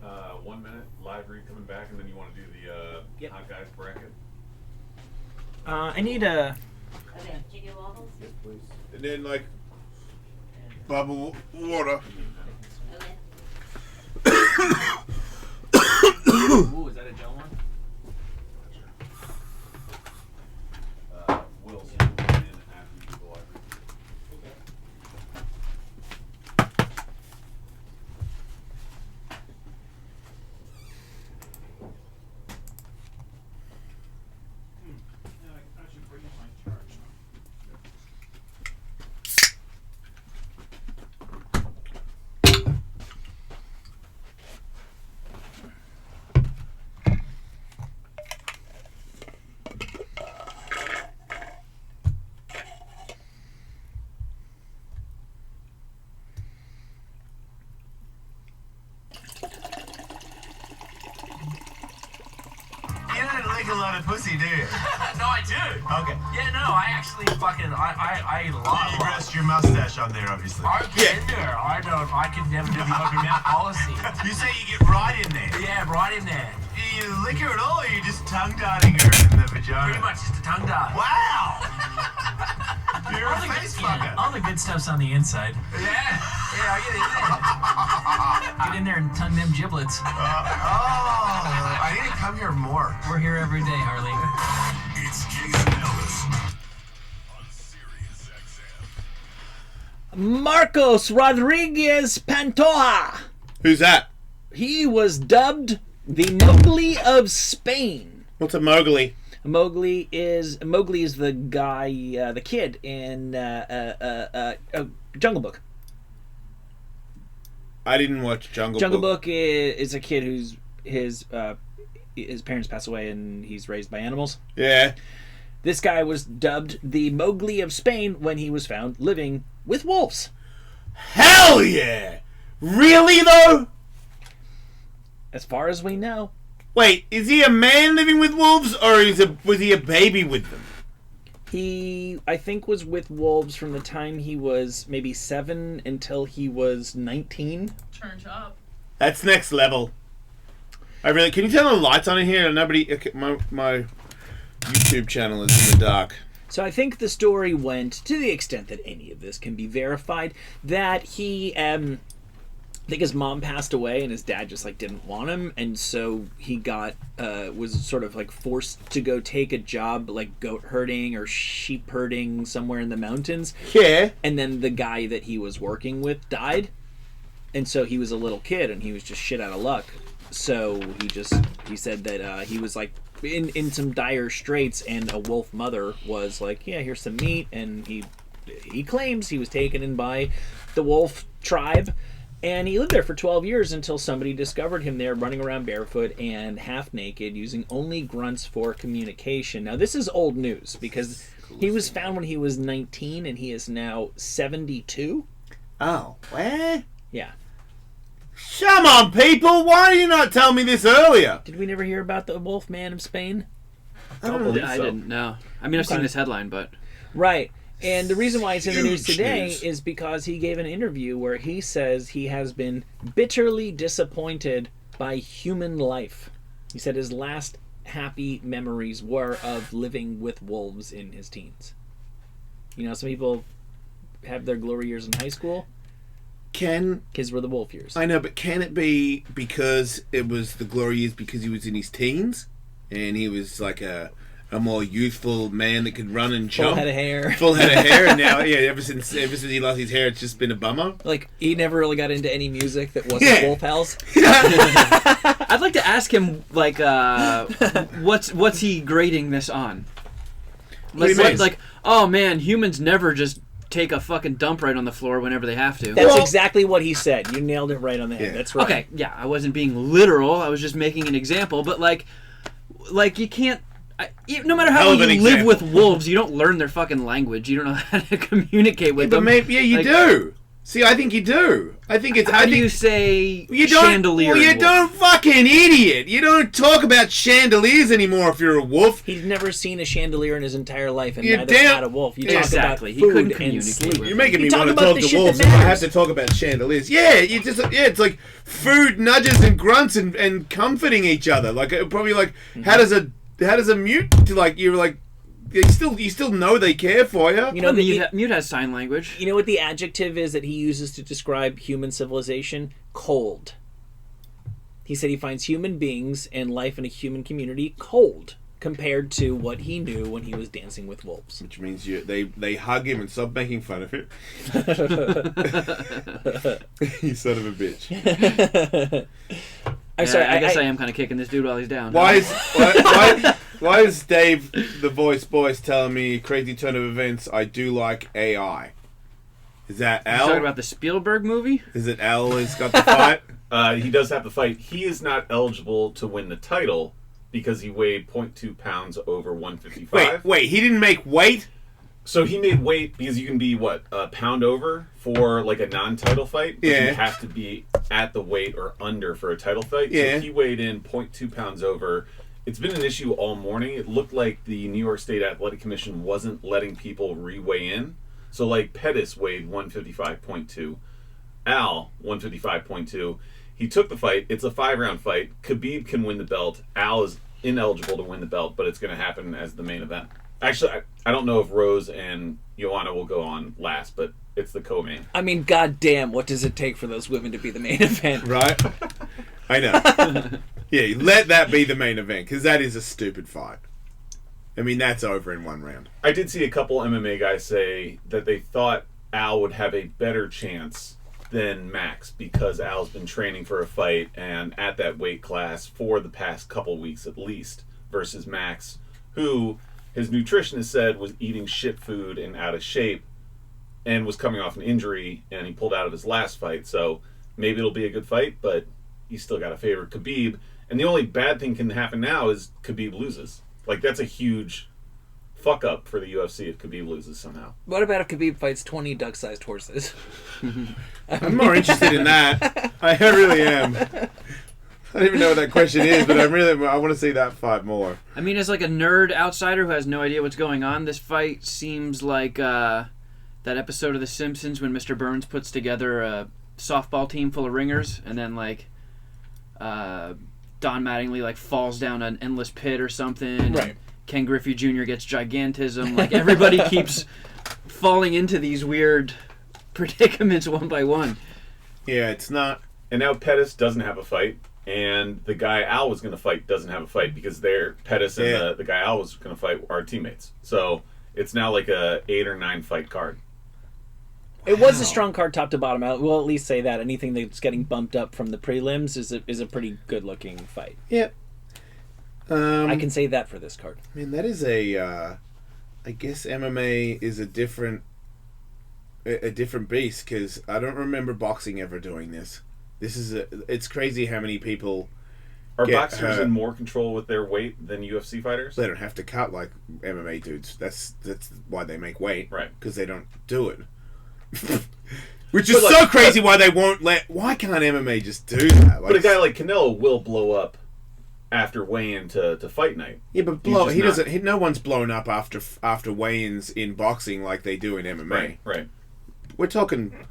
card. 1 minute live read coming back, and then you want to do the Yep. hot guys bracket. I need a. Okay, chicken waffles? Yes, please. And then like bubble water. Okay. Ooh, is that a gel one? Will's in after you do the live read. Yeah, I should bring in my charge. You don't lick a lot of pussy, do you? No, I do. Okay. Yeah, no, I actually fucking, I eat a lot. You rest your mustache on there, obviously. I get in there. I could never do the open mouth policy. You say you get right in there. Yeah, right in there. Do you lick her at all, or are you just tongue-darting her in the vagina? Pretty much just a tongue dart. Wow! You're a face fucker. All the good stuff's on the inside. Yeah. Yeah, I get in there. Get in there and tongue them giblets. I need to come here more. We're here every day, Harley. It's Jason Ellis on Sirius XM. Marcos Rodriguez Pantoja. Who's that? He was dubbed the Mowgli of Spain. What's a Mowgli? Mowgli is the guy, the kid in Jungle Book. I didn't watch Jungle Jungle Book. Book is a kid whose his parents pass away and he's raised by animals. Yeah. This guy was dubbed the Mowgli of Spain when he was found living with wolves. Hell yeah! Really though? As far as we know. Wait, is he a man living with wolves, or was he a baby with them? He, I think, was with wolves from the time he was maybe 7 until he was 19. Turns up. That's next level. I really. Can you turn the lights on in here? Nobody. Okay, my YouTube channel is in the dark. So I think the story went, to the extent that any of this can be verified, that he, I think his mom passed away and his dad just like didn't want him, and so he got was sort of like forced to go take a job like goat herding or sheep herding somewhere in the mountains. Yeah. And then the guy that he was working with died, and so he was a little kid and he was just shit out of luck. So he said that he was like in some dire straits, and a wolf mother was like, yeah, here's some meat, and he claims he was taken in by the wolf tribe. And he lived there for 12 years until somebody discovered him there running around barefoot and half naked, using only grunts for communication. Now, this is old news because he was found when he was 19 and he is now 72. Oh, where? Yeah. Come on, people! Why did you not tell me this earlier? Did we never hear about the Wolf Man of Spain? I didn't know. I mean, I've seen this headline, but... Right. And the reason why it's in the news today is because he gave an interview where he says he has been bitterly disappointed by human life. He said his last happy memories were of living with wolves in his teens. You know, some people have their glory years in high school. Kids were the wolf years. I know, but can it be because it was the glory years because he was in his teens and he was like a more youthful man that could run and jump? Full head of hair. Full head of hair, and now, yeah, ever since he lost his hair, it's just been a bummer. Like, he never really got into any music that wasn't Wolf House. I'd like to ask him, like, what's he grading this on? Like, oh man, humans never just take a fucking dump right on the floor whenever they have to. That's exactly what he said. You nailed it right on the head. That's right. Okay, yeah, I wasn't being literal. I was just making an example. But like you can't. No matter how long you live with wolves, you don't learn their fucking language. You don't know how to communicate with them. But maybe, you do. See, I think you do. I think it's. How do you say chandelier? Well, you don't fucking idiot. You don't talk about chandeliers anymore if you're a wolf. He's never seen a chandelier in his entire life, and neither had a wolf. You talk about food he couldn't and communicate sleep. with You're making me want to talk to wolves if I have to talk about chandeliers. Yeah, it's like food nudges and grunts and comforting each other. Like probably like how does a mute like you're like. You still know they care for you. You know, mute has sign language. You know what the adjective is that he uses to describe human civilization? Cold. He said he finds human beings and life in a human community cold compared to what he knew when he was dancing with wolves. Which means they hug him and stop making fun of him. You son of a bitch. I'm sorry. I guess I am kind of kicking this dude while he's down. Why is Dave the voice telling me crazy turn of events? I do like AI. Is that Al? You talking about the Spielberg movie? Is it Al has got the fight? He does have the fight. He is not eligible to win the title because he weighed 0.2 pounds over 155. Wait, he didn't make weight? So he made weight because you can be, a pound over for, like, a non-title fight? But you have to be at the weight or under for a title fight. Yeah. So he weighed in 0.2 pounds over. It's been an issue all morning. It looked like the New York State Athletic Commission wasn't letting people re-weigh in. So, like, Pettis weighed 155.2. Al, 155.2. He took the fight. It's a 5-round fight. Khabib can win the belt. Al is ineligible to win the belt, but it's going to happen as the main event. Actually, I don't know if Rose and Joanna will go on last, but it's the co-main. I mean, goddamn, what does it take for those women to be the main event? Right? I know. Yeah, let that be the main event, because that is a stupid fight. I mean, that's over in 1 round. I did see a couple MMA guys say that they thought Al would have a better chance than Max because Al's been training for a fight and at that weight class for the past couple weeks at least, versus Max, who his nutritionist said was eating shit food and out of shape and was coming off an injury, and he pulled out of his last fight. So maybe it'll be a good fight, but you still got to favor Khabib. And the only bad thing can happen now is Khabib loses. Like, that's a huge fuck up for the UFC if Khabib loses somehow. What about if Khabib fights 20 duck-sized horses? I'm more interested in that. I really am. I don't even know what that question is, but I want to see that fight more. I mean, as like a nerd outsider who has no idea what's going on, this fight seems like that episode of The Simpsons when Mr. Burns puts together a softball team full of ringers, and then like Don Mattingly like falls down an endless pit or something. Right. Ken Griffey Jr. gets gigantism. Like everybody keeps falling into these weird predicaments one by one. Yeah, it's not. And now Pettis doesn't have a fight, and the guy Al was going to fight doesn't have a fight because Pettis and the guy Al was going to fight are teammates. So it's now like a 8 or 9 fight card. It was a strong card top to bottom. We'll at least say that. Anything that's getting bumped up from the prelims is a pretty good looking fight. Yep. I can say that for this card. I mean, that is I guess MMA is a different beast, because I don't remember boxing ever doing this. It's crazy how many people are boxers in more control with their weight than UFC fighters. They don't have to cut like MMA dudes. That's why they make weight, right? Because they don't do it. Which is so crazy. Why they won't let? Why can't MMA just do that? But a guy like Canelo will blow up after weigh-in to fight night. Yeah, but he doesn't. No one's blown up after weigh-ins in boxing like they do in MMA. Right. We're talking.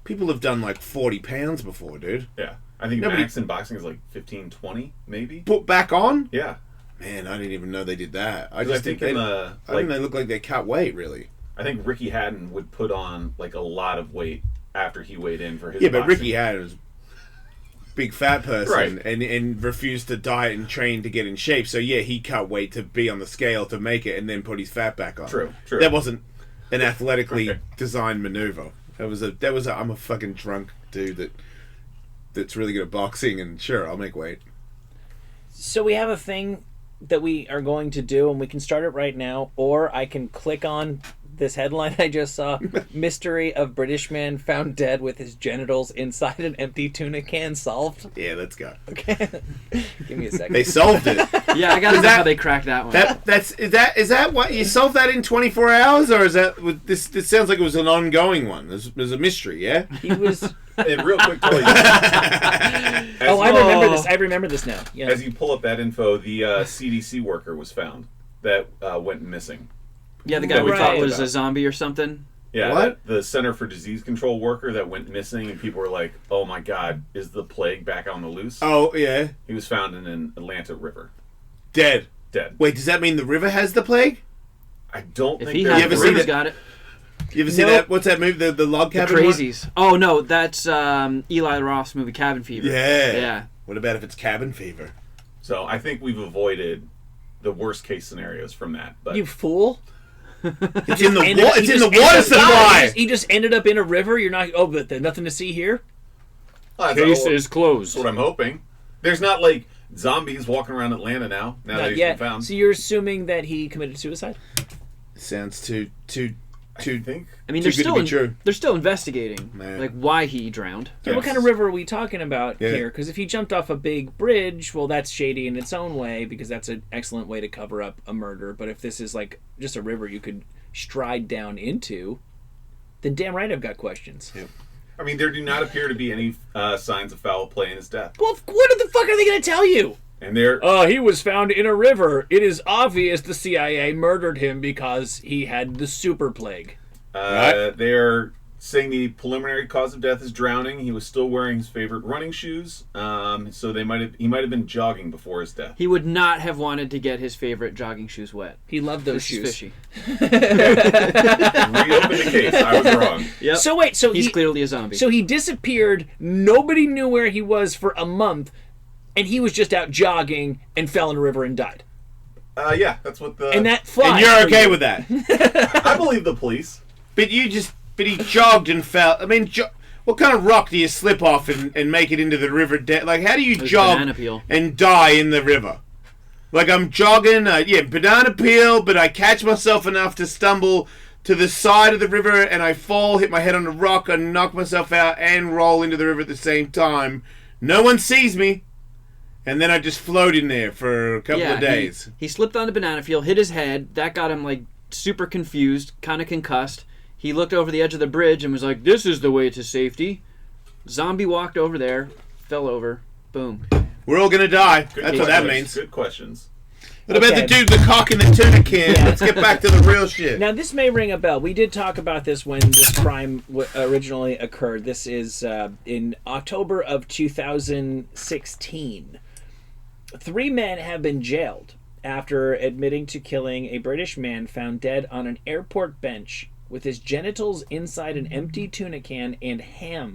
People have done like 40 pounds before, dude. Yeah, I think max in boxing is like 15, 20, maybe. Put back on? Yeah. Man, I didn't even know they did that. I think they look like they cut weight, really. I think Ricky Hatton would put on like a lot of weight after he weighed in for his. Yeah, but boxing. Ricky Hatton was a big fat person, right. and refused to diet and train to get in shape. So yeah, he cut weight to be on the scale to make it, and then put his fat back on. True. That wasn't an athletically designed maneuver. That was a I'm a fucking drunk dude that's really good at boxing, and sure, I'll make weight. So we have a thing that we are going to do, and we can start it right now, or I can click on this headline I just saw. Mystery of British man found dead with his genitals inside an empty tuna can solved. Yeah, let's go. Okay. Give me a second. They solved it. Yeah, I gotta know how they cracked that one. Is that what you solved that in 24 hours, or is that this sounds like it was an ongoing one? There's a mystery, yeah? He was real quick, Tully. I remember this now. Yeah. As you pull up that info, the CDC worker was found that went missing. Yeah, the guy we thought was a zombie or something. Yeah, what? The Center for Disease Control worker that went missing, and people were like, "Oh my God, is the plague back on the loose?" Oh yeah. He was found in an Atlanta river. Dead. Wait, does that mean the river has the plague? I don't think. If he has, the river's got it. You ever see that? What's that movie? The log cabin. The Crazies. One? Oh no, that's Eli Roth's movie Cabin Fever. Yeah. What about if it's cabin fever? So I think we've avoided the worst case scenarios from that. But you fool. It's in the water supply. He just ended up in a river. You're not. Oh, but there's nothing to see here. Case is closed. That's what I'm hoping. There's not like zombies walking around Atlanta now. Now that he's been found. So you're assuming that he committed suicide? Sounds too. I think. I mean, they're still investigating, like why he drowned. Yeah, what kind of river are we talking about here? Because if he jumped off a big bridge, well, that's shady in its own way, because that's an excellent way to cover up a murder. But if this is like just a river you could stride down into, then damn right I've got questions. Yeah. I mean, there do not appear to be any signs of foul play in his death. Well, what the fuck are they going to tell you? And they're he was found in a river. It is obvious the CIA murdered him because he had the super plague. They're saying the preliminary cause of death is drowning. He was still wearing his favorite running shoes, so he might have been jogging before his death. He would not have wanted to get his favorite jogging shoes wet. He loved those shoes. Fishy. Reopen the case. I was wrong. Yep. So wait, he's clearly a zombie. So he disappeared. Nobody knew where he was for a month. And he was just out jogging and fell in a river and died. Yeah, that's what the... And that flies. And you're okay with that? I believe the police. But he jogged and fell. I mean, what kind of rock do you slip off and make it into the river? Like, how do you jog and die in the river? Like, I'm jogging, banana peel, but I catch myself enough to stumble to the side of the river, and I fall, hit my head on a rock, and knock myself out, and roll into the river at the same time. No one sees me. And then I just float in there for a couple of days. He slipped on the banana peel, hit his head. That got him, like, super confused, kind of concussed. He looked over the edge of the bridge and was like, this is the way to safety. Zombie walked over there, fell over, boom. We're all gonna die. Good That's what that questions. means. Good questions. What about the dude, the cock in the tuna can? Let's get back to the real shit. Now, this may ring a bell. We did talk about this when this crime originally occurred. This is in October of 2016. 3 men have been jailed after admitting to killing a British man found dead on an airport bench with his genitals inside an empty tuna can and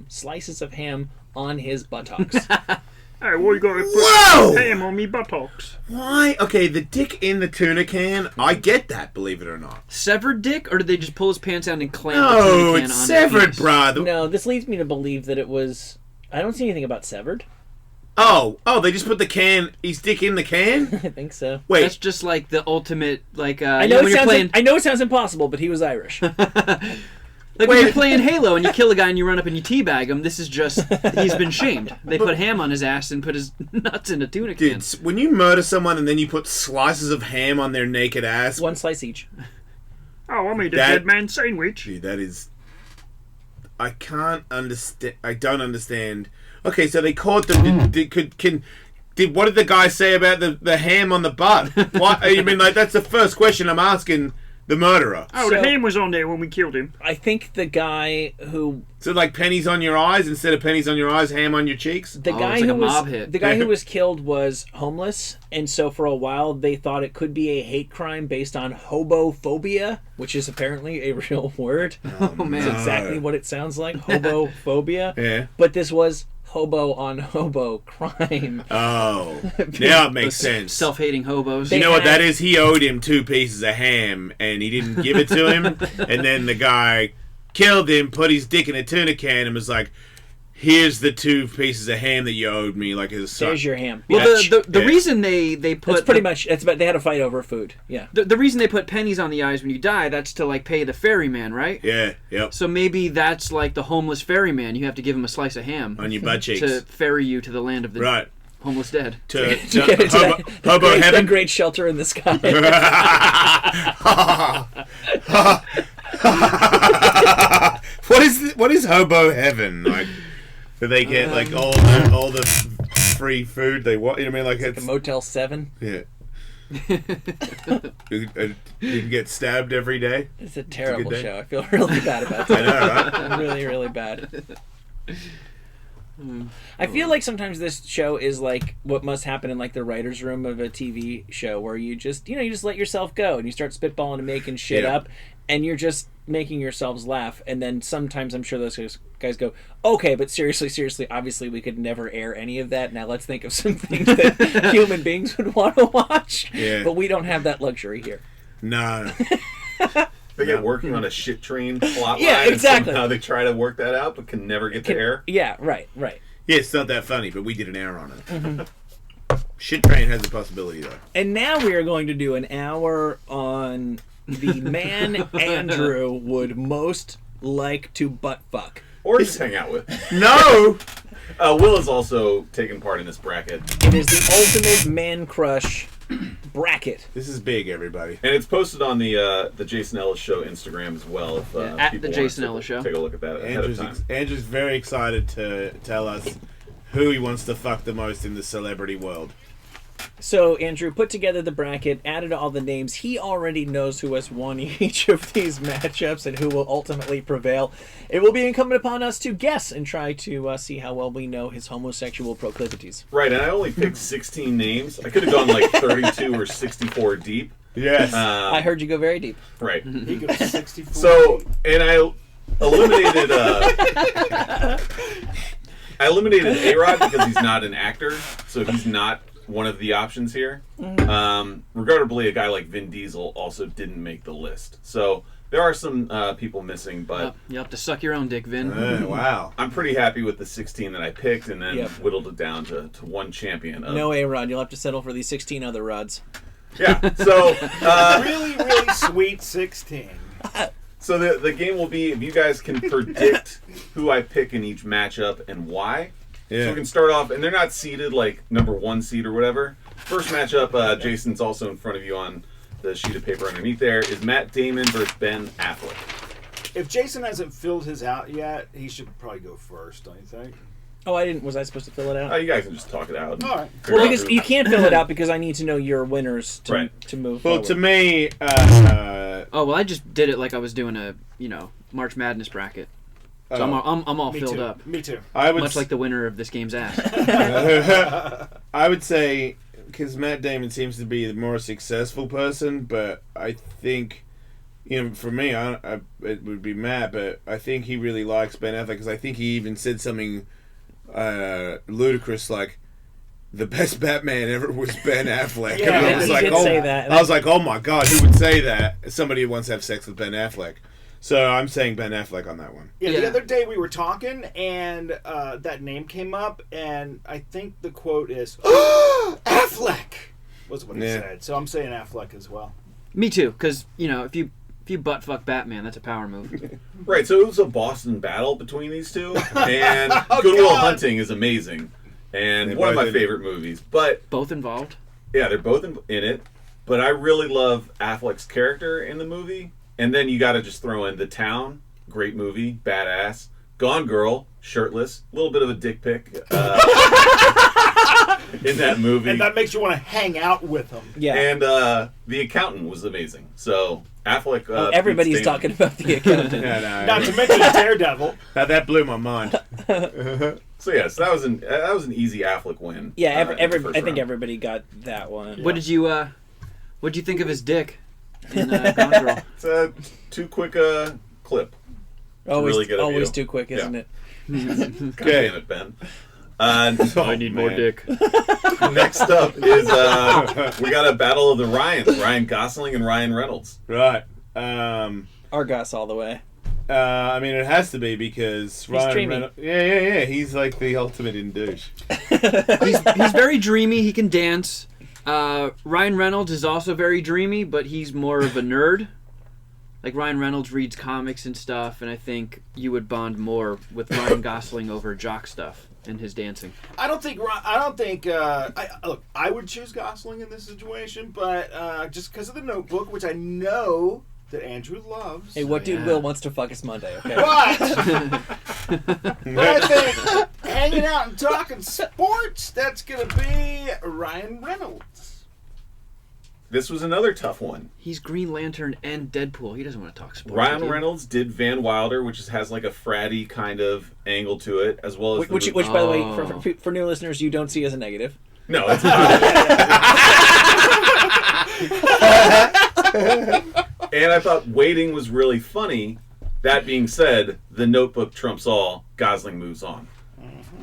slices of ham on his buttocks. Hey, why you gotta Whoa! put ham on me buttocks? Why? Okay, the dick in the tuna can, I get that, believe it or not. Severed dick, or did they just pull his pants down and clamp the No, tuna can it's on severed, his brother. No, this leads me to believe that it was... I don't see anything about severed. Oh, they just put his dick in the can? I think so. Wait. That's just like the ultimate, like, I know, I know it sounds impossible, but he was Irish. Like when you're playing Halo and you kill a guy and you run up and you teabag him, this is just, he's been shamed. They put ham on his ass and put his nuts in a tuna can. Dude, when you murder someone and then you put slices of ham on their naked ass... 1 slice each. Oh, I made a dead man sandwich. Dude, that is... I can't understand... I don't understand... Okay, so they caught them... what did the guy say about the ham on the butt? What? I mean, like, that's the first question I'm asking the murderer. Oh, the ham was on there when we killed him. I think the guy who... So, like, pennies on your eyes instead of pennies on your eyes, ham on your cheeks? The guy who was killed was homeless, and so for a while they thought it could be a hate crime based on hobophobia, which is apparently a real word. Oh, man. It's exactly what it sounds like, hobophobia. Yeah. But this was hobo on hobo crime. Oh, now it makes sense. Self-hating hobos. You know what that is? He owed him 2 pieces of ham, and he didn't give it to him. And then the guy killed him, put his dick in a tuna can, and was like, "Here's the 2 pieces of ham that you owed me." Like, there's your ham. Well, the reason they put... It's pretty much... It's about, they had a fight over food. Yeah. The reason they put pennies on the eyes when you die, that's to, like, pay the ferryman, right? Yeah, yep. So maybe that's like the homeless ferryman. You have to give him a slice of ham. On your butt cheeks. To ferry you to the land of the homeless dead. To get into hobo heaven? That great shelter in the sky. What is hobo heaven? Like, do they get like all the free food they want? You know what I mean? Like, it's a Motel 7. Yeah. You can get stabbed every day. It's a terrible show. I feel really bad about that. I know, right? Really, really bad. I feel like sometimes this show is like what must happen in like the writer's room of a TV show, where you just let yourself go and you start spitballing and making shit up, and you're just making yourselves laugh. And then sometimes I'm sure those guys go, okay, but seriously, obviously we could never air any of that. Now let's think of some things that human beings would want to watch. Yeah. But we don't have that luxury here. No. They get working on a shit train plot line. Yeah, exactly. And somehow they try to work that out, but can never get to air. Yeah, right. Yeah, it's not that funny, but we did an hour on it. Shit train has a possibility, though. And now we are going to do an hour on the man Andrew would most like to butt fuck. Or just hang out with. No! Will is also taking part in this bracket. It is the ultimate man crush bracket. This is big, everybody. And it's posted on the Jason Ellis Show Instagram as well. If, at people the want Jason to Ellis Show. Take a look at that ahead of time. Andrew's very excited to tell us who he wants to fuck the most in the celebrity world. So Andrew put together the bracket, added all the names. He already knows who has won each of these matchups and who will ultimately prevail. It will be incumbent upon us to guess and try to see how well we know his homosexual proclivities. Right, and I only picked 16 names. I could have gone like 32 or 64 deep. Yes. I heard you go very deep. Right. He goes 64. So, and I eliminated A-Rod because he's not an actor, so he's not one of the options here. Regrettably, a guy like Vin Diesel also didn't make the list. So there are some people missing, but you'll have to suck your own dick, Vin. Wow. I'm pretty happy with the 16 that I picked, and then whittled it down to one champion. No A-Rod. You'll have to settle for these 16 other rods. Yeah. So really, really sweet 16. So the game will be, if you guys can predict who I pick in each matchup and why. Yeah. So we can start off, and they're not seeded like number 1 seed or whatever. First matchup, Jason's also in front of you on the sheet of paper underneath there, is Matt Damon versus Ben Affleck. If Jason hasn't filled his out yet, he should probably go first, don't you think? Oh, I didn't. Was I supposed to fill it out? Oh, you guys can just talk it out. All right. Well, because you can't fill it out because I need to know your winners to, Right. to move Well, forward. to me, Oh well, I just did it like I was doing a March Madness bracket. So I'm all Me filled too. up. Me too. I would Much like the winner of this game's ass. I would say because Matt Damon seems to be the more successful person, but I think, for me, it would be Matt. But I think he really likes Ben Affleck because I think he even said something ludicrous like, "The best Batman ever was Ben Affleck." Yeah, and I was he like, did "Oh," say that. I was like, "Oh my God, who would say that?" Somebody who wants to have sex with Ben Affleck. So I'm saying Ben Affleck on that one. Yeah, the Yeah. other day we were talking, and that name came up, and I think the quote is, Affleck! Was what he Yeah. said. So I'm saying Affleck as well. Me too, because if you butt fuck Batman, that's a power move. Right, so it was a Boston battle between these two, and Good Will Hunting is amazing, and They're one of both my in- favorite movies. But Both involved. yeah, they're both in it. But I really love Affleck's character in the movie, and then you got to just throw in The Town, great movie, badass. Gone Girl, shirtless, a little bit of a dick pic in that movie. And that makes you want to hang out with him. Yeah. And The Accountant was amazing. So Affleck. Everybody's beats Damon. talking about The Accountant. Not to mention Daredevil. Now that blew my mind. So yes, that was an easy Affleck win. Yeah, in the first I think round. everybody got that one. What did you think of his dick in Gone Girl? It's a too quick clip. Always, really get a always view. too quick, isn't Yeah. it? God damn it, Ben. I need more dick. Next up is we got a battle of the Ryans: Ryan Gosling and Ryan Reynolds. Right. Argos all the way. I mean, it has to be because Ryan dreamy. Reynolds. Yeah. He's like the ultimate in douche. He's very dreamy. He can dance. Ryan Reynolds is also very dreamy, but he's more of a nerd. Like Ryan Reynolds reads comics and stuff, and I think you would bond more with Ryan Gosling over jock stuff and his dancing. I don't think. Look, I would choose Gosling in this situation, but just because of the Notebook, which I know that Andrew loves. Hey, what dude Will wants to fuck us Monday? Okay. But I think hanging out and talking sports, that's gonna be Ryan Reynolds. This was another tough one. He's Green Lantern and Deadpool. He doesn't want to talk sports. Ryan with you. Reynolds did Van Wilder, which has like a fratty kind of angle to it, as well as Which, by the way, for new listeners, you don't see as a negative. No, it's not. And I thought Waiting was really funny. That being said, The Notebook trumps all. Gosling moves on.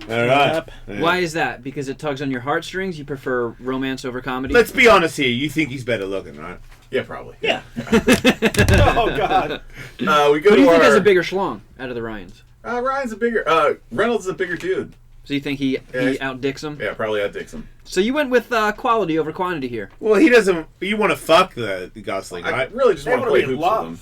All right. Why is that? Because it tugs on your heartstrings? You prefer romance over comedy? Let's be honest here. You think he's better looking, right? Yeah, probably. Yeah. Oh God. We go Who do to you think our, has a bigger schlong out of the Ryans? Ryan's a bigger. Reynolds is a bigger dude. So you think he outdicks him? Yeah, probably outdicks him. So you went with quality over quantity here. Well, he doesn't. You want to fuck the Gosling, I right? really just They want to wanna play be in hoops with love. him.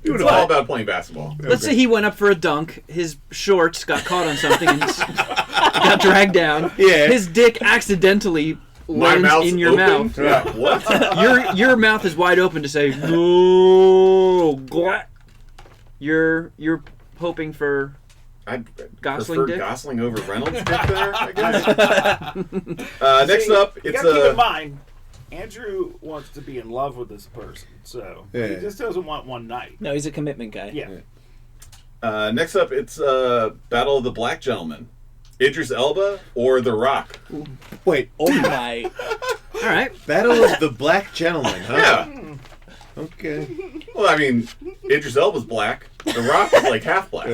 It's all about playing basketball. Let's say he went up for a dunk. His shorts got caught on something and got dragged down. Yeah. His dick accidentally My lands mouth's in your open? mouth. Yeah, what? Your mouth is wide open to say no. Glah. You're hoping for I Gosling prefer dick? Gosling over Reynolds dick there, I guess. Next See, up, you it's gotta keep in mind, Andrew wants to be in love with this person, so he Yeah. just doesn't want one night. No, he's a commitment guy. Yeah. next up, it's Battle of the Black Gentlemen. Idris Elba or The Rock? Wait. Oh my. all right. Battle of the Black Gentlemen, huh? Yeah. Okay. Well, I mean, Idris Elba's black. The Rock is like half black.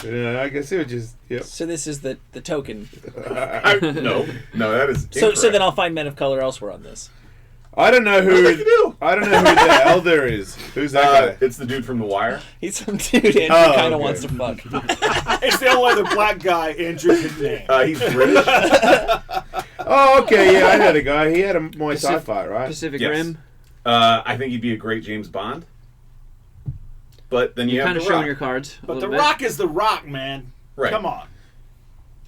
Yeah, I guess it would just. Yep. So this is the token. No, that is So incorrect. then I'll find men of color elsewhere on this. I don't know who. think you do. I don't know who the elder is. Who's that guy? It's the dude from The Wire. He's some dude Andrew Oh, kind of okay. wants to fuck. It's the only other black guy Andrew can name. He's British. Oh, okay. Yeah, I know the guy. He had a Muay Thai fight, right? Pacific Yes. Rim. I think he'd be a great James Bond. But then you You're have kind of The showing Rock. your cards. a But The little bit. Rock is The Rock, man. Right. Come on.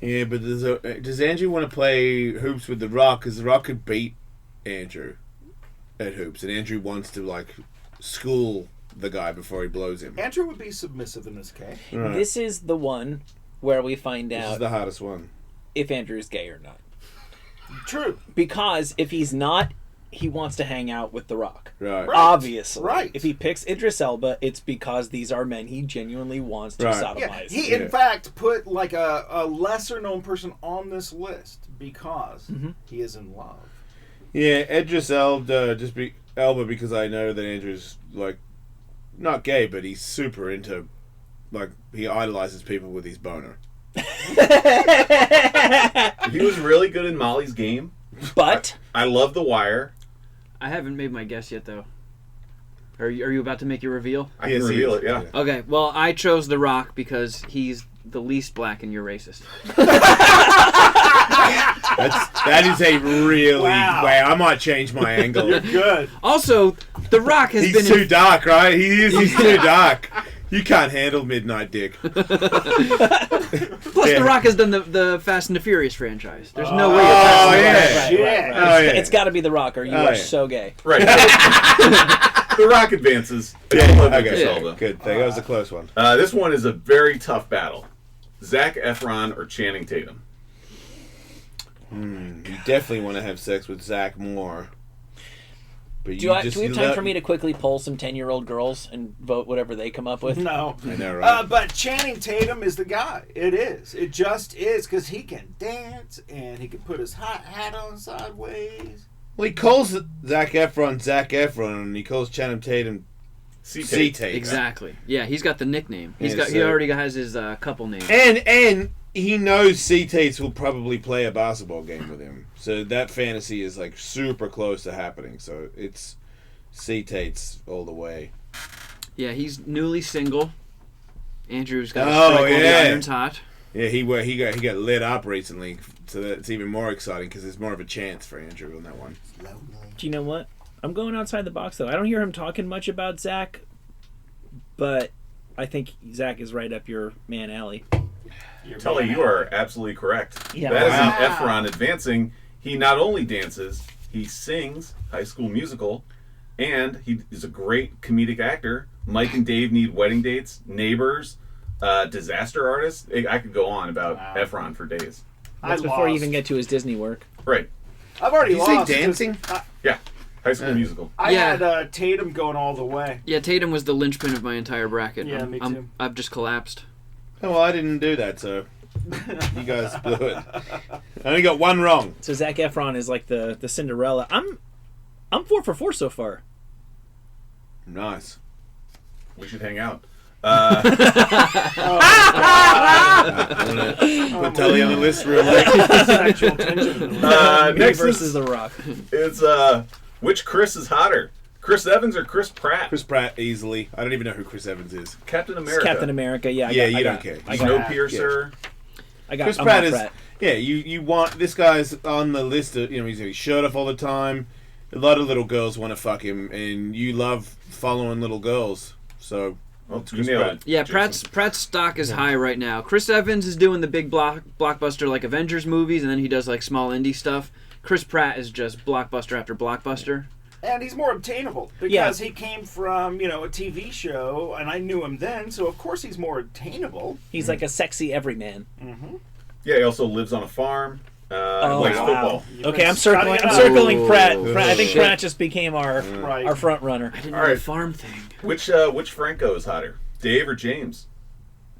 Yeah, but does Andrew want to play hoops with The Rock? Because The Rock could beat Andrew at hoops, and Andrew wants to like school the guy before he blows him. Andrew would be submissive in this case. Right. This is the one where we find This is out the hardest one. if Andrew's gay or not. True. Because if he's not, he wants to hang out with The Rock. Right. Obviously. Right. If he picks Idris Elba, it's because these are men he genuinely wants to sodomize. He, in fact, put like a lesser-known person on this list because he is in love. Yeah, Idris Elba, Elba because I know that Andrew's like not gay, but he's super into like he idolizes people with his boner. He was really good in Molly's Game. But I love The Wire. I haven't made my guess yet, though. Are you about to make your reveal? I can reveal it, yeah. Okay, well, I chose The Rock because he's the least black and you're racist. That is a really wow. I might change my angle. You're good. Also, The Rock has been. He's too dark, right? He's too dark. You can't handle Midnight Dick. Plus, The Rock has done the Fast and the Furious franchise. There's no way. Right. It's got to be The Rock, or you are so gay. Right. The Rock advances. Okay, good. That was a close one. This one is a very tough battle. Zac Efron or Channing Tatum? You definitely want to have sex with Zach more. But do we have time for me to quickly poll some 10-year-old girls and vote whatever they come up with? No. I know, right? But Channing Tatum is the guy. It is. It just is, because he can dance, and he can put his hot hat on sideways. Well, he calls Zac Efron, and he calls Channing Tatum C-Tape. Exactly. Yeah, he's got the nickname. He already has his couple name. And he knows C-Tates will probably play a basketball game with him. So that fantasy is like super close to happening. So it's C-Tates all the way. Yeah, he's newly single. Andrew's got a strike while the iron's hot. Yeah, he got lit up recently, so that's even more exciting because there's more of a chance for Andrew on that one. Do you know what? I'm going outside the box, though. I don't hear him talking much about Zach, but I think Zach is right up your man alley. Tully, you are absolutely correct. Yeah. That is an Efron advancing. He not only dances, he sings High School Musical, and he is a great comedic actor. Mike and Dave Need Wedding Dates, Neighbors, Disaster Artist. I could go on about Efron for days. That's before you even get to his Disney work. Right. I've already Did you lost. say dancing? Yeah. High School Musical. I had Tatum going all the way. Yeah, Tatum was the linchpin of my entire bracket. Yeah, me too. I've just collapsed. Oh, well, I didn't do that, so you guys blew it. I only got one wrong. So Zac Efron is like the Cinderella. I'm 4 for 4 so far. Nice. We should hang out. Put Tully on the list real Sexual tension. Next versus The Rock. It's which Chris is hotter? Chris Evans or Chris Pratt? Chris Pratt, easily. I don't even know who Chris Evans is. Captain It's America. Captain America, yeah. You don't care. Snowpiercer. Chris Pratt is. Yeah, you want this guy's on the list of he's shirt off all the time. A lot of little girls want to fuck him, and you love following little girls. So, you nailed it. Yeah, Pratt's stock is high right now. Chris Evans is doing the big blockbuster like Avengers movies, and then he does like small indie stuff. Chris Pratt is just blockbuster after blockbuster. And he's more obtainable because he came from, a TV show, and I knew him then, so of course he's more obtainable. He's like a sexy everyman. Mm-hmm. Yeah, he also lives on a farm. Plays football. Okay, I'm circling Pratt. I think Pratt just became our front runner. I didn't know the farm thing. Which Franco is hotter, Dave or James?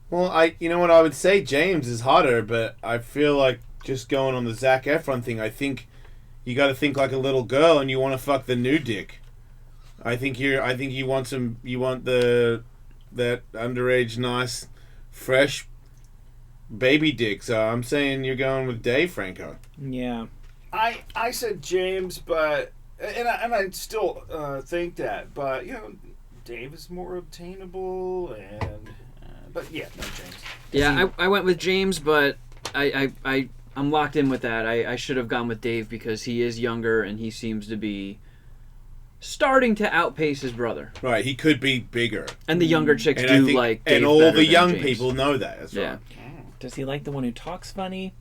Well, you know what, I would say James is hotter, but I feel like just going on the Zac Efron thing, I think you got to think like a little girl, and you want to fuck the new dick. I think you want that underage, nice, fresh baby dick. So I'm saying you're going with Dave Franco. Yeah. I said James, but I still think that, but Dave is more obtainable, and but yeah, no James. Yeah, I went with James, but I'm locked in with that. I should have gone with Dave because he is younger and he seems to be starting to outpace his brother. Right, he could be bigger. And the younger chicks like Dave and all better the than young James. people know that. That's right. Does he like the one who talks funny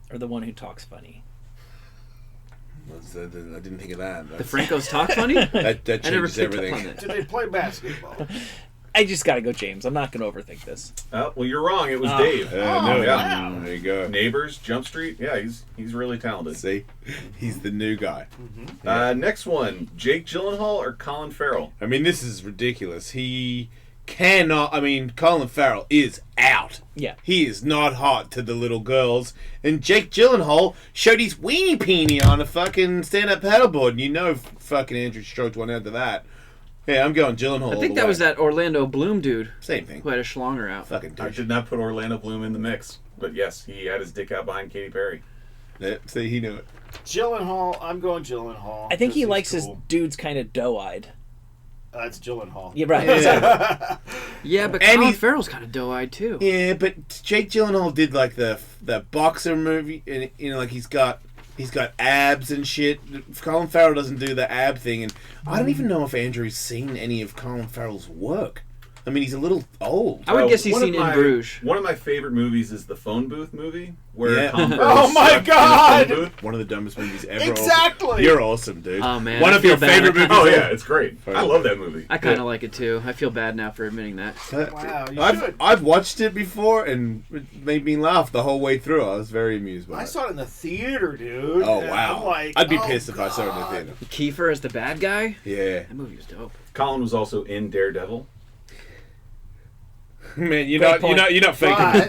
or the one who talks funny? I didn't think of that. The Francos talk funny? That changes everything. Do they play basketball? I just gotta go James. I'm not gonna overthink this. Well, you're wrong. It was Dave. No, Yeah. There you go. Neighbors, Jump Street. Yeah, he's really talented. See, he's the new guy. Next one, Jake Gyllenhaal or Colin Farrell? I mean, this is ridiculous. He cannot. I mean, Colin Farrell is out. Yeah. He is not hot to the little girls. And Jake Gyllenhaal showed his weenie peenie on a fucking stand-up paddleboard. And you know, fucking Andrew stroked one out to that. Yeah, I'm going Gyllenhaal. I think that was that Orlando Bloom dude. Same thing. Who had a schlonger out. Fucking I douche. did not put Orlando Bloom in the mix, but yes, he had his dick out behind Katy Perry. Yeah, see, he knew it. Gyllenhaal. I'm going Gyllenhaal. I think he 'cause likes he's his cool. dudes kind of doe-eyed. That's Gyllenhaal. Yeah, right. Yeah. Yeah, but And Colin he- Farrell's kind of doe-eyed too. Yeah, but Jake Gyllenhaal did like the boxer movie, and you know, like he's got abs and shit. Colin Farrell doesn't do the ab thing, and I don't even know if Andrew's seen any of Colin Farrell's work. I mean, he's a little old. I would guess he's One of seen In my- Bruges. One of my favorite movies is the Phone Booth movie, where Yeah. Colin Farrell Oh my slept in the God! phone booth. One of the dumbest movies ever. Exactly! You're awesome, dude. Oh, man, One I of your feel bad. favorite movies. Oh ever. yeah, it's great. I love that movie. I kind of like it too. I feel bad now for admitting that. Wow, you should. I've watched it before, and it made me laugh the whole way through. I was very amused by I it. saw it in the theater, dude. Oh and wow! I'm like, I'd be oh, pissed if I saw it in the God. theater. Kiefer as the bad guy? Yeah, That movie was dope. Colin was also in Daredevil. man, you're Great not faking.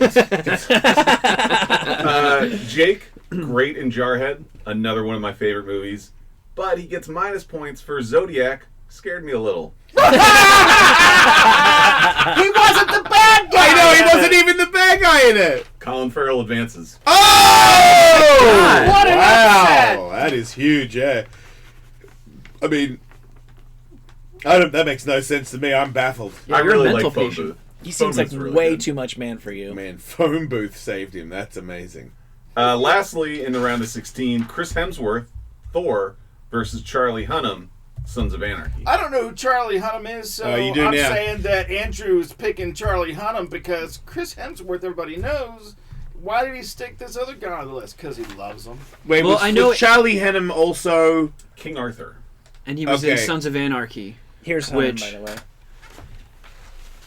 But Jake, great in Jarhead, another one of my favorite movies. But he gets minus points for Zodiac. Scared me a little. he wasn't the bad guy. I know he wasn't even the bad guy in it. Colin Farrell advances. Oh! What an upset! Wow, that is huge. Yeah, I mean, that makes no sense to me. I'm baffled. Yeah, I you're a really mental like Phone patient. Booth. He seems Phone like Booth's really way good. too much man for you. Man, phone booth saved him. That's amazing. Lastly, in the round of 16, Chris Hemsworth, Thor, versus Charlie Hunnam, Sons of Anarchy. I don't know who Charlie Hunnam is, so You do I'm now. saying that Andrew's picking Charlie Hunnam because Chris Hemsworth, everybody knows. Why did he stick this other guy on the list? Because he loves him. Wait, Well, was, I know was Charlie Hunnam also? King Arthur. And he was in Okay. Sons of Anarchy. Here's Hunnam, Which- by the way.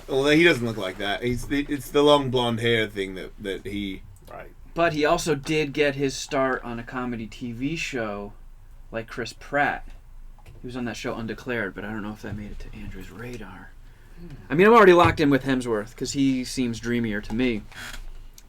Well, he doesn't look like that. It's the long blonde hair thing that he. Right. But he also did get his start on a comedy TV show like Chris Pratt. He was on that show Undeclared, but I don't know if that made it to Andrew's radar. I mean, I'm already locked in with Hemsworth because he seems dreamier to me.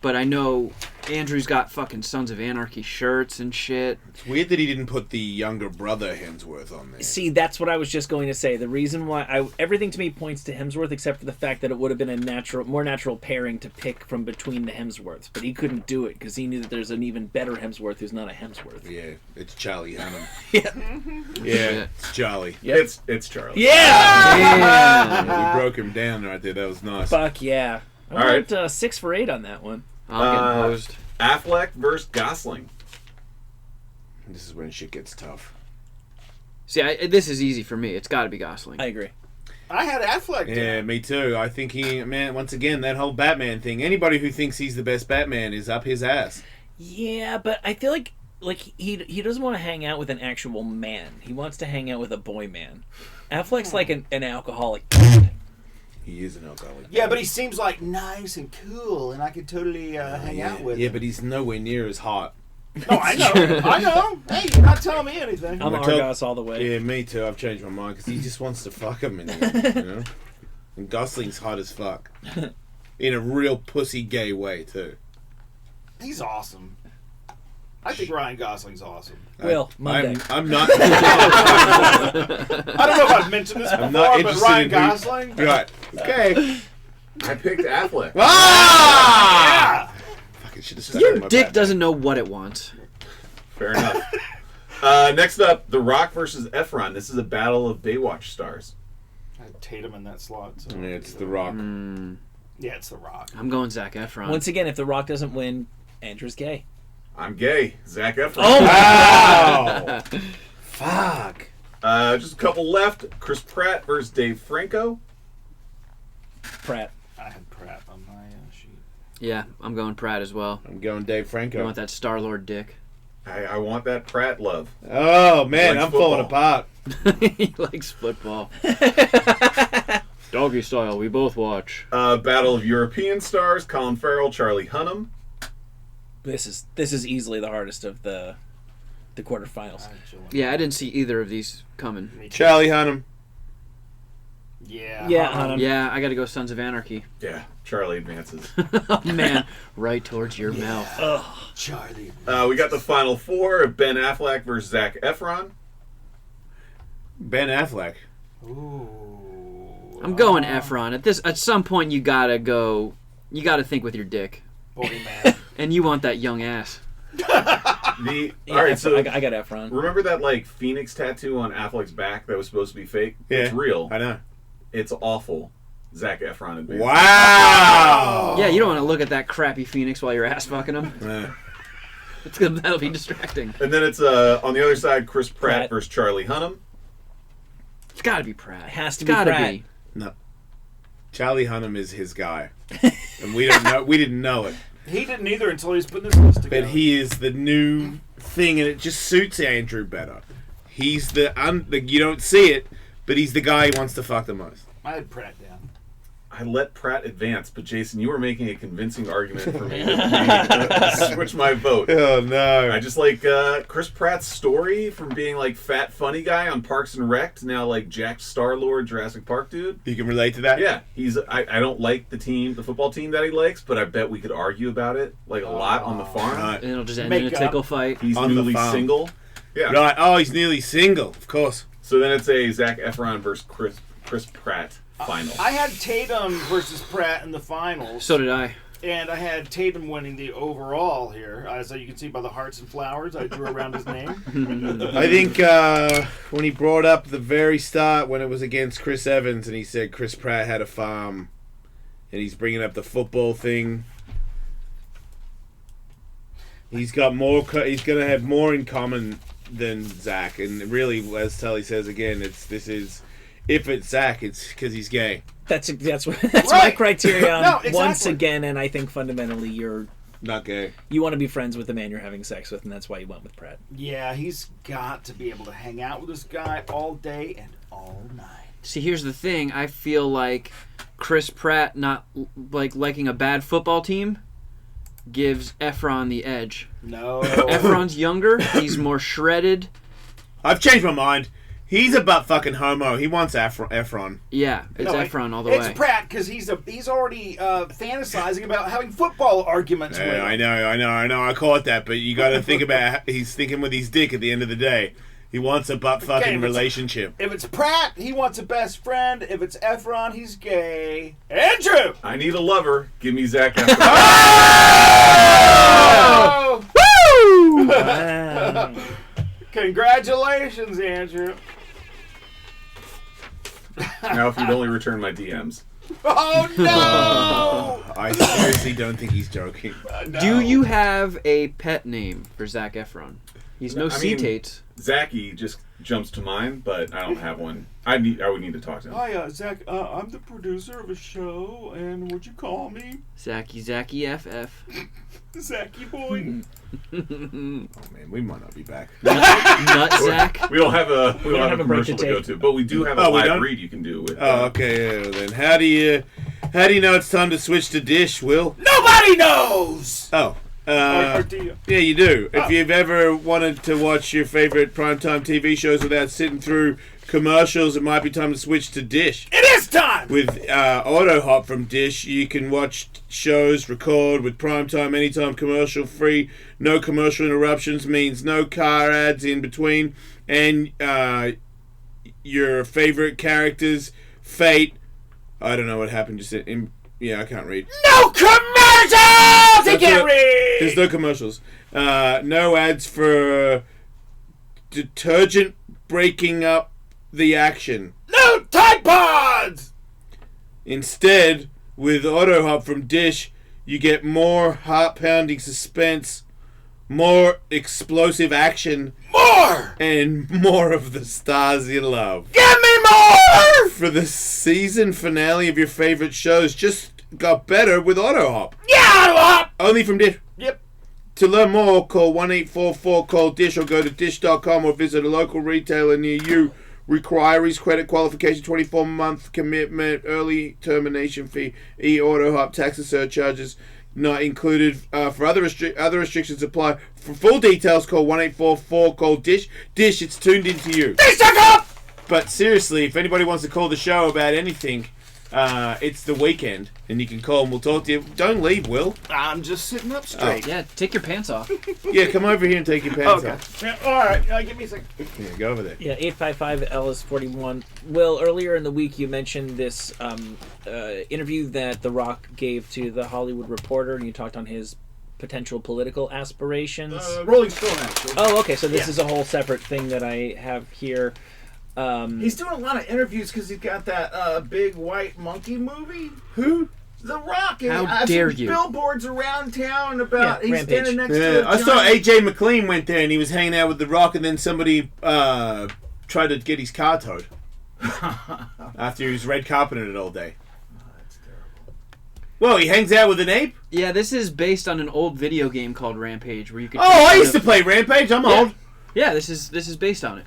But I know Andrew's got fucking Sons of Anarchy shirts and shit. It's weird that he didn't put the younger brother Hemsworth on there. See, that's what I was just going to say. The reason why everything to me points to Hemsworth, except for the fact that it would have been a more natural pairing to pick from between the Hemsworths, but he couldn't do it because he knew that there's an even better Hemsworth who's not a Hemsworth. Yeah, it's Charlie Hunnam. Yeah. Yeah, it's Charlie. Yep. It's Charlie. Yeah. Yeah, we broke him down right there. That was nice. Fuck yeah! I All right. went 6 for 8 on that one. I'm getting posed. Affleck versus Gosling. This is when shit gets tough. See, this is easy for me. It's got to be Gosling. I agree. I had Affleck. Yeah, me too. I think once again, that whole Batman thing. Anybody who thinks he's the best Batman is up his ass. Yeah, but I feel like he doesn't want to hang out with an actual man. He wants to hang out with a boy man. Affleck's like an alcoholic. He is an alcoholic. Yeah, but he seems like nice and cool, and I could totally hang out with Yeah, him. but he's nowhere near as hot. No, I know. I know. Hey, you're not telling me anything. I'm Argos all the way. Yeah, me too. I've changed my mind because he just wants to fuck him in the end, you know? And Gosling's hot as fuck. In a real pussy gay way, too. He's awesome. I think Ryan Gosling's awesome. Will, Monday. I'm not. I don't know if I've mentioned this I'm before, not but interested Ryan in Gosling. Right. Okay. I picked Affleck. Ah! Fucking should have stuck Your with my dick Batman. doesn't know what it wants. Fair enough. Next up, The Rock versus Efron. This is a battle of Baywatch stars. I had Tatum in that slot. So Yeah, it's The Rock. Yeah, it's The Rock. I'm going Zac Efron. Once again, if The Rock doesn't win, Andrew's gay. I'm gay. Zac Efron. Oh, Wow! Fuck. Just a couple left. Chris Pratt versus Dave Franco. Pratt. I had Pratt on my sheet. Yeah, I'm going Pratt as well. I'm going Dave Franco. You want that Star-Lord dick? I want that Pratt love. Oh, man, Likes I'm falling football. apart. He likes football. Doggy Style, we both watch. Battle of European Stars, Colin Farrell, Charlie Hunnam. This is easily the hardest of the quarterfinals. Yeah, I didn't see either of these coming. Charlie Hunnam. Yeah. Yeah, Hunnam. Yeah, I gotta go Sons of Anarchy. Yeah, Charlie advances. Oh, man. Right towards your mouth. Ugh. Charlie. We got the final four of Ben Affleck versus Zac Efron. Ben Affleck. Ooh. I'm going Efron. At some point, you gotta go. You gotta think with your dick. Boy, man. And you want that young ass. All right, so I got Efron. Remember that like Phoenix tattoo on Affleck's back that was supposed to be fake? Yeah, it's real. I know. It's awful. Zac Efron advances. Wow. Yeah, you don't want to look at that crappy Phoenix while you're ass fucking him. That'll be distracting. And then it's on the other side, Chris Pratt versus Charlie Hunnam. It's got to be Pratt. It has to It's be gotta Pratt. be. No. Charlie Hunnam is his guy, and we didn't know it. He didn't either until he was putting this list together. But he is the new thing, and it just suits Andrew better. He's the you don't see it, but he's the guy who wants to fuck the most. I had Pratt down. I let Pratt advance, but Jason, you were making a convincing argument for me to switch my vote. Oh no! I just like Chris Pratt's story from being like fat funny guy on Parks and Rec to now like Jack Star-Lord Jurassic Park dude. You can relate to that? Yeah, I don't like the football team that he likes, but I bet we could argue about it like a lot on the farm. Right. And it'll just end in a tickle fight. He's On the newly farm. single. Yeah. Right. Oh, he's nearly single. Of course. So then it's a Zac Efron versus Chris Pratt final. I had Tatum versus Pratt in the finals. So did I. And I had Tatum winning the overall here. As you can see by the hearts and flowers I drew around his name. I think when he brought up the very start when it was against Chris Evans and he said Chris Pratt had a farm and he's bringing up the football thing. He's got more. He's going to have more in common than Zach. And really, as Tully says again, if it's Zach, it's because he's gay. That's Right. my criteria No, exactly. once again, and I think fundamentally you're not gay. You want to be friends with the man you're having sex with, and that's why you went with Pratt. Yeah, he's got to be able to hang out with this guy all day and all night. See, here's the thing. I feel like Chris Pratt not liking a bad football team gives Efron the edge. No. Efron's younger. He's more shredded. I've changed my mind. He's a butt fucking homo. He wants Efron. Yeah, it's Efron all the way. It's Pratt because he's already fantasizing about having football arguments with him. I know. I call it that, but you got to think about he's thinking with his dick at the end of the day. He wants a butt fucking relationship. If it's Pratt, he wants a best friend. If it's Efron, he's gay. Andrew! I need a lover. Give me Zac Efron. Oh! Woo! Wow. Congratulations, Andrew. Now, if you'd only return my DMs. Oh, no! I seriously don't think he's joking. No. Do you have a pet name for Zac Efron? He's no C-Tates. Zachy just jumps to mind, but I don't have one. I would need to talk to him. Hi, Zach. I'm the producer of a show, and would you call me Zacky FF. Zachy boy? Oh man, we might not be back. Nut Zach. We don't have a break commercial to to go take. to, but we do have a live read you can do with. Okay. Yeah, then how do you know it's time to switch to Dish, Will? Nobody knows. Oh. Or do you? Yeah, you do. If you've ever wanted to watch your favorite primetime TV shows without sitting through commercials, it might be time to switch to Dish. It is time! With AutoHop from Dish, you can watch shows, record with primetime, anytime, commercial free. No commercial interruptions means no car ads in between. And your favorite characters, Fate. I don't know what happened. Yeah, I can't read. No commercials! He can't read! There's no commercials. No ads for detergent breaking up the action. No Tide Pods! Instead, with AutoHop from Dish, you get more heart-pounding suspense, more explosive action, and more of the stars you love. Give me more! For the season finale of your favorite shows, just got better with AutoHop. Yeah, AutoHop! Only from Dish. Yep. To learn more, call 1-844-CALL-DISH or go to dish.com or visit a local retailer near you requires credit qualification, 24-month commitment, early termination fee, e-auto hop, taxes, surcharges not included. For other restrictions apply. For full details, call 1844. Call Dish. Dish, it's tuned into you. Dish, but seriously, if anybody wants to call the show about anything, it's the weekend, and you can call and we'll talk to you. Don't leave, Will. I'm just sitting up straight. Yeah, take your pants off. Yeah, come over here and take your pants off. Yeah, all right, give me a second. Yeah, go over there. Yeah, 855 Ellis 41. Will, earlier in the week you mentioned this interview that The Rock gave to the Hollywood Reporter, and you talked on his potential political aspirations. Rolling Stone, actually. Oh, okay, so this is a whole separate thing that I have here. He's doing a lot of interviews because he's got that big white monkey movie. Who? The Rock. And How dare some you? Billboards around town about he's Rampage. standing next to a I saw giant- AJ McLean went there and he was hanging out with The Rock, and then somebody tried to get his car towed after he was red carpeting it all day. That's terrible. Well, he hangs out with an ape? Yeah, this is based on an old video game called Rampage, where you could. Oh, I used to play Rampage. I'm old. Yeah, this is based on it.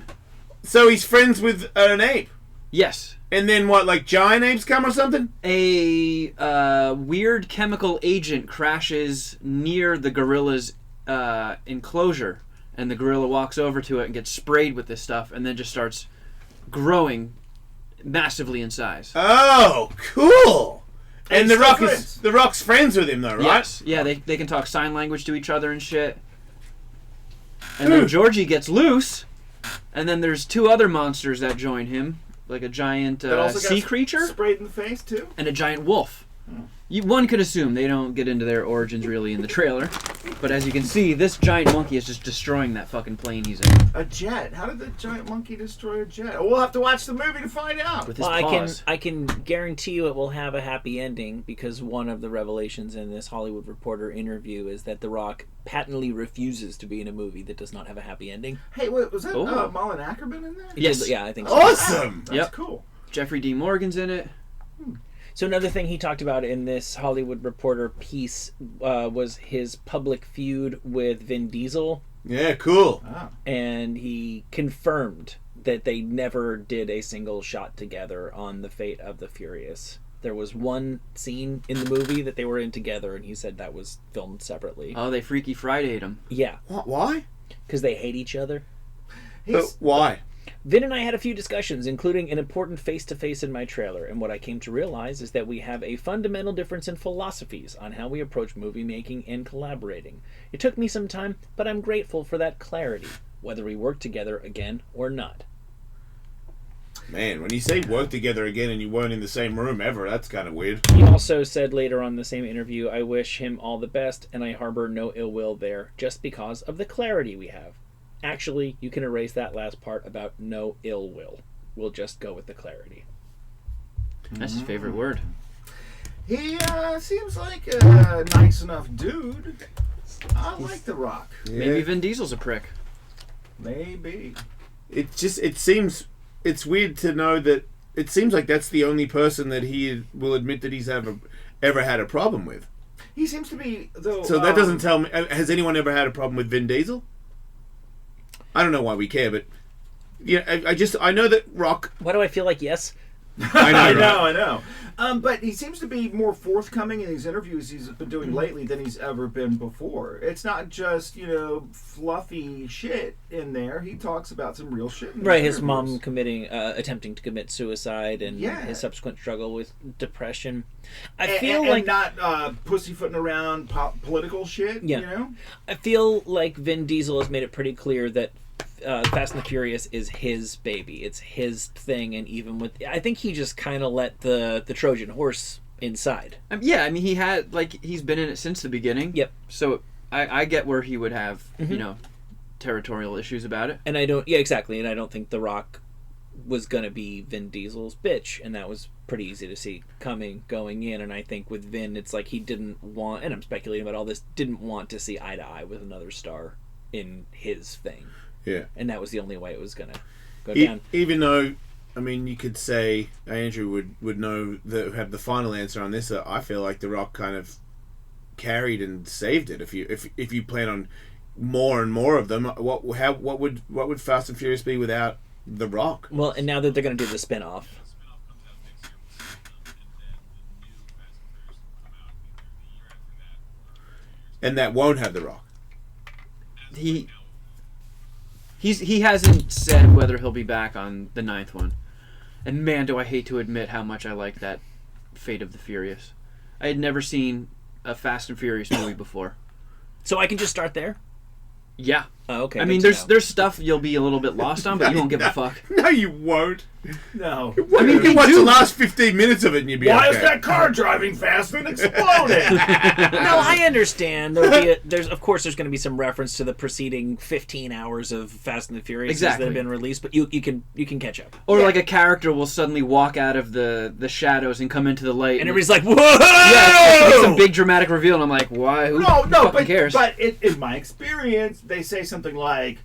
So he's friends with an ape? Yes. And then what, like giant apes come or something? A weird chemical agent crashes near the gorilla's enclosure, and the gorilla walks over to it and gets sprayed with this stuff, and then just starts growing massively in size. Oh, cool! And Hey, the Rock's friends with him though, right? Yes. Yeah, they can talk sign language to each other and shit. And then Georgie gets loose, and then there's two other monsters that join him, like a giant That also got sea creature sprayed in the face too. and a giant wolf. One could assume they don't get into their origins really in the trailer, but as you can see, this giant monkey is just destroying that fucking plane he's in A jet. How did the giant monkey destroy a jet? We'll have to watch the movie to find out. with his Well, paws. I can guarantee you it will have a happy ending, because one of the revelations in this Hollywood Reporter interview is that The Rock patently refuses to be in a movie that does not have a happy ending. Hey, wait, was that Oh. Mullen Ackerman in there? Yes. Yeah, I think so. Awesome! That's Yep. cool. Jeffrey D. Morgan's in it. So another thing he talked about in this Hollywood Reporter piece was his public feud with Vin Diesel, Yeah, cool. and he confirmed that they never did a single shot together on The Fate of the Furious. There was one scene in the movie that they were in together, and he said that was filmed separately. Oh, they Freaky Friday'd him. Yeah, Why? because they hate each other. But why? Vin and I had a few discussions, including an important face-to-face in my trailer, and what I came to realize is that we have a fundamental difference in philosophies on how we approach movie making and collaborating. It took me some time, but I'm grateful for that clarity, whether we work together again or not. Man, when you say work together again and you weren't in the same room ever, that's kind of weird. He also said later on the same interview, I wish him all the best, and I harbor no ill will there, just because of the clarity we have. Actually, you can erase that last part about no ill will. We'll just go with the clarity. That's his favorite word. He seems like a nice enough dude. I like The Rock. Maybe Vin Diesel's a prick. Maybe. It's weird to know that it seems like that's the only person that he will admit that he's ever had a problem with. He seems to be, though. So that doesn't tell me. Has anyone ever had a problem with Vin Diesel? I don't know why we care, but yeah, I know that Rock. Why do I feel like yes? I know. I know. But he seems to be more forthcoming in these interviews he's been doing lately than he's ever been before. It's not just, fluffy shit in there. He talks about some real shit in Right, these his interviews. mom attempting to commit suicide, and Yeah. his subsequent struggle with depression. I And- feel and like not pussyfooting around political shit, Yeah. I feel like Vin Diesel has made it pretty clear that Fast and the Furious is his baby. It's his thing, and even with, I think he just kind of let the Trojan horse inside. Yeah, I mean, he's been in it since the beginning. Yep. So I get where he would have, territorial issues about it. And I don't, yeah, exactly. And I don't think The Rock was going to be Vin Diesel's bitch, and that was pretty easy to see going in. And I think with Vin, it's like he didn't want, and I'm speculating about all this, didn't want to see eye to eye with another star in his thing. Yeah. And that was the only way it was going to go down. Even though, I mean, you could say Andrew would know have the final answer on this. I feel like The Rock kind of carried and saved it. If you plan on more and more of them, what would Fast and Furious be without The Rock. Well, and now that they're going to do the spin-off. And that won't have The Rock. He hasn't said whether he'll be back on the 9th one. And man, do I hate to admit how much I like that Fate of the Furious. I had never seen a Fast and Furious movie before. So I can just start there? Yeah. Oh, okay. I mean, there's stuff you'll be a little bit lost on, but you won't give a fuck. No, you won't. No. I mean, you can watch the last 15 minutes of it and you'll be Why okay. is that car driving fast and exploding? No, I understand. There's going to be some reference to the preceding 15 hours of Fast and the Furious that have been released, but you can catch up. Or like a character will suddenly walk out of the shadows and come into the light, And everybody's like, "Whoa!" Yeah, it's some big dramatic reveal, and I'm like, why? Who fucking cares? But in my experience, they say something like,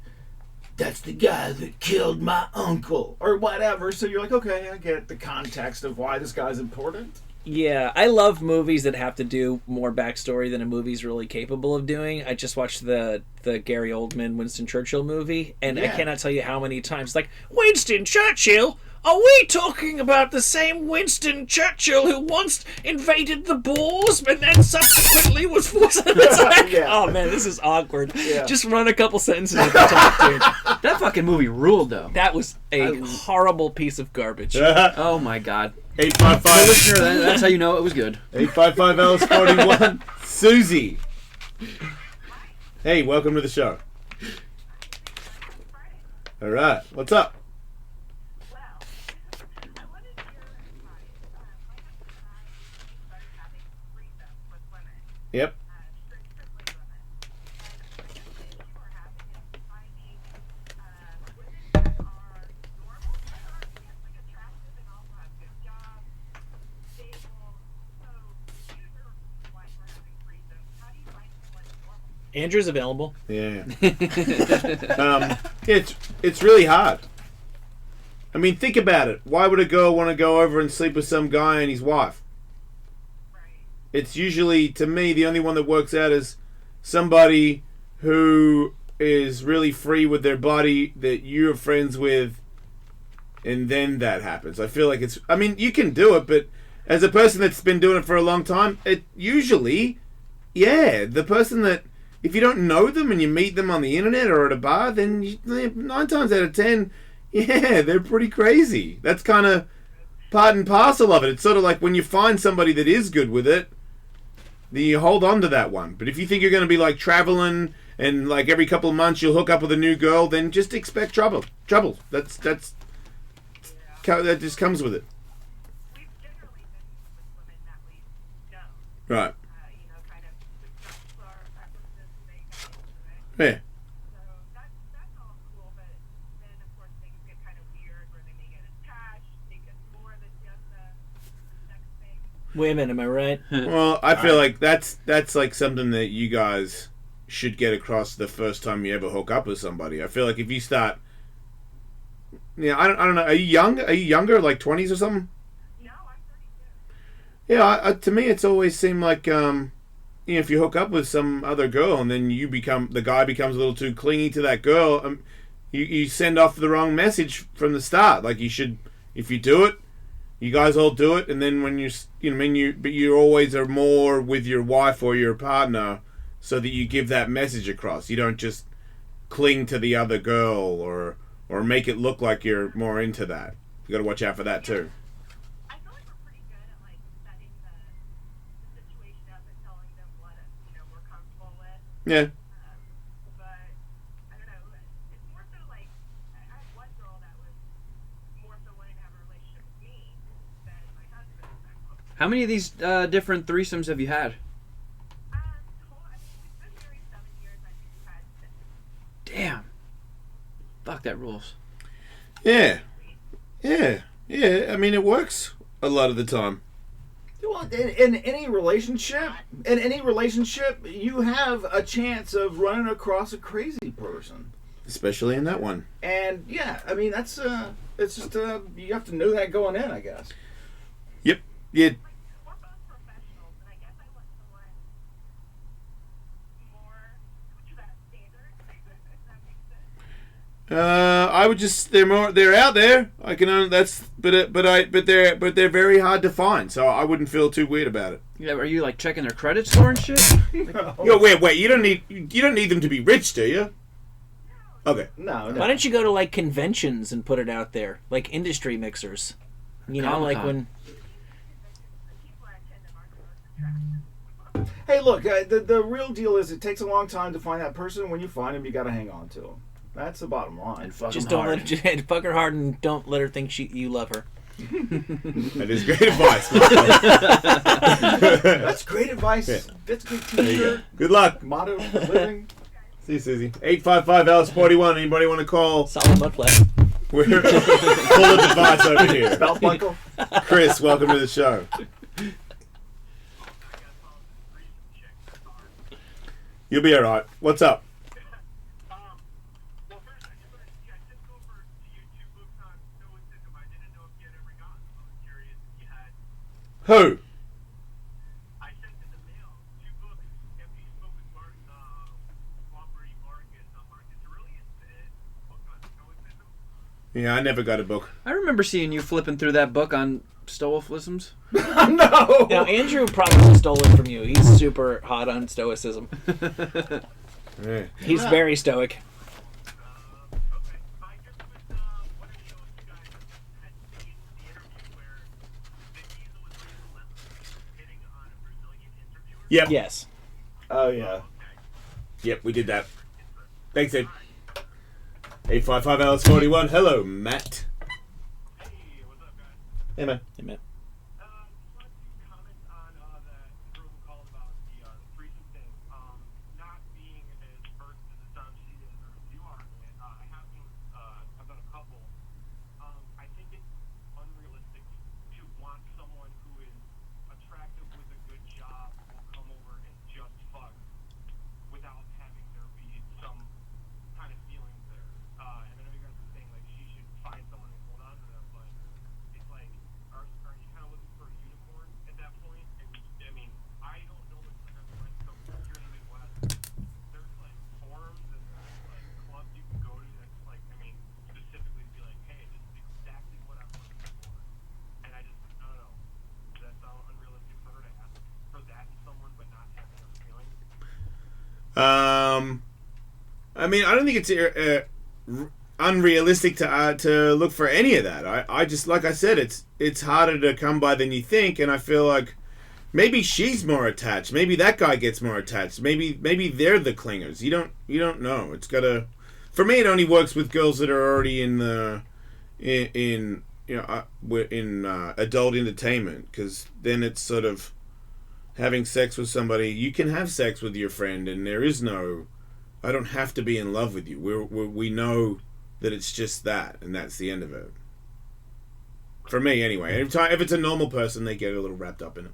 "That's the guy that killed my uncle," or whatever. So you're like, okay, I get the context of why this guy's important. Yeah, I love movies that have to do more backstory than a movie's really capable of doing. I just watched the Gary Oldman Winston Churchill movie, and I cannot tell you how many times, like, Winston Churchill? Are we talking about the same Winston Churchill who once invaded the Boers and then subsequently was forced? It's like, oh man, this is awkward. Yeah. Just run a couple sentences at the top, dude. That fucking movie ruled, though. That was a horrible piece of garbage. Oh my god. 855. Listener, that's how you know it was good. 855 Ellis 41. Susie. Hey, welcome to the show. All right, what's up? Yep. Andrew's available. Yeah. It's really hard. I mean, think about it. Why would a girl want to go over and sleep with some guy and his wife? It's usually, to me, the only one that works out is somebody who is really free with their body that you're friends with, and then that happens. I feel like it's... I mean, you can do it, but as a person that's been doing it for a long time, it usually... Yeah, the person that... If you don't know them and you meet them on the internet or at a bar, then 9 times out of 10, yeah, they're pretty crazy. That's kind of part and parcel of it. It's sort of like when you find somebody that is good with it, then you hold on to that one. But if you think you're going to be like traveling and like every couple of months you'll hook up with a new girl, then just expect trouble. That just comes with it. Right. Yeah. Women, am I right? Well, I feel like that's like something that you guys should get across the first time you ever hook up with somebody. I feel like if you start, I don't know. Are you young? Are you younger, like 20s or something? No, I'm 32. Yeah, to me, it's always seemed like if you hook up with some other girl and then the guy becomes a little too clingy to that girl, you send off the wrong message from the start. Like you should, if you do it, you guys all do it, and then when but you always are more with your wife or your partner, so that you give that message across. You don't just cling to the other girl or make it look like you're more into that. You got to watch out for that too. I feel like we're pretty good at like setting the situation up and telling them what we're comfortable with. Yeah. But I don't know. It's more so like I had one girl that was more so wanting to have a relationship with me than my husband. How many of these different threesomes have you had? We've been married 7 years. I think we've had 6. Damn. Fuck, that rules. Yeah. I mean, it works a lot of the time. Well, in any relationship, you have a chance of running across a crazy person. Especially in that one. And yeah, I mean that's it's just you have to know that going in, I guess. Yep. Yeah. I would just they're out there. I can only but they're very hard to find. So I wouldn't feel too weird about it. Yeah, are you like checking their credit score and shit? Yo, wait. You don't need them to be rich, do you? Okay. No. Why don't you go to like conventions and put it out there, like industry mixers? You know, like when. Hey, look, the real deal is it takes a long time to find that person. When you find them, you got to hang on to them. That's the bottom line. Just don't let her, fuck her hard and don't let her think you love her. That is great advice. That's great advice. Yeah. That's a good t-shirt. Good luck. Motto of living. See you, Susie. 855-Alice-41. Anybody want to call? Solid mud flap. We're full of advice over here. Belt buckle. Chris, welcome to the show. You'll be alright. What's up? Well, first, I just over to you 2 books on stoicism. I didn't know if you had ever gotten them. I was curious if you had. Who? I sent in the mail 2 books. If you spoke with Marcus Aurelius, book on stoicism. Yeah, I never got a book. I remember seeing you flipping through that book on stoicisms. No! Now, Andrew probably stole it from you. He's super hot on stoicism. Yeah. He's very stoic. Okay. I just was wondering if you guys had seen the interview where Vin Diesel was hitting on a Brazilian interviewer. Yep. Yes. Oh, yeah. Yep, we did that. Thanks, Ed. 855-Alice-41. Hello, Matt. Hey, what's up, guys? Hey, man. Hey, man. Just wanted to comment on that girl who called about the threesome thing. Not being as versed as it sounds she is, or as you are in it. I have been, I've done a couple. I think it's unrealistic to want someone who is attractive with a good job will come over and just fuck without having there be some kind of feelings there. And I know you guys were saying like she should find someone and hold on to them, but it's like, are you kind of looking for a unicorn at that point? I mean, I don't know what's like on the West Coast, here in the Midwest. There's like forums and there's like clubs you can go to that's like, I mean, specifically be like, hey, this is exactly what I'm looking for. And I don't know. Does that sound unrealistic for her to ask for that in someone but not having those feelings? I mean, I don't think it's unrealistic to look for any of that. I just, like I said, it's harder to come by than you think, and I feel like maybe she's more attached. Maybe that guy gets more attached. Maybe they're the clingers. You don't know. It's gotta. For me, it only works with girls that are already in adult entertainment, because then it's sort of having sex with somebody. You can have sex with your friend, and there is no. I don't have to be in love with you. We know that it's just that, and that's the end of it. For me, anyway. If it's a normal person, they get a little wrapped up in it.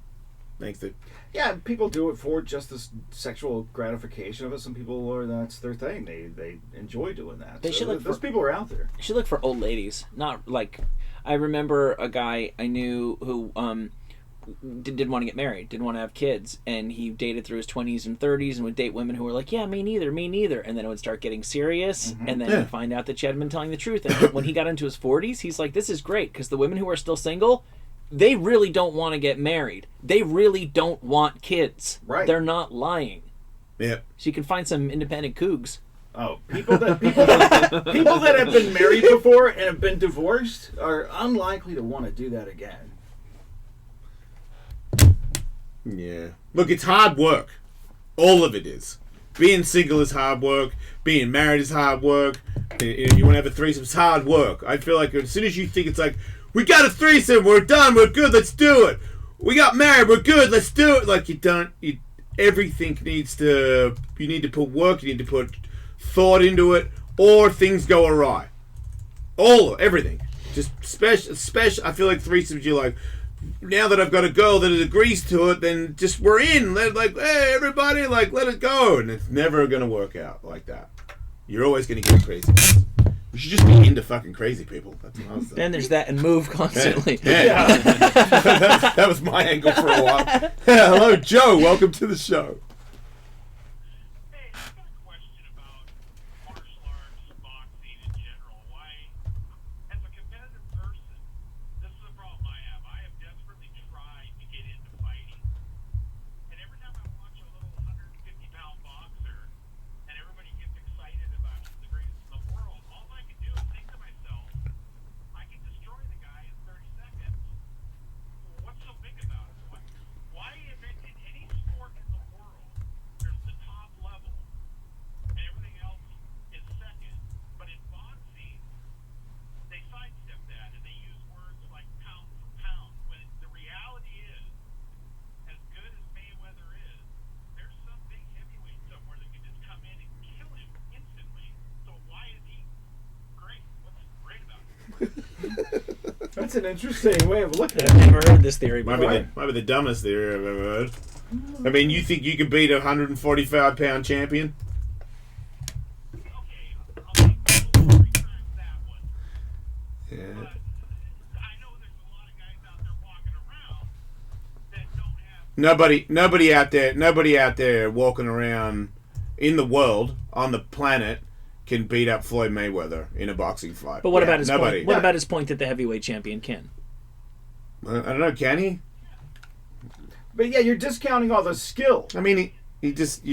Thanks, dude. Yeah, people do it for just the sexual gratification of it. Some people that's their thing. They enjoy doing that. Those people are out there. You should look for old ladies. Not like, I remember a guy I knew who didn't want to get married, didn't want to have kids, and he dated through his 20s and 30s and would date women who were like, yeah, me neither, and then it would start getting serious, and then he'd find out that she hadn't been telling the truth. And when he got into his 40s, he's like, this is great, because the women who are still single, they really don't want to get married. They really don't want kids. Right. They're not lying. Yeah. So you can find some independent cougs. Oh, people that have been married before and have been divorced are unlikely to want to do that again. Yeah. Look, it's hard work. All of it is. Being single is hard work. Being married is hard work. If you want to have a threesome, it's hard work. I feel like as soon as you think it's like, we got a threesome, we're done, we're good, let's do it. We got married, we're good, let's do it. Like, everything needs to, you need to put work, you need to put thought into it, or things go awry. Everything. Just special. I feel like threesomes, you're like, now that I've got a girl that agrees to it, then just we're in. Like, hey, everybody, like, let it go. And it's never going to work out like that. You're always going to get crazy. We should just be into fucking crazy people. That's what I was saying. Then there's that and move constantly. Yeah. That was my angle for a while. Hello, Joe. Welcome to the show. Hey, I've got a question about martial arts, boxing in general. Why That's an interesting way of looking at I've it. never heard this theory Might before. be the dumbest theory I've ever heard. I mean, you think you could beat a 145-pound champion? Yeah. Nobody out there walking around in the world, on the planet, can beat up Floyd Mayweather in a boxing fight. But what about his nobody. point? What about his point that the heavyweight champion can? I don't know, can he? But yeah, you're discounting all the skill. I mean, he just...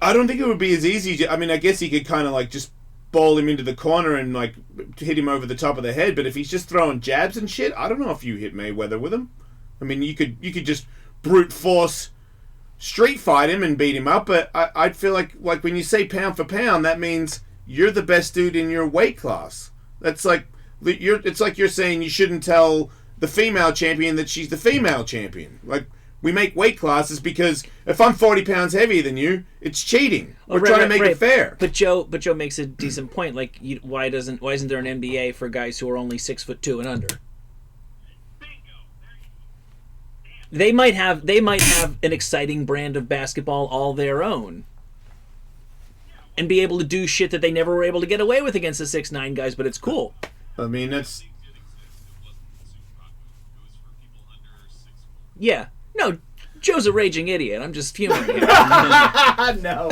I don't think it would be as easy. I mean, I guess he could kind of like just bowl him into the corner and like hit him over the top of the head. But if he's just throwing jabs and shit, I don't know if you hit Mayweather with him. I mean, you could just brute force street fight him and beat him up. But I'd feel like when you say pound for pound, that means you're the best dude in your weight class. That's like it's like you're saying you shouldn't tell the female champion that she's the female champion. Like, we make weight classes because if I'm 40 pounds heavier than you, it's cheating. We're trying to make it fair. But Joe makes a decent point. Like, why isn't there an NBA for guys who are only 6'2" and under? They might have an exciting brand of basketball all their own, and be able to do shit that they never were able to get away with against the 6'9" guys. But it's cool. I mean, that's yeah. No, Joe's a raging idiot. I'm just humoring him. No.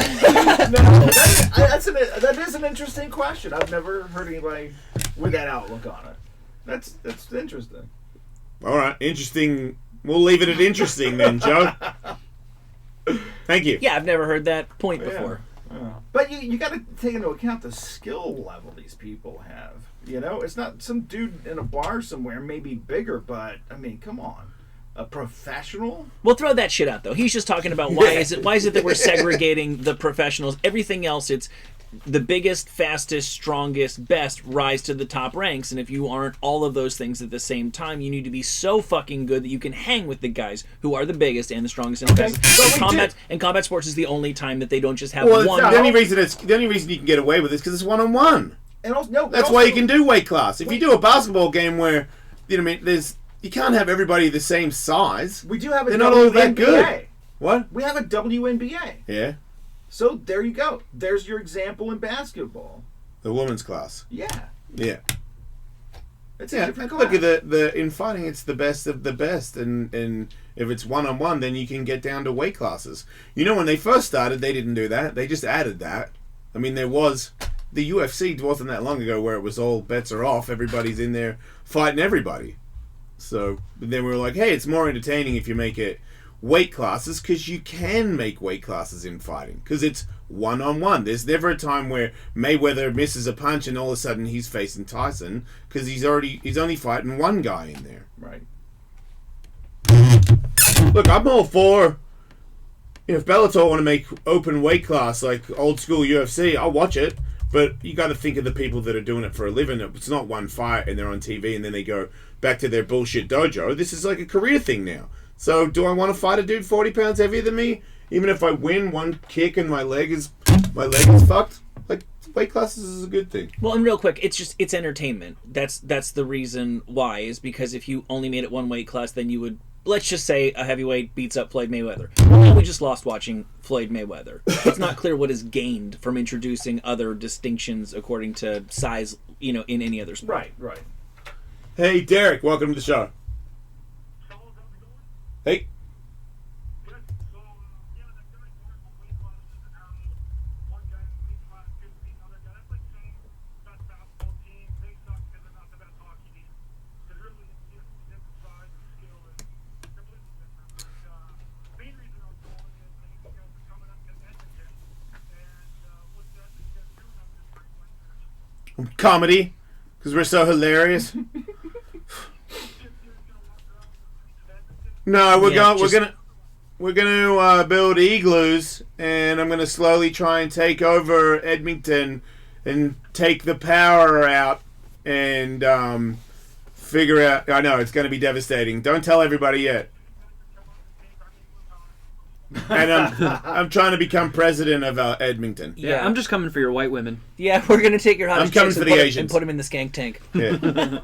That is an interesting question. I've never heard anybody with that outlook on it. That's interesting. All right, interesting. We'll leave it at interesting then, Joe. Thank you. Yeah, I've never heard that point before. Yeah. But you got to take into account the skill level these people have. You know, it's not some dude in a bar somewhere, maybe bigger, but I mean, come on. A professional? We'll throw that shit out though. He's just talking about why is it that we're segregating the professionals? Everything else, it's the biggest, fastest, strongest, best rise to the top ranks, and if you aren't all of those things at the same time, you need to be so fucking good that you can hang with the guys who are the biggest and the strongest and the best. And combat sports is the only time that they don't just have one. The only reason you can get away with it is because it's 1-on-1. And also, that's why you can do weight class. If you do a basketball game where you can't have everybody the same size. We do have a They're not all that WNBA. good. What? We have a WNBA. Yeah. So there you go. There's your example in basketball. The women's class. Yeah. Yeah. It's a different class. Look at the in fighting, it's the best of the best, and if it's 1-on-1, then you can get down to weight classes. You know, when they first started, they didn't do that. They just added that. I mean, the UFC wasn't that long ago where it was all bets are off. Everybody's in there fighting everybody. So then we were like, hey, it's more entertaining if you make it weight classes, because you can make weight classes in fighting because it's 1-on-1. There's never a time where Mayweather misses a punch and all of a sudden he's facing Tyson because he's only fighting one guy in there. Right. Look, I'm all for if Bellator want to make open weight class like old school UFC, I'll watch it. But you got to think of the people that are doing it for a living. It's not one fight and they're on TV and then they go back to their bullshit dojo. This is like a career thing now. So do I want to fight a dude 40 pounds heavier than me? Even if I win one kick and my leg is fucked? Like, weight classes is a good thing. Well, and real quick, it's entertainment. That's the reason why, is because if you only made it one weight class, then you would, let's just say a heavyweight beats up Floyd Mayweather. Well, we just lost watching Floyd Mayweather. It's not clear what is gained from introducing other distinctions according to size, in any other sport. Right. Hey, Derek, welcome to the show. Hey. Comedy, because we're so hilarious. No, we're gonna build igloos, and I'm gonna slowly try and take over Edmonton and take the power out and figure out. I know it's gonna be devastating. Don't tell everybody yet. and I'm trying to become president of Edmonton. Yeah, I'm just coming for your white women. Yeah, we're gonna take your hottest I'm coming chicks for and the put- Asians. and put them in the skank tank. Yeah.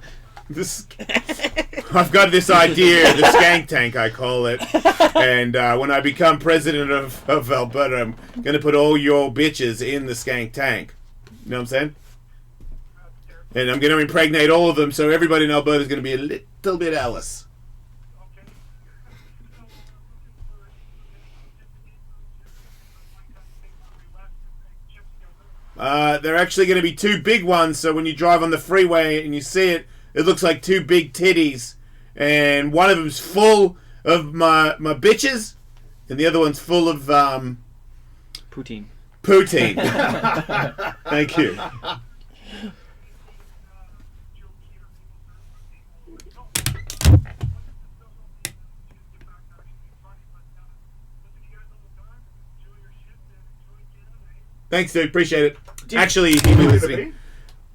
I've got this idea, the skank tank, I call it. And when I become president of Alberta, I'm going to put all your bitches in the skank tank. You know what I'm saying? And I'm going to impregnate all of them, so everybody in Alberta is going to be a little bit Ellis. They're actually going to be two big ones, so when you drive on the freeway and you see it, it looks like two big titties. And one of them's full of my bitches, and the other one's full of Poutine. Poutine. Thank you. Thanks, dude. Appreciate it. Actually, if you're listening,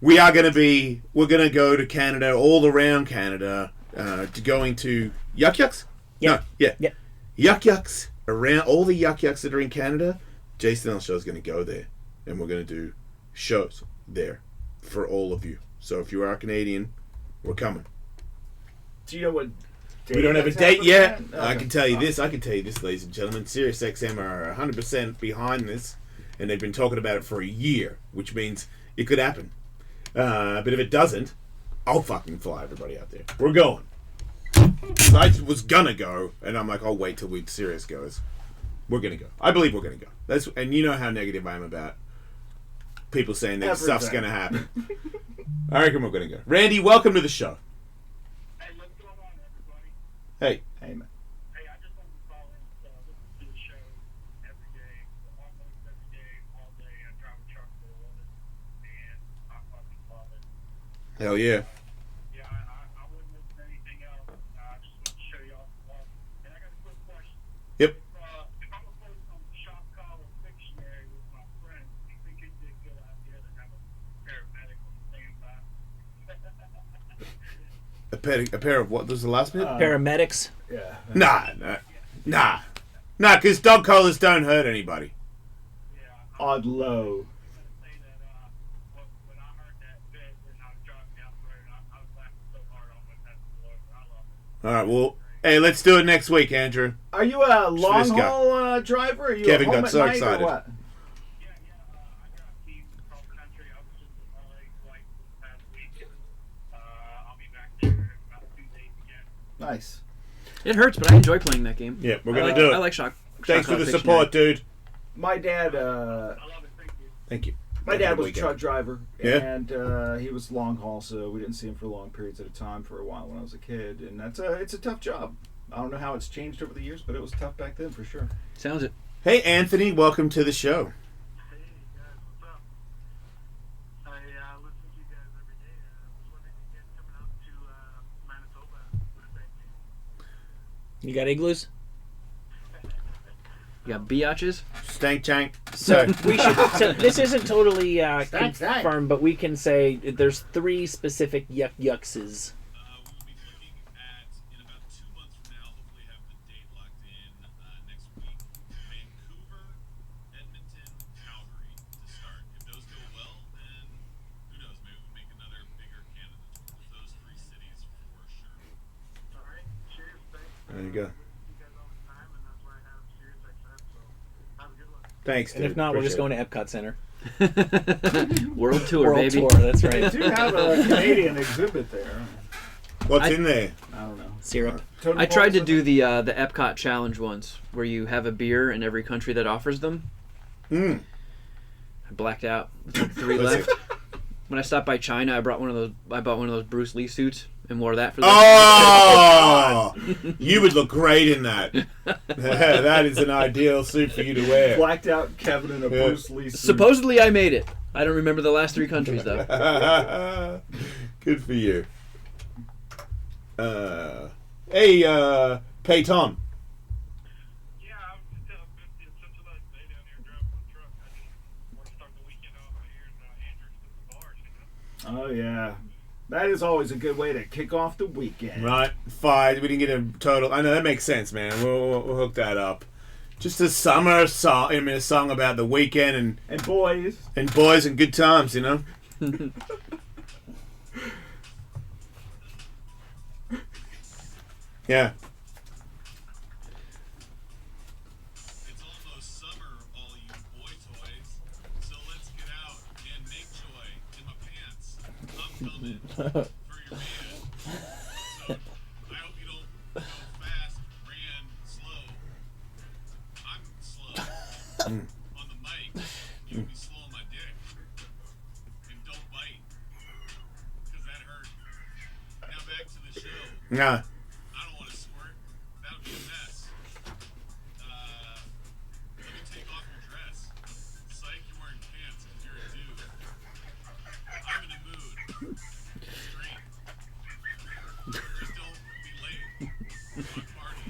we're going to go to Canada, all around Canada, to going to Yuck Yucks? Yeah. No, yeah. Yeah. Yuck Yucks. Around all the Yuck Yucks that are in Canada, Jason L. Show is going to go there, and we're going to do shows there for all of you. So if you are Canadian, we're coming. Do you know what We don't have a date yet. Okay. I can tell you this, ladies and gentlemen. SiriusXM are 100% behind this, and they've been talking about it for a year, which means it could happen. But if it doesn't, I'll fucking fly everybody out there. We're going. So I was gonna go, and I'm like, I'll wait till Sirius goes. We're gonna go. I believe we're gonna go. And you know how negative I am about people saying that stuff's gonna happen. I reckon we're gonna go. Randy, welcome to the show. Hey, what's going on, everybody? Hey. Hey, man. Hey, I just want to call in listen to the show every day, almost every day, all day. I drive a truck for a living, and I fucking love it. Hell yeah. Yeah, I wouldn't listen to anything else. I just want to show y'all some love. And I got a quick question. Yep. If I'm a post on the shop call or dictionary with my friends, do you think it'd be a good idea to have a paramedic on standby? A pair of what? Was the last bit? Paramedics. Yeah. Nah, because dog collars don't hurt anybody. Odd low. All right, well, hey, let's do it next week, Andrew. Are you a long this guy. haul driver? Are you Kevin home got at so night excited. Or what? Nice. It hurts, but I enjoy playing that game. Yeah, we're I gonna like- do it. I like Shock. Thanks for Shock the Dictionary. support, dude. My dad. Thank you. My Have a dad good was a weekend. truck driver, Yeah? and he was long haul, so we didn't see him for long periods at a time for a while when I was a kid, and it's a tough job. I don't know how it's changed over the years, but it was tough back then for sure. Sounds it. Hey, Anthony, welcome to the show. You got igloos? You got biatches? Stank Chank. So we should. So this isn't totally Stank. confirmed, but we can say there's 3 specific yuckses. There you go. Thanks, dude. And if not, we're just Appreciate going to Epcot Center. World tour, World baby. tour, that's right. They do have a Canadian exhibit there. it. What's in there? I don't know. Syrup. Totem I tried to poles? do the Epcot challenge once, where you have a beer in every country that offers them. Mm. I blacked out. There's like 3 Was left. When I stopped by China, I bought one of those Bruce Lee suits and wore that for the. Oh! You would look great in that. That is an ideal suit for you to wear. Blacked out Kevin in a Bruce Lee suit. Supposedly, I made it. I don't remember the last 3 countries though. Good for you. Hey, Peyton. Yeah, I was just it's such a nice day down here driving my truck. I just want to start the weekend off by hearing Andrew's to the bars, you know? Oh yeah, that is always a good way to kick off the weekend. Right, 5. We didn't get a total. I know that makes sense, man. We'll hook that up. Just a summer song. I mean, a song about the weekend and boys and good times. You know. Yeah. It's almost summer, all you boy toys. So let's get out and make joy in my pants. I'm coming for your man. So I hope you don't go fast, ran slow. I'm slow on the mic. You can be slow on my dick. And don't bite. Because that hurt. Now back to the show. Nah. I don't want to squirt. That would be a mess. Let me take off your dress. Psych, you're wearing pants because you're a dude. I'm in a mood. Straight. Just don't be late. Fun party.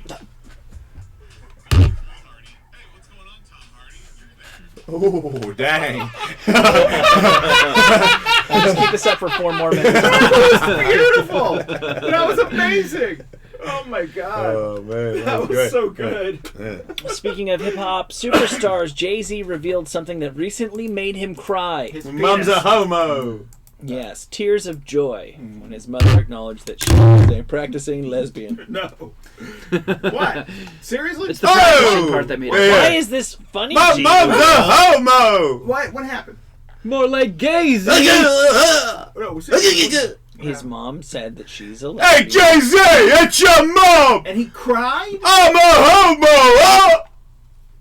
Pool party. Hey, what's going on, Tom Hardy? You're there. Oh, dang. Let's keep this up for 4 more minutes. That was beautiful. That was amazing. Oh my god. Oh man, that was great. so good. Yeah. Speaking of hip hop superstars, Jay-Z revealed something that recently made him cry. His Mum's a homo. Yes, tears of joy when his mother acknowledged that she was a practicing lesbian. No. What? Seriously? It's the practicing part that made it. Yeah. Why is this funny? My G? mum's a homo. What happened? More like gays. No, seriously. His mom said that she's a Hey lesbian. Jay-Z, it's your mom. And he cried? I'm a homo. Oh.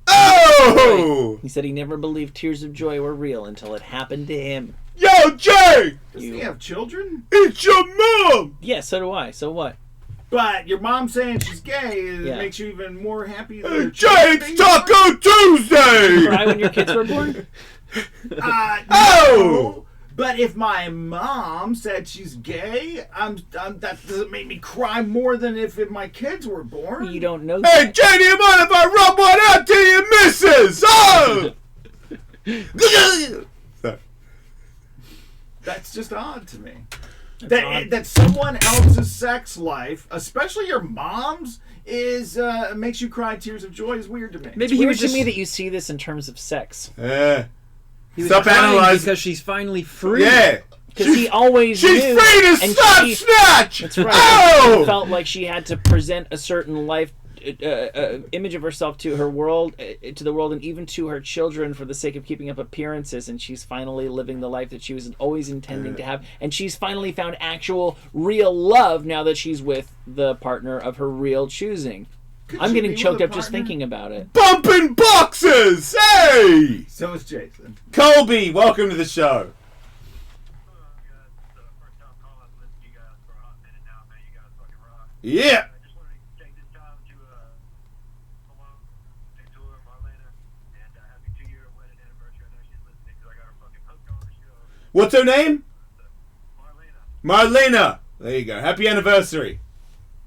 Oh. He said he never believed tears of joy were real until it happened to him. Yo, Jay. Does he have children? It's your mom. Yeah, so do I. So what? But your mom saying she's gay Yeah. makes you even more happy. Hey, Jay, it's Taco Tuesday. Cry when your kids were born? No. But if my mom said she's gay, that doesn't make me cry more than if my kids were born. You don't know Hey, that. Jay, do you mind if I rub one out to your missus? Oh. That's just odd to me. odd. That someone else's sex life, especially your mom's, is makes you cry tears of joy is weird to me. Maybe It's he weird was to just me that you see this in terms of sex. he was Stop crying analyzing. because she's finally free. Yeah. Because he always She's knew. free to and stop she- snatch. That's right. Oh. She felt like she had to present a certain life image of herself to her world, to the world, and even to her children for the sake of keeping up appearances. And she's finally living the life that she was always intending to have. And she's finally found actual, real love now that she's with the partner of her real choosing. I'm she getting be choked with a up just partner? thinking about it. Bumping boxes. Hey. So is Jason. Colby, welcome to the show. Yeah. I just wanted to take this time to hello to Marlena and happy 2-year wedding anniversary. I know she's listening because I got her fucking hooked on the show. What's her name? Marlena. Marlena. There you go. Happy anniversary.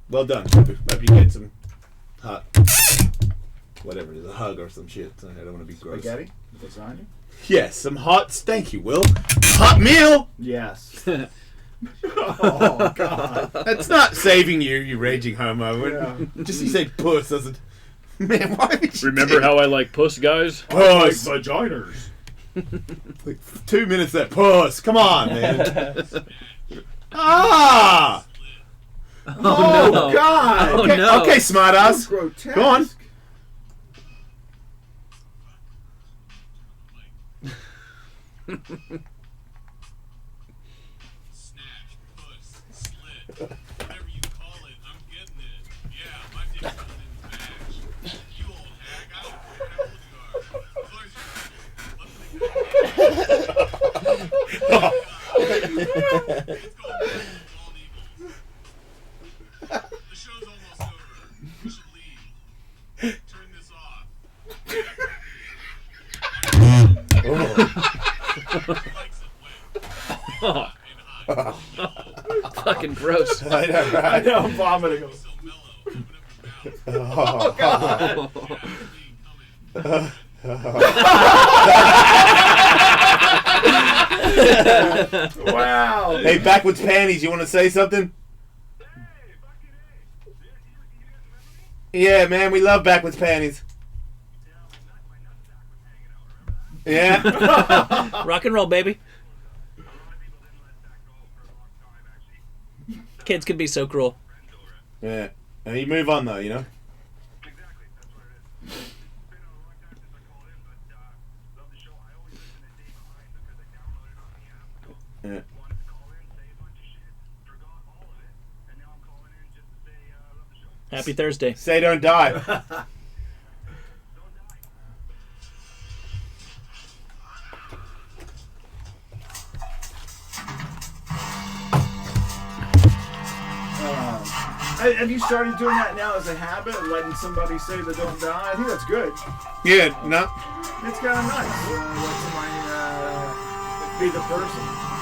Well done. Hope you get some hot, whatever it is, a hug or some shit. I don't want to be gross. Spaghetti? Lasagna? Yes, some hot. Thank you, Will. Hot meal. Yes. Oh God. That's not saving you, you raging homo. Yeah. Just you say puss doesn't. Man, why would you Remember how I like puss, guys? puss? Vaginas. Like 2 minutes there. Puss. Come on, man. Ah. Oh, no. God. Oh, Okay, no. okay, smartass. Grotesque. Go on. Snatch, puss, slit, whatever you call it, I'm getting it. Yeah, my dick's going in the match. You old hag, I don't care how old you are. As long as you're It's going back to Bald Eagles. The show's almost over. We should leave. Turn this off. Likes it wet. And hot. Fucking gross. I know, right? I know, I'm vomiting. So mellow. Open up your mouth. Oh, God. Wow. Hey, backwards panties, you want to say something? Yeah, man, we love backwards panties. Yeah. Rock and roll, baby. Kids can be so cruel. Yeah. And you move on though, you know. Yeah. Happy Thursday. Say don't die. Have you started doing that now as a habit, letting somebody say they don't die? I think that's good. Yeah, no. It's kind of nice. Let somebody be the person.